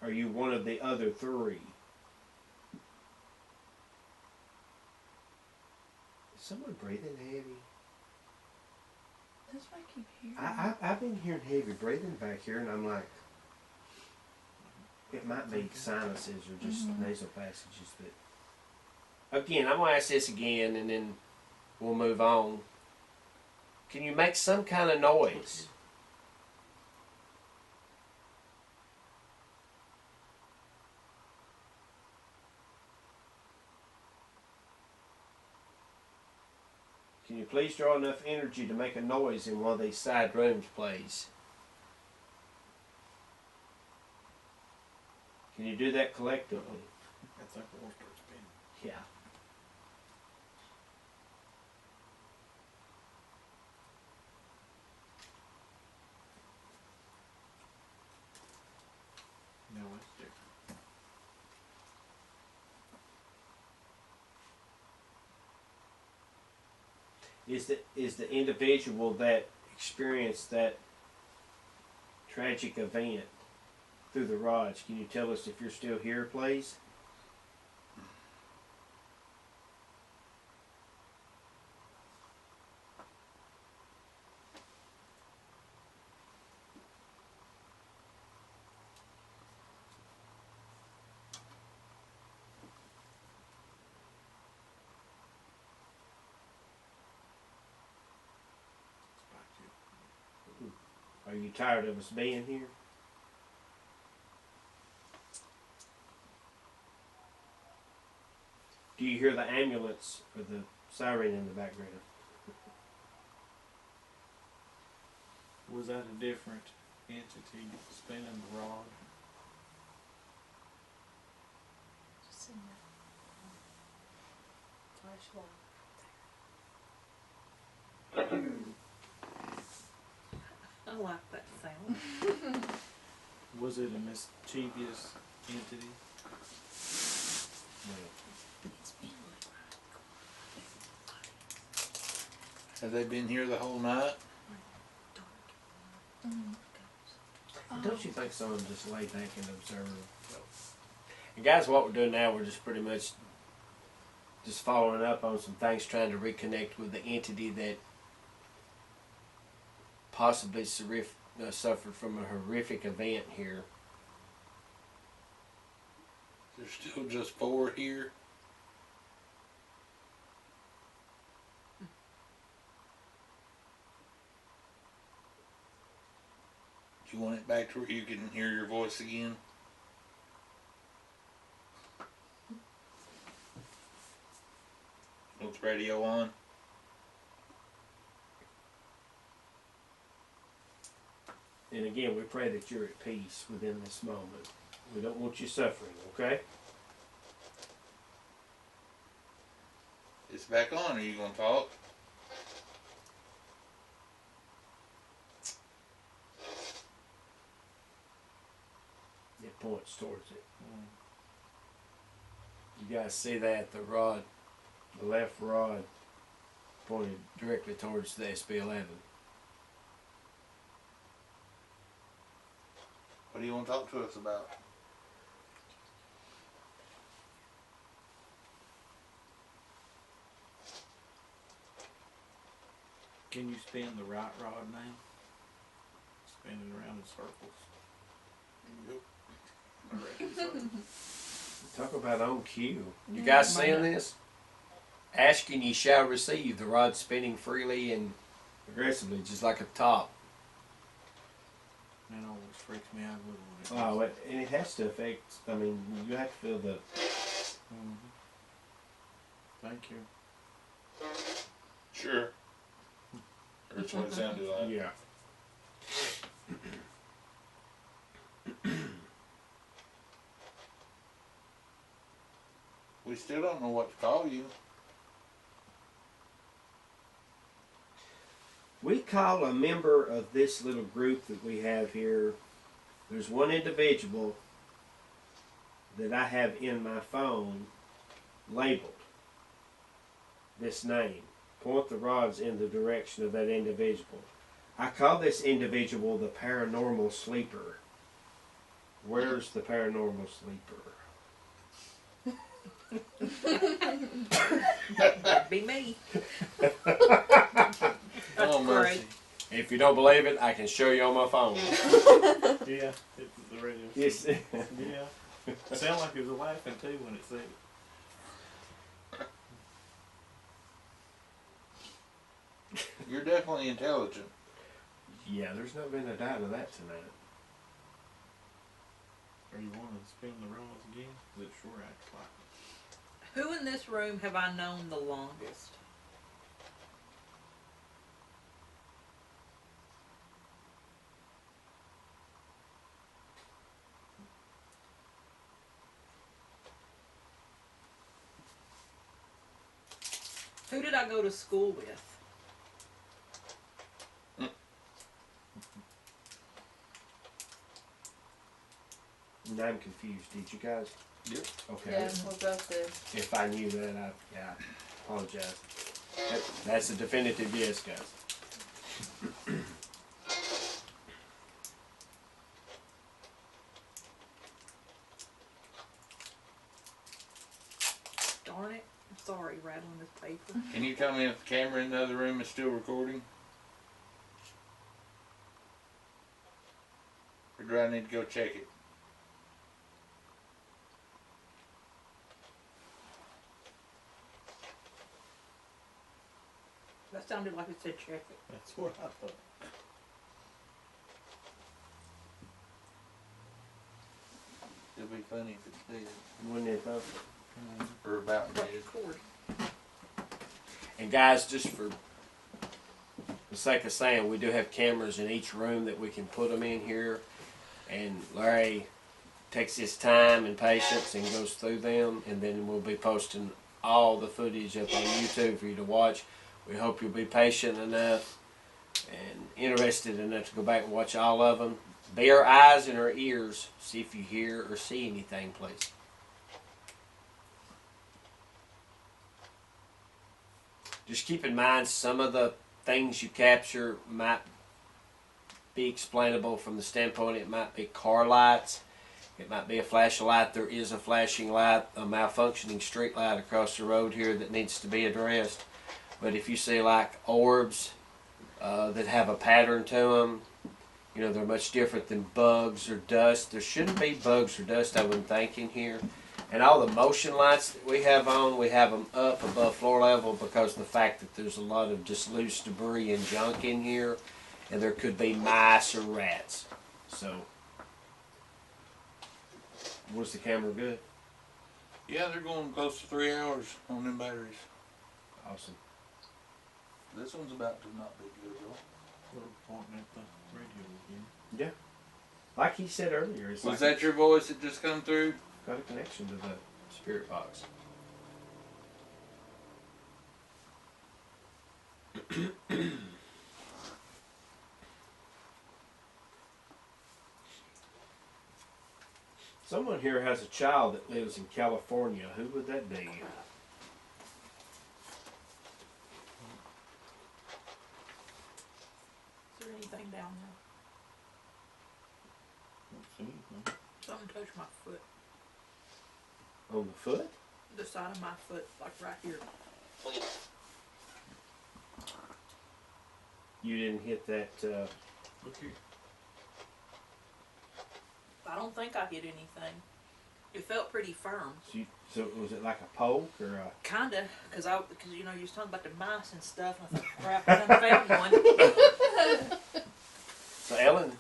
Are you one of the other three? Is someone breathing heavy? That's what I keep hearing. I've been hearing heavy breathing back here, and I'm like, it might be sinuses or just nasal passages. But again, I'm gonna ask this again, and then we'll move on. Can you make some kind of noise? Can you please draw enough energy to make a noise in one of these side rooms, please? Can you do that collectively? I think we'll start spinning. Yeah. No, it's different. Is the individual that experienced that tragic event through the rods, can you tell us if you're still here, please? Are you tired of us being here? Do you hear the ambulance or the siren in the background? Was that a different entity spinning the rod? Just sitting there. Flashlight. I like that sound. Was it a mischievous entity? No. It's been like Have they been here the whole night? dark. Don't you think someone just lay back and observe? And guys, what we're doing now, we're just pretty much just following up on some things, trying to reconnect with the entity that possibly suffered from a horrific event here. There's still just 4 here. Do you want it back to where you can hear your voice again? With the radio on? And again, we pray that you're at peace within this moment. We don't want you suffering, okay? It's back on. Are you going to talk? It points towards it. You guys see that? The rod, the left rod pointed directly towards the SB11. What do you want to talk to us about? Can you spin the right rod now? Spinning around in circles. I reckon so. Talk about on cue. You guys seeing this? Ask and ye shall receive. The rod spinning freely and aggressively, just like a top. That always freaks me out a little when it does. And it has to affect. I mean, you have to feel the. Mhm. Thank you. Sure. That's what it sounded like. Yeah. We still don't know what to call you. We call a member of this little group that we have here. There's one individual that I have in my phone labeled this name. Point the rods in the direction of that individual. I call this individual the paranormal sleeper. Where's the paranormal sleeper? That'd be me. Oh, mercy. If you don't believe it, I can show you on my phone. Yeah, it's the radio. Yes. Yeah. It sounded like it was laughing too when it said it. You're definitely intelligent. Yeah, there's not been a doubt of that tonight. Are you wanting to spin the rods again? 'Cause it sure acts like it. Who in this room have I known the longest? Who did I go to school with? And I'm confused. Did you guys? Yep. Okay. Yeah, we both did. If I knew that, I apologize. That's a definitive yes, guys. Darn it. I'm sorry, rattling this paper. Can you tell me if the camera in the other room is still recording? Or do I need to go check it? That sounded like it said check it. That's what I thought. It'll be funny if it's dead. Wouldn't it though? Or about dead. Record. And guys, just for the sake of saying, we do have cameras in each room that we can put them in here. And Larry takes his time and patience and goes through them. And then we'll be posting all the footage up on YouTube for you to watch. We hope you'll be patient enough and interested enough to go back and watch all of them. Be our eyes and our ears. See if you hear or see anything, please. Just keep in mind some of the things you capture might be explainable from the standpoint it might be car lights, it might be a flashing light. There is a flashing light, a malfunctioning street light across the road here that needs to be addressed. But if you see like orbs that have a pattern to them, you know, they're much different than bugs or dust. There shouldn't be bugs or dust, I wouldn't think, in here. And all the motion lights that we have on, we have them up above floor level because of the fact that there's a lot of just loose debris and junk in here. And there could be mice or rats. So, was the camera good? Yeah, they're going close to 3 hours on them batteries. Awesome. This one's about to not be good though. We're pointing at the radio again. Yeah. Like he said earlier, it's Was like that your voice that just come through? got a connection to the spirit box. Someone here has a child that lives in California. Who would that be? anything. Something touched my foot. On the foot? The side of my foot, like right here. You didn't hit that, Look here. I don't think I hit anything. It felt pretty firm. so was it like a poke or a... Kinda, cause you know, you was talking about the mice and stuff, and I thought, crap, I done found one. So Ellen,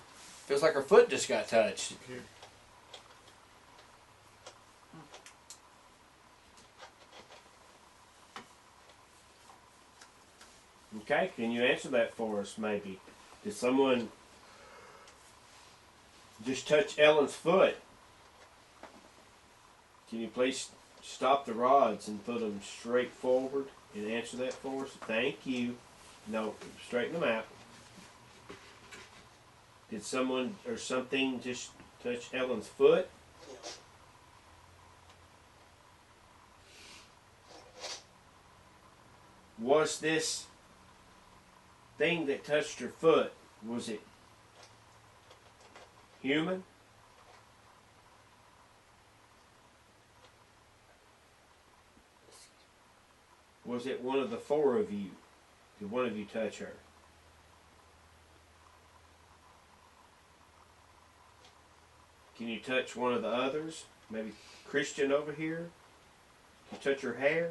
feels like her foot just got touched. Look here. Okay, can you answer that for us maybe? Did someone just touch Ellen's foot? Can you please stop the rods and put them straight forward and answer that for us? Thank you. No, straighten them out. Did someone or something just touch Ellen's foot? Was this thing that touched her foot, was it human? Was it one of the four of you? Did one of you touch her? Can you touch one of the others? Maybe Christian over here? Can you touch her hair?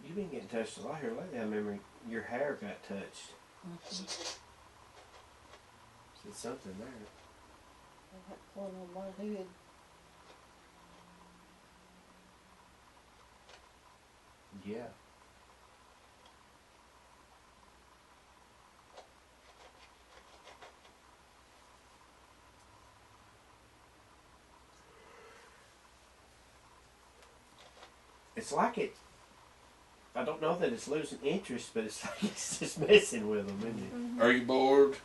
You've been getting touched a lot here lately. I remember your hair got touched. There's something there. I got one on my head. Yeah. It's like it. I don't know that it's losing interest, but it's like it's just messing with them, isn't it? Mm-hmm. Are you bored?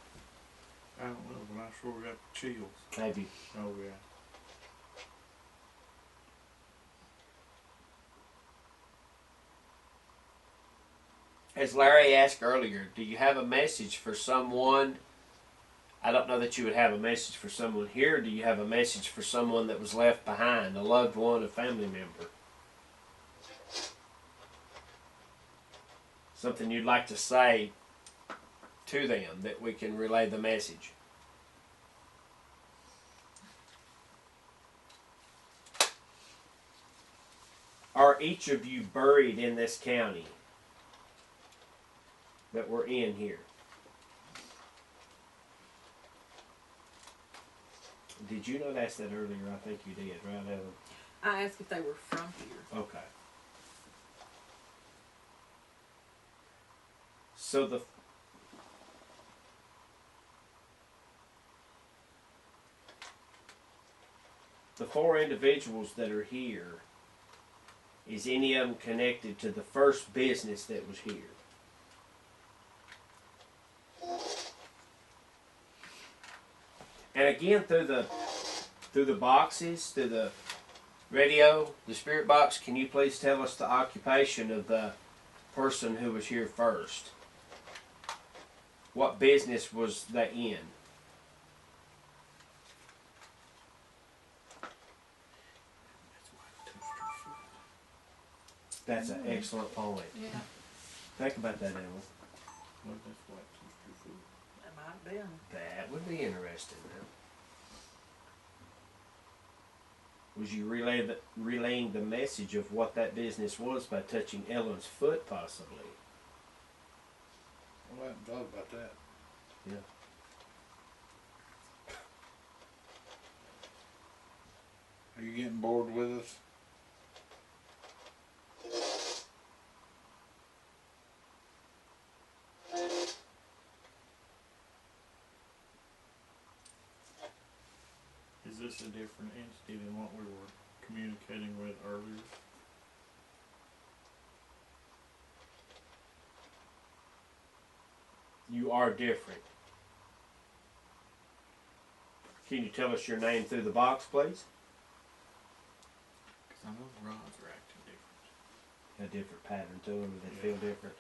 I don't know, but I sure got chills. Maybe. Oh yeah. As Larry asked earlier, do you have a message for someone? I don't know that you would have a message for someone here. Do you have a message for someone that was left behind, a loved one, a family member? Something you'd like to say to them that we can relay the message? Are each of you buried in this county that we're in here? Did you not ask that earlier? I think you did, right, Ellen? I asked if they were from here. Okay. So the four individuals that are here, is any of them connected to the first business that was here? And again, through the boxes, through the radio, the spirit box, can you please tell us the occupation of the person who was here first? What business was they in? That's an excellent point. Yeah. Think about that, Ellen. Well, that's why it touched your foot. That might have been. That would be interesting. Was you relaying the message of what that business was by touching Ellen's foot, possibly? Well, I hadn't thought about that. Yeah. Are you getting bored with us? Is this a different entity than what we were communicating with earlier? You are different. Can you tell us your name through the box, please? Because I know the rods are acting different. A different pattern to them, they feel different.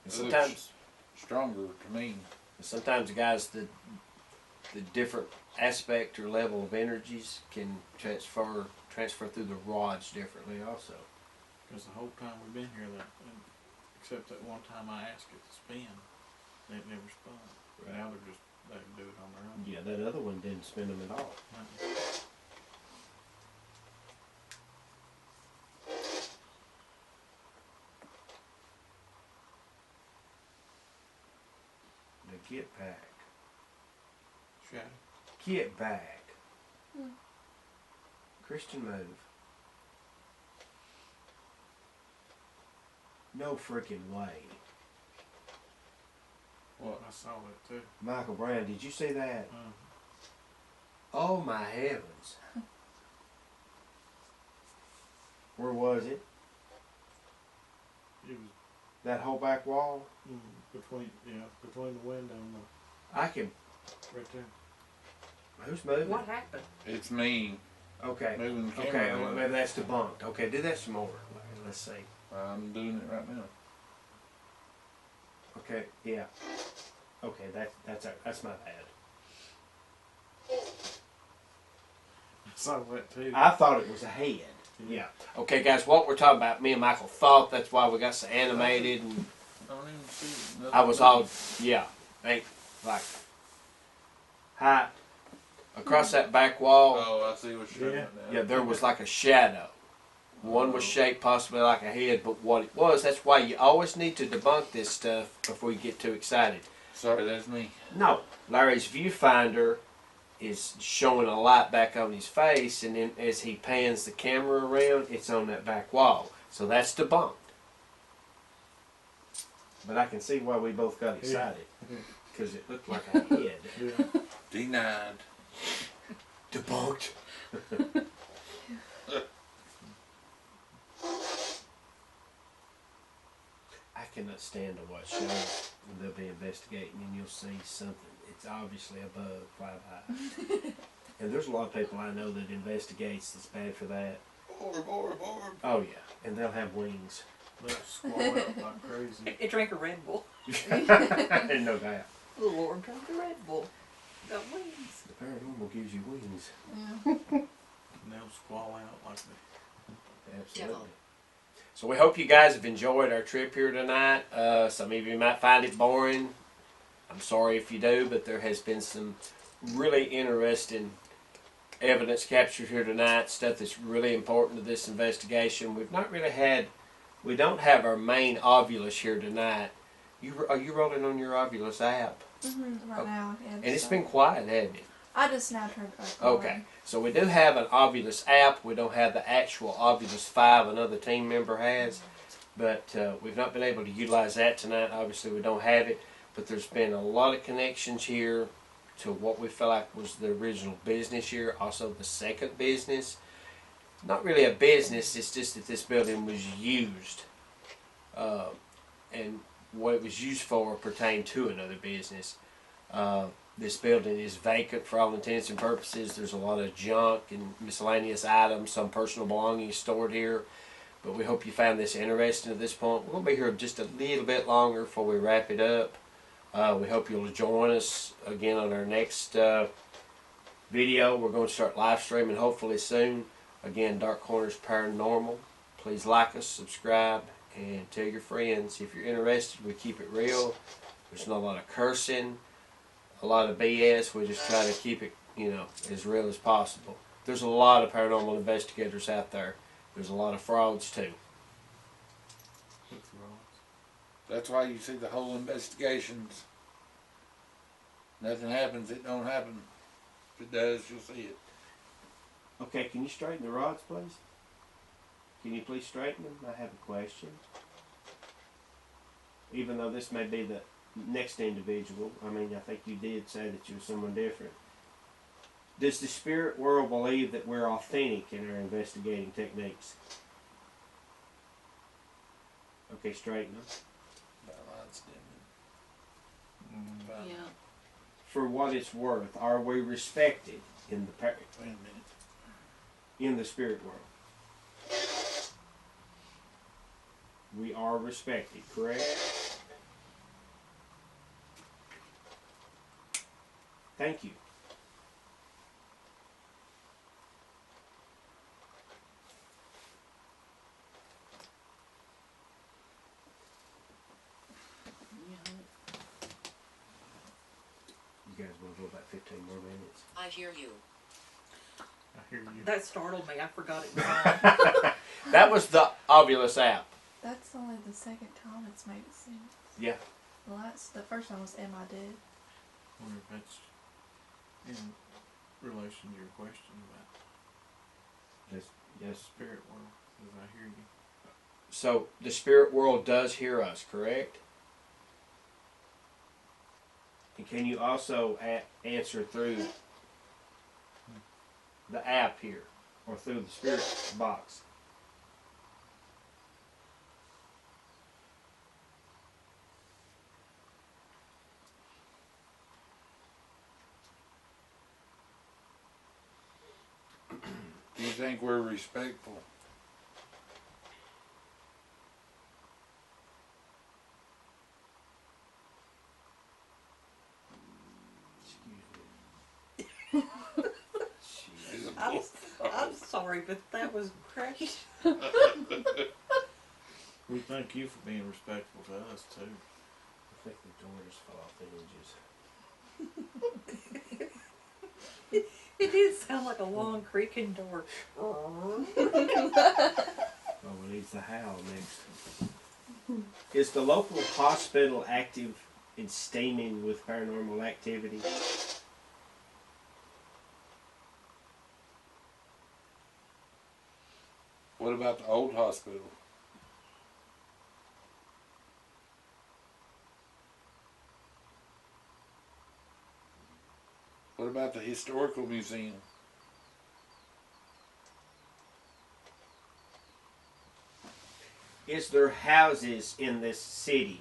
And It looks sometimes, stronger to me. sometimes guys, the different aspect or level of energies can transfer through the rods differently also. Because the whole time we've been here, except that one time I asked it to spin, they've never spun. Right. Now they can do it on their own. Yeah, that other one didn't spin them at all. Now get back. Shadow. Get back. Christian, move. No freaking way. What? I saw that too. Michael Brown, did you see that? Oh my heavens. Where was it? It was That whole back wall? between the window and I can. right there. Who's moving? What happened? It's me Okay. moving the Okay, camera. well, maybe that's debunked. Okay, do that some more. Let's see. I'm doing it right now. Okay, yeah. Okay, that's my bad. I saw that too. I thought it was a head. Yeah. Okay, guys, what we're talking about, me and Michael thought that's why we got so animated, and I don't even see it. I was all, yeah, like high across that back wall. Oh, I see what you're Yeah. talking about. Yeah, there was like a shadow. One was shaped possibly like a head, but what it was, that's why you always need to debunk this stuff before you get too excited. Sorry, that's me. No, Larry's viewfinder is showing a light back on his face, and then as he pans the camera around, it's on that back wall. So that's debunked. But I can see why we both got excited, because it looked like a head. Yeah. Denied. Debunked. I cannot stand to watch shows when they'll be investigating and you'll see something. It's obviously a bug fly by. And there's a lot of people I know that investigates that's bad for that. Orb. Oh yeah, and they'll have wings. They'll squall out like crazy. It drank a Red Bull. No doubt. The Lord drank a Red Bull. Got wings. The paranormal gives you wings. Yeah. And they'll squall out like that. Absolutely. So we hope you guys have enjoyed our trip here tonight. Some of you might find it boring. I'm sorry if you do, but there has been some really interesting evidence captured here tonight, stuff that's really important to this investigation. We don't have our main Ovulus here tonight. Are you rolling on your Ovulus app? Right now, yeah. And it's been quiet, hasn't it? I just snapped her back. Okay, so we do have an Ovulus app. We don't have the actual Ovulus 5 another team member has, but we've not been able to utilize that tonight. Obviously, we don't have it, but there's been a lot of connections here to what we feel like was the original business here, also the second business. Not really a business, it's just that this building was used, and what it was used for pertained to another business. This building is vacant for all intents and purposes. There's a lot of junk and miscellaneous items, some personal belongings stored here. But we hope you found this interesting at this point. We're going to be here just a little bit longer before we wrap it up. We hope you'll join us again on our next video. We're going to start live streaming hopefully soon. Again, Dark Corners Paranormal. Please like us, subscribe, and tell your friends. If you're interested, we keep it real. There's not a lot of cursing, a lot of BS. We just try to keep it, as real as possible. There's a lot of paranormal investigators out there. There's a lot of frauds too. That's why you see the whole investigations. Nothing happens, it don't happen. If it does, you'll see it. Okay, can you straighten the rods, please? Can you please straighten them? I have a question. Even though this may be the next individual, I think you did say that you were someone different. Does the spirit world believe that we're authentic in our investigating techniques? Okay, straighten them. That light's Yeah. For what it's worth, are we respected in the Wait a minute. in the spirit world? We are respected, correct? Thank you. You guys want to go about 15 more minutes? I hear you. I hear you. That startled me. I forgot it was on. That was the Ovilus app. That's only the second time it's made it seem. Yeah. The first time was Am I Dead? I wonder if that's in relation to your question about Yes. spirit world, because I hear you. So the spirit world does hear us, correct? And can you also answer through the app here, or through the spirit box? Do you think we're respectful? I'm sorry, but that was great. We thank you for being respectful to us too. I think the door just fell off the hinges. It did sound like a long creaking door. Oh, it needs to howl next. Is the local hospital active in steaming with paranormal activity? What about the old hospital? What about the historical museum? Is there houses in this city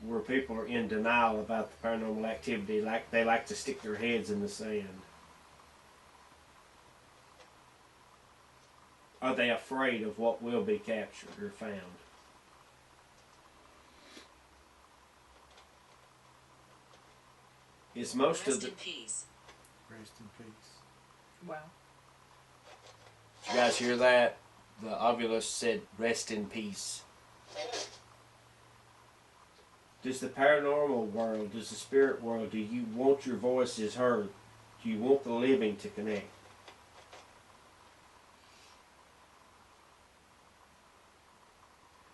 where people are in denial about the paranormal activity, like they like to stick their heads in the sand? Are they afraid of what will be captured or found? Is most Rest of the... in peace. Rest in peace. Wow. Did you guys hear that? The Ovilus said, rest in peace. Does the paranormal world, does the spirit world, do you want your voices heard? Do you want the living to connect?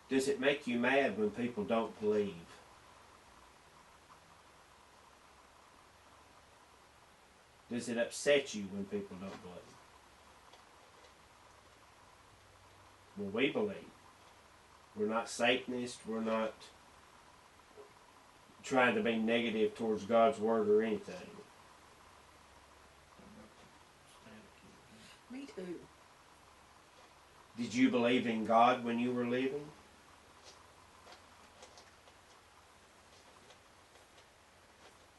Does it make you mad when people don't believe? Does it upset you when people don't believe? Well, we believe. We're not Satanists. We're not trying to be negative towards God's word or anything. Me too. Did you believe in God when you were living?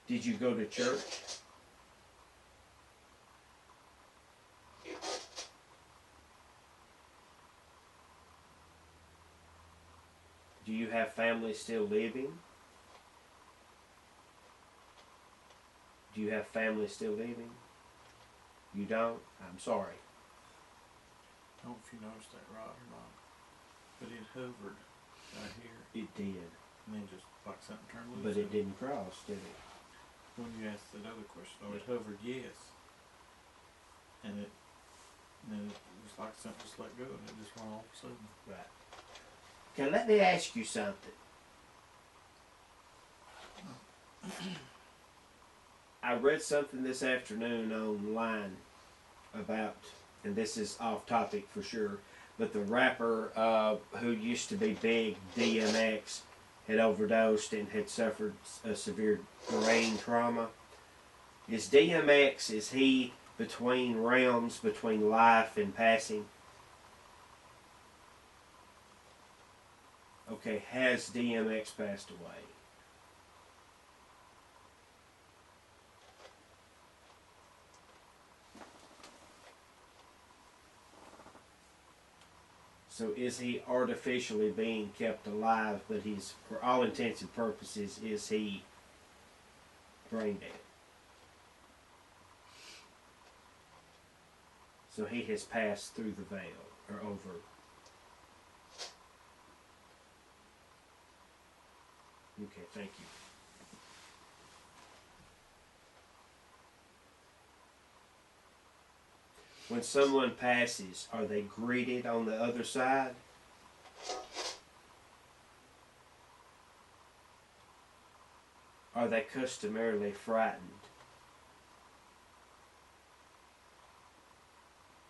Did you go to church? Do you have family still living? Do you have family still living? You don't? I'm sorry. I don't know if you noticed that right or not, but it hovered right here, It did. and then just like something turned loose. But it didn't cross, did it? When you asked that other question, it hovered yes, and then it was like something just let go, and it just went all of a sudden. Right. Okay, let me ask you something. I read something this afternoon online about, and this is off topic for sure, but the rapper who used to be big, DMX, had overdosed and had suffered a severe brain trauma. Is DMX, is he between realms, between life and passing? Okay, has DMX passed away? So is he artificially being kept alive, but he's, for all intents and purposes, is he brain dead? So he has passed through the veil, or over. Okay, thank you. When someone passes, are they greeted on the other side? Are they customarily frightened?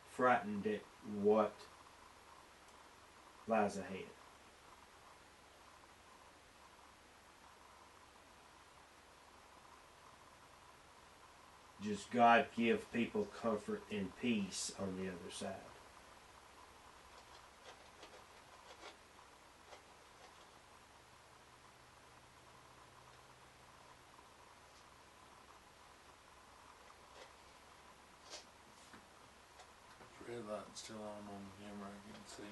Frightened at what lies ahead? Does God give people comfort and peace on the other side? Red light's still on the camera, I can see.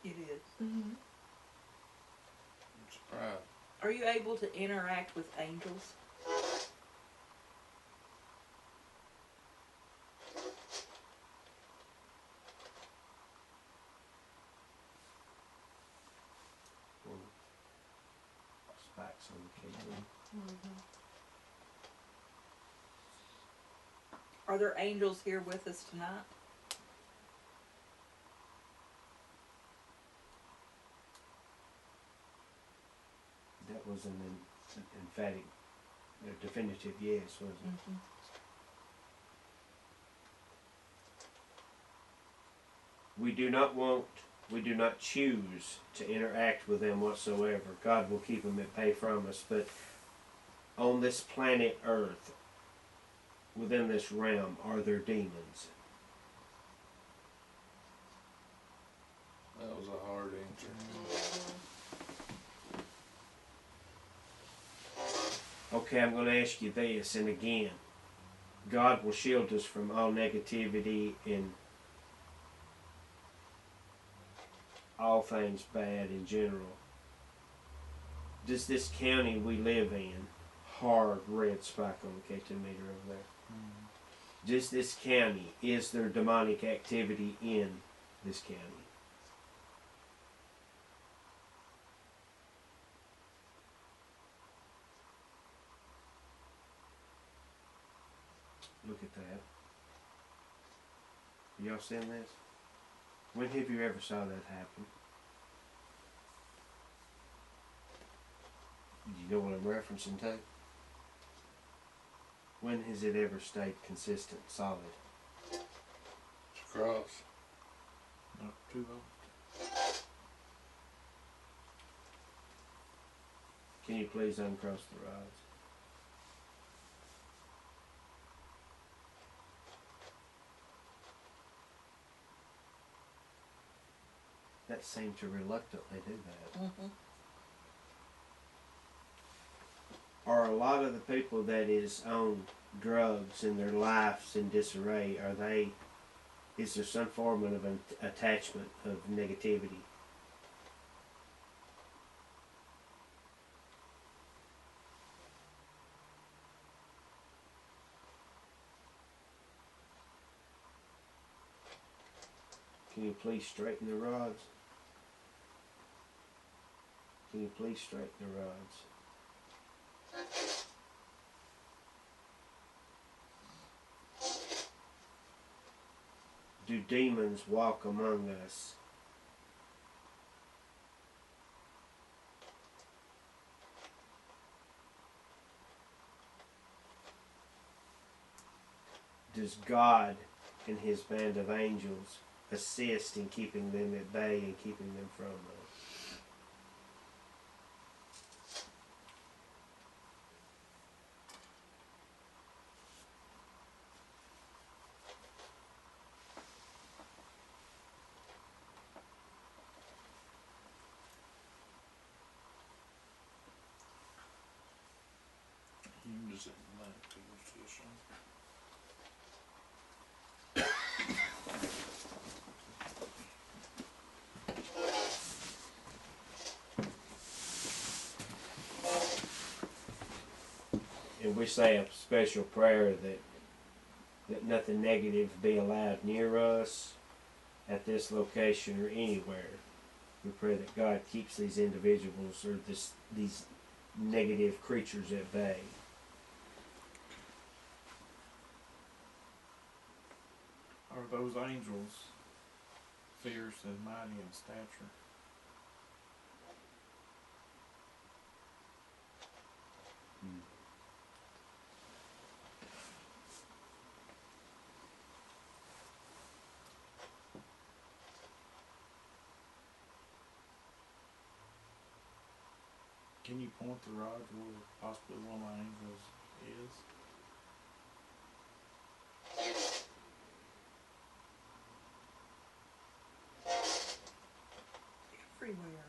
It is. Mm-hmm. I'm surprised. Are you able to interact with angels? Spikes on the cable. Are there angels here with us tonight? That was an emphatic, a definitive yes, wasn't it? Mm-hmm. We do not choose to interact with them whatsoever. God will keep them at bay from us. But on this planet Earth, within this realm, are there demons? That was a hard answer. Okay, I'm going to ask you this, and again, God will shield us from all negativity and all things bad in general. Does this county we live in, hard red spike on the K2 meter over there, does this county, is there demonic activity in this county? Look at that. Y'all seen this? When have you ever saw that happen? Do you know what I'm referencing to? When has it ever stayed consistent, solid? It's cross. Not too long. Can you please uncross the rods? That seemed to reluctantly do that. Mm-hmm. Are a lot of the people that is on drugs and their lives in disarray, is there some form of an attachment of negativity? Can you please straighten the rods? Can you please straighten the rods? Do demons walk among us? Does God and his band of angels assist in keeping them at bay and keeping them from us? You can just in that position. and we say a special prayer that nothing negative be allowed near us at this location or anywhere. We pray that God keeps these individuals or these negative creatures at bay. Are those angels fierce and mighty in stature? Can you point the rod where possibly one of the angels is? Everywhere.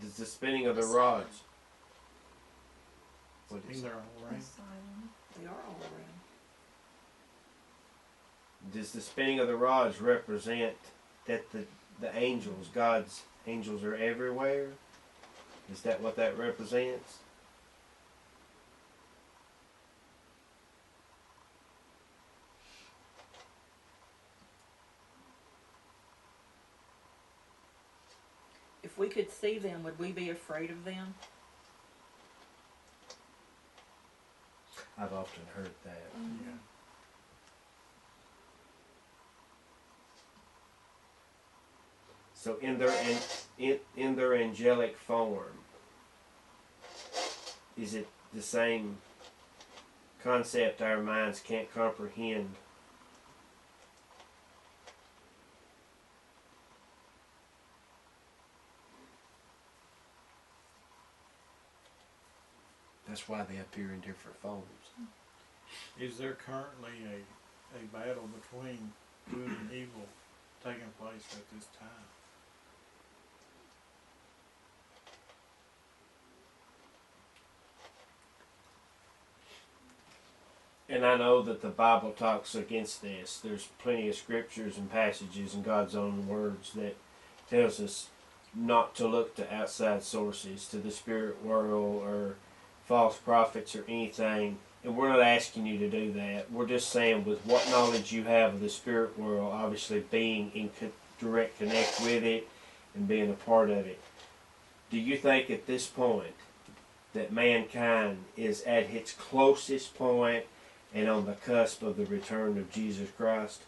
Does the spinning of the rods? I think they're all around. Asylum. They are all around. Does the spinning of the rods represent that the angels, God's angels, are everywhere? Is that what that represents? If we could see them, would we be afraid of them? I've often heard that. Yeah. So in their angelic form, is it the same concept our minds can't comprehend? That's why they appear in different forms. Is there currently a battle between good and evil taking place at this time? And I know that the Bible talks against this. There's plenty of scriptures and passages in God's own words that tells us not to look to outside sources, to the spirit world or false prophets or anything. And we're not asking you to do that. We're just saying with what knowledge you have of the spirit world, obviously being in direct connect with it and being a part of it, do you think at this point that mankind is at its closest point and on the cusp of the return of Jesus Christ?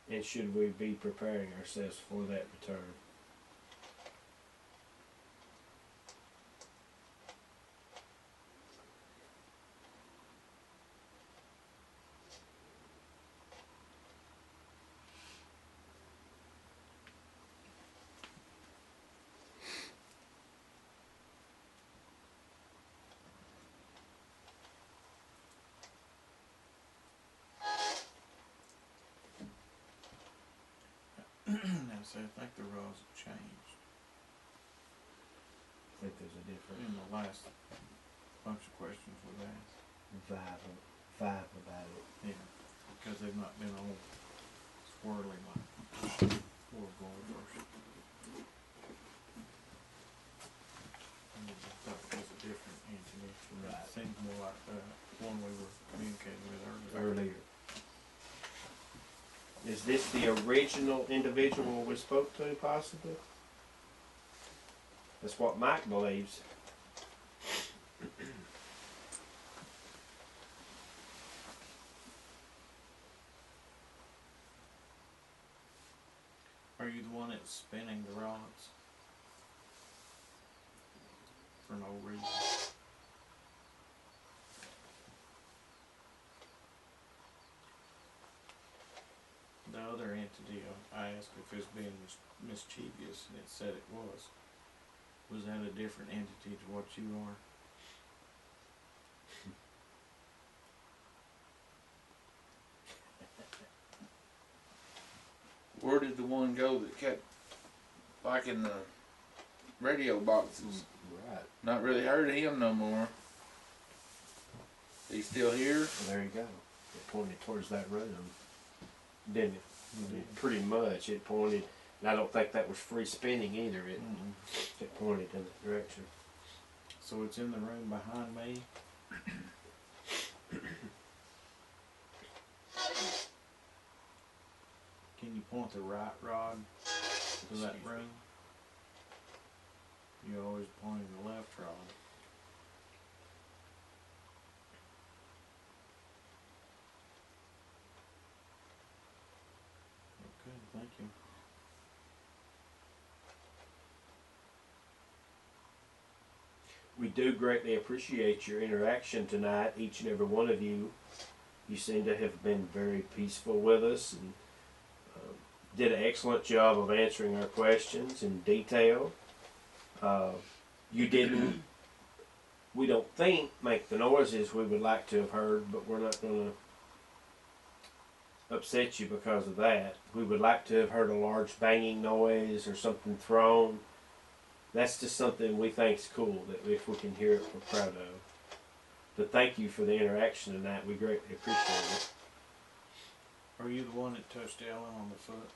And should we be preparing ourselves for that return? Now, see, I think the rods have changed I think there's a different in the last bunch of questions we've asked. vibe about it. Yeah, because they've not been all swirly like before going first. I thought it was a different entity. Right. It seems more like the one we were communicating with Earlier. Is this the original individual we spoke to, possibly? That's what Mike believes. Are you the one that's spinning the rods? For no reason. The other entity, I asked if it was being mischievous, and it said it was. Was that a different entity to what you are? Where did the one go that kept, like in the radio boxes? Right. Not really heard of him no more. He's still here? Well, there you go. It pointed towards that room, didn't it? Pretty much. It pointed, and I don't think that was free spinning either. It pointed in that direction. So it's in the room behind me. Can you point the right rod to that room? You always pointing the left rod. Okay, thank you. We do greatly appreciate your interaction tonight, each and every one of you. You seem to have been very peaceful with us and did an excellent job of answering our questions in detail. You didn't, we don't think, make the noises we would like to have heard, but we're not going to upset you because of that. We would like to have heard a large banging noise or something thrown. That's just something we think is cool, that if we can hear it, we're proud of. But thank you for the interaction tonight. We greatly appreciate it. Are you the one that touched Ellen on the foot?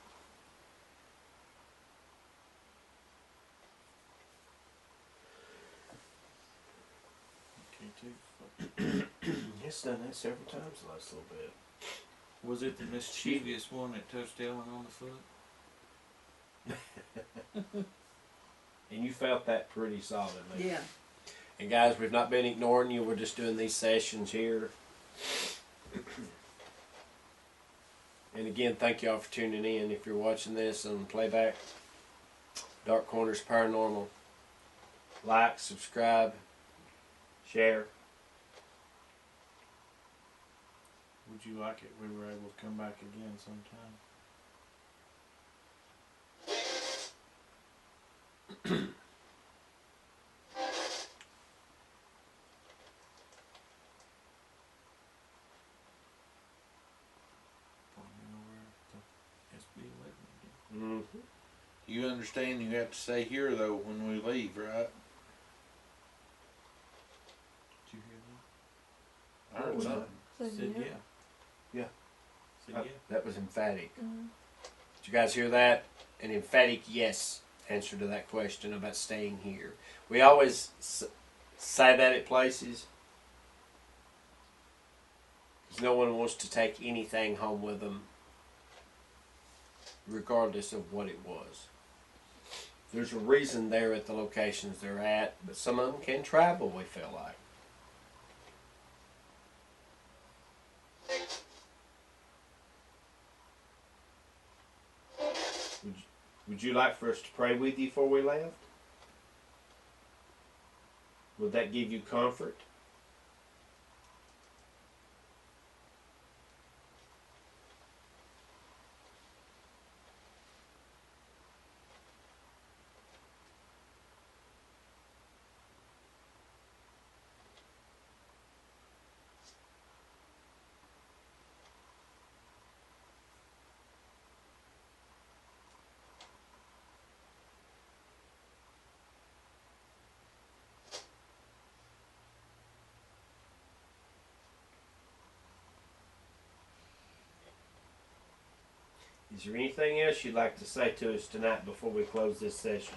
Okay, too. It's done that several times the last little bit. Was it the mischievous one that touched Ellen on the foot? And you felt that pretty solidly. Yeah. And guys, we've not been ignoring you. We're just doing these sessions here. And again, thank you all for tuning in. If you're watching this on playback, Dark Corners Paranormal, like, subscribe, share. Would you like it? We were able to come back again sometime. Mm-hmm. You understand you have to stay here though when we leave, right? Did you hear that? I heard something. Said yeah. Yeah. Said yeah. That was emphatic. Mm-hmm. Did you guys hear that? An emphatic yes answer to that question about staying here. We always say that at places because no one wants to take anything home with them, regardless of what it was. There's a reason they're at the locations they're at, but some of them can travel, we feel like. Would you like for us to pray with you before we left? Would that give you comfort? Is there anything else you'd like to say to us tonight before we close this session?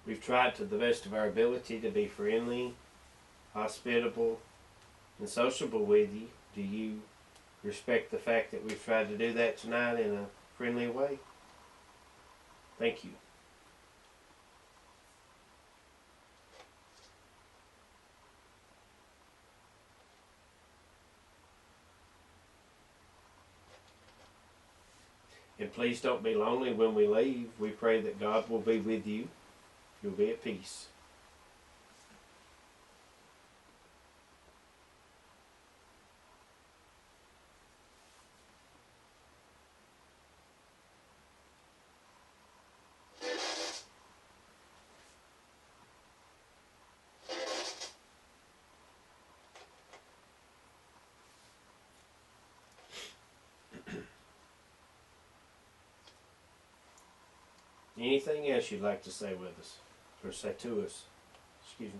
We've tried to the best of our ability to be friendly, hospitable, and sociable with you. Do you respect the fact that we've tried to do that tonight in a friendly way? Thank you. And please don't be lonely when we leave. We pray that God will be with you. You'll be at peace. Anything else you'd like to say with us? Or say to us? Excuse me.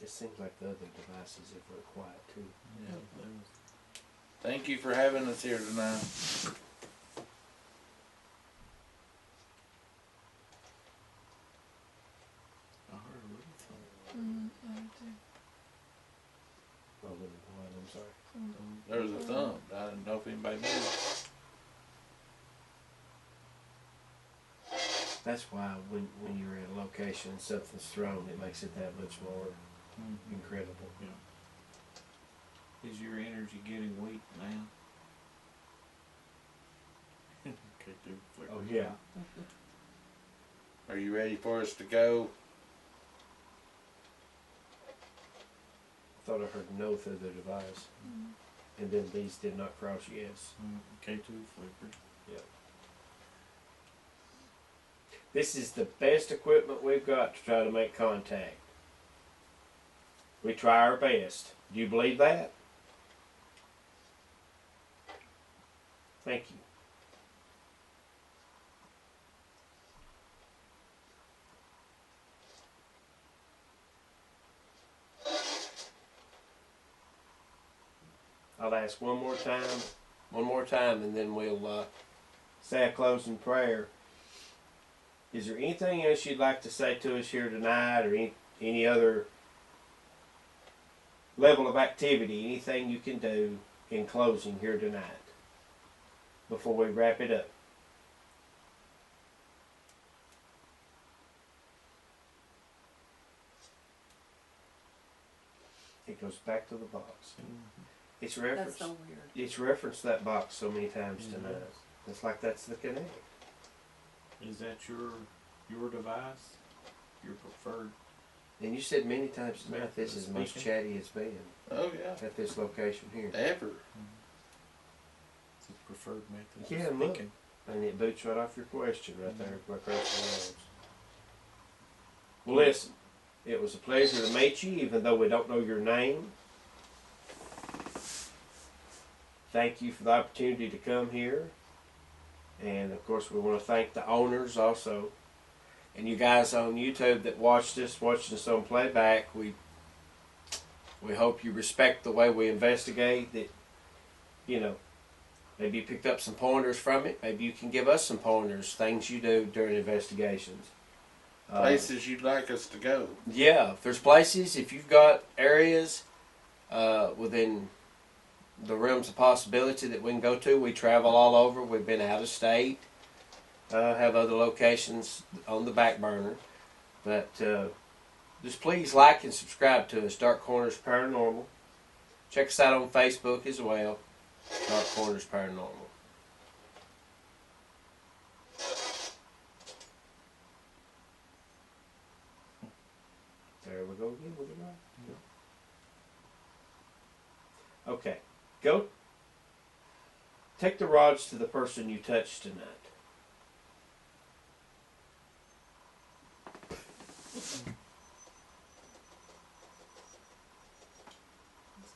Just seems like the other devices have went quiet too. Yeah, they was, Thank you for having us here tonight. I heard a little thump. I do too. Oh, what? I'm sorry. There was a thump. I didn't know if anybody knew. That's why when you're at a location and something's thrown, it makes it that much more incredible. Is your energy getting weak now? Okay, dude. Oh yeah. Are you ready for us to go? I thought I heard no through the device. And then these did not cross yes. K2 flickered. This is the best equipment we've got to try to make contact. We try our best. Do you believe that? Thank you. I'll ask one more time, and then we'll say a closing prayer. Is there anything else you'd like to say to us here tonight, or any other level of activity, anything you can do in closing here tonight before we wrap it up? It goes back to the box. It's referenced. That's so weird. It's referenced that box so many times tonight. It's like that's the connect. Is that your device? Your preferred? And you said many times tonight this is the most chatty it's been Oh yeah. at this location here. Ever. It's his preferred method Yeah, of look. speaking. And it boots right off your question right there across the words. Well, listen, it was a pleasure to meet you, even though we don't know your name. Thank you for the opportunity to come here. And of course, we want to thank the owners also. And you guys on YouTube that watching us on playback, we hope you respect the way we investigate, that, you know, maybe you picked up some pointers from it. Maybe you can give us some pointers, things you do during investigations. Places you'd like us to go. Yeah, if there's places, if you've got areas within the realms of possibility that we can go to, we travel all over. We've been out of state, have other locations on the back burner. But just please like and subscribe to us, Dark Corners Paranormal. Check us out on Facebook as well, Dark Corners Paranormal. There we go again with it right. Okay, go. Take the rods to the person you touched tonight. It's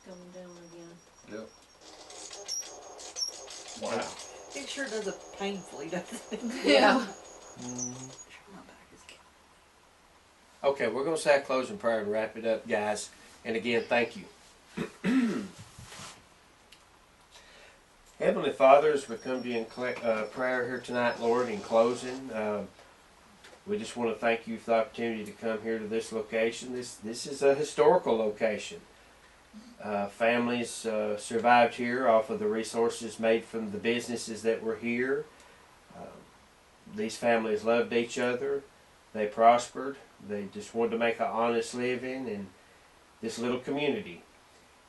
coming down again. Yep. Wow. It sure does it painfully, doesn't it? Yeah. My back is killing Okay, we're going to say a closing prayer and wrap it up, guys. And again, thank you. Heavenly Father, as we come to you in prayer here tonight, Lord, in closing, we just want to thank you for the opportunity to come here to this location. This is a historical location. Families survived here off of the resources made from the businesses that were here. These families loved each other. They prospered. They just wanted to make an honest living in this little community.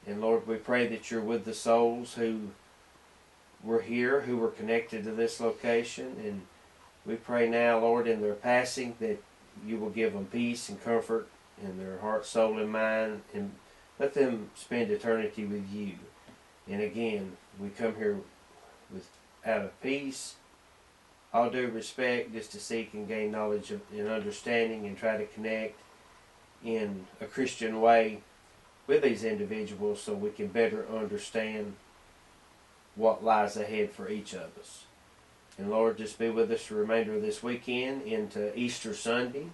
And Lord, we pray that you're with the souls who were here, who were connected to this location. And we pray now, Lord, in their passing, that you will give them peace and comfort in their heart, soul, and mind, and let them spend eternity with you. And again, we come here out of peace, all due respect, just to seek and gain knowledge and understanding and try to connect in a Christian way with these individuals so we can better understand what lies ahead for each of us. And Lord, just be with us the remainder of this weekend into Easter Sunday.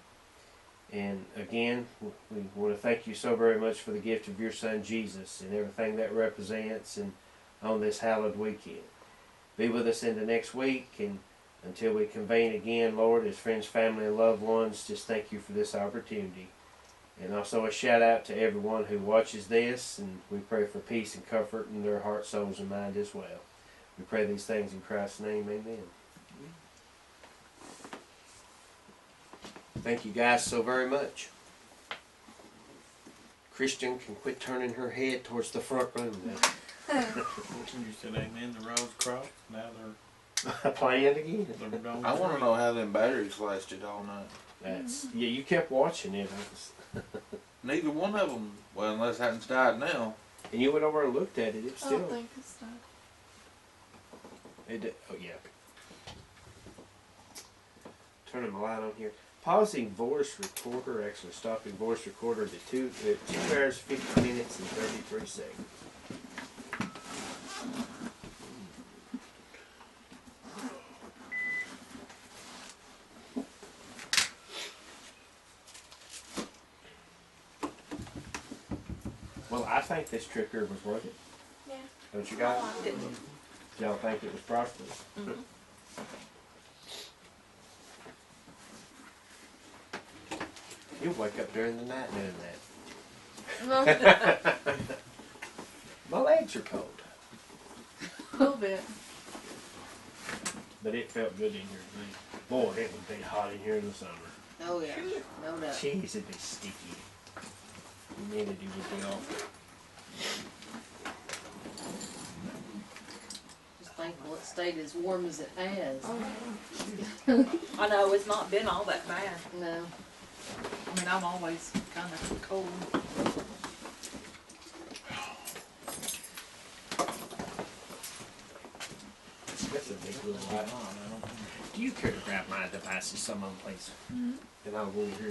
And again, we want to thank you so very much for the gift of your Son Jesus and everything that represents and on this hallowed weekend. Be with us into next week, and until we convene again, Lord, as friends, family, and loved ones, just thank you for this opportunity. And also a shout out to everyone who watches this, and we pray for peace and comfort in their heart, souls, and mind as well. We pray these things in Christ's name, amen. Thank you guys so very much. Christian can quit turning her head towards the front room now. You said amen, the roads crossed, now Playing again. they're going I want to free. know how them batteries lasted all night. That's yeah. You kept watching it, Neither one of them, well, unless Hatton's died now. and you went over and looked at it. It I still. don't think it's done. It did, oh yeah. Turning my light on here. Pausing voice recorder, actually stopping voice recorder to 2 hours, 50 minutes, and 33 seconds. Well, I think this trip here was worth it. Yeah. Don't you guys? I didn't. Y'all think it was prosperous? You'll wake up during the night doing that. My legs are cold. A little bit. But it felt good in here today. Boy, it would be hot in here in the summer. Oh yeah, no doubt. Jeez, it'd be sticky. Humidity would be awful. Just thankful it stayed as warm as it has. I know it's not been all that bad. No. I mean, I'm always kind of cold. That's a big little light. Do you care to grab my devices some other place? And I'll go over here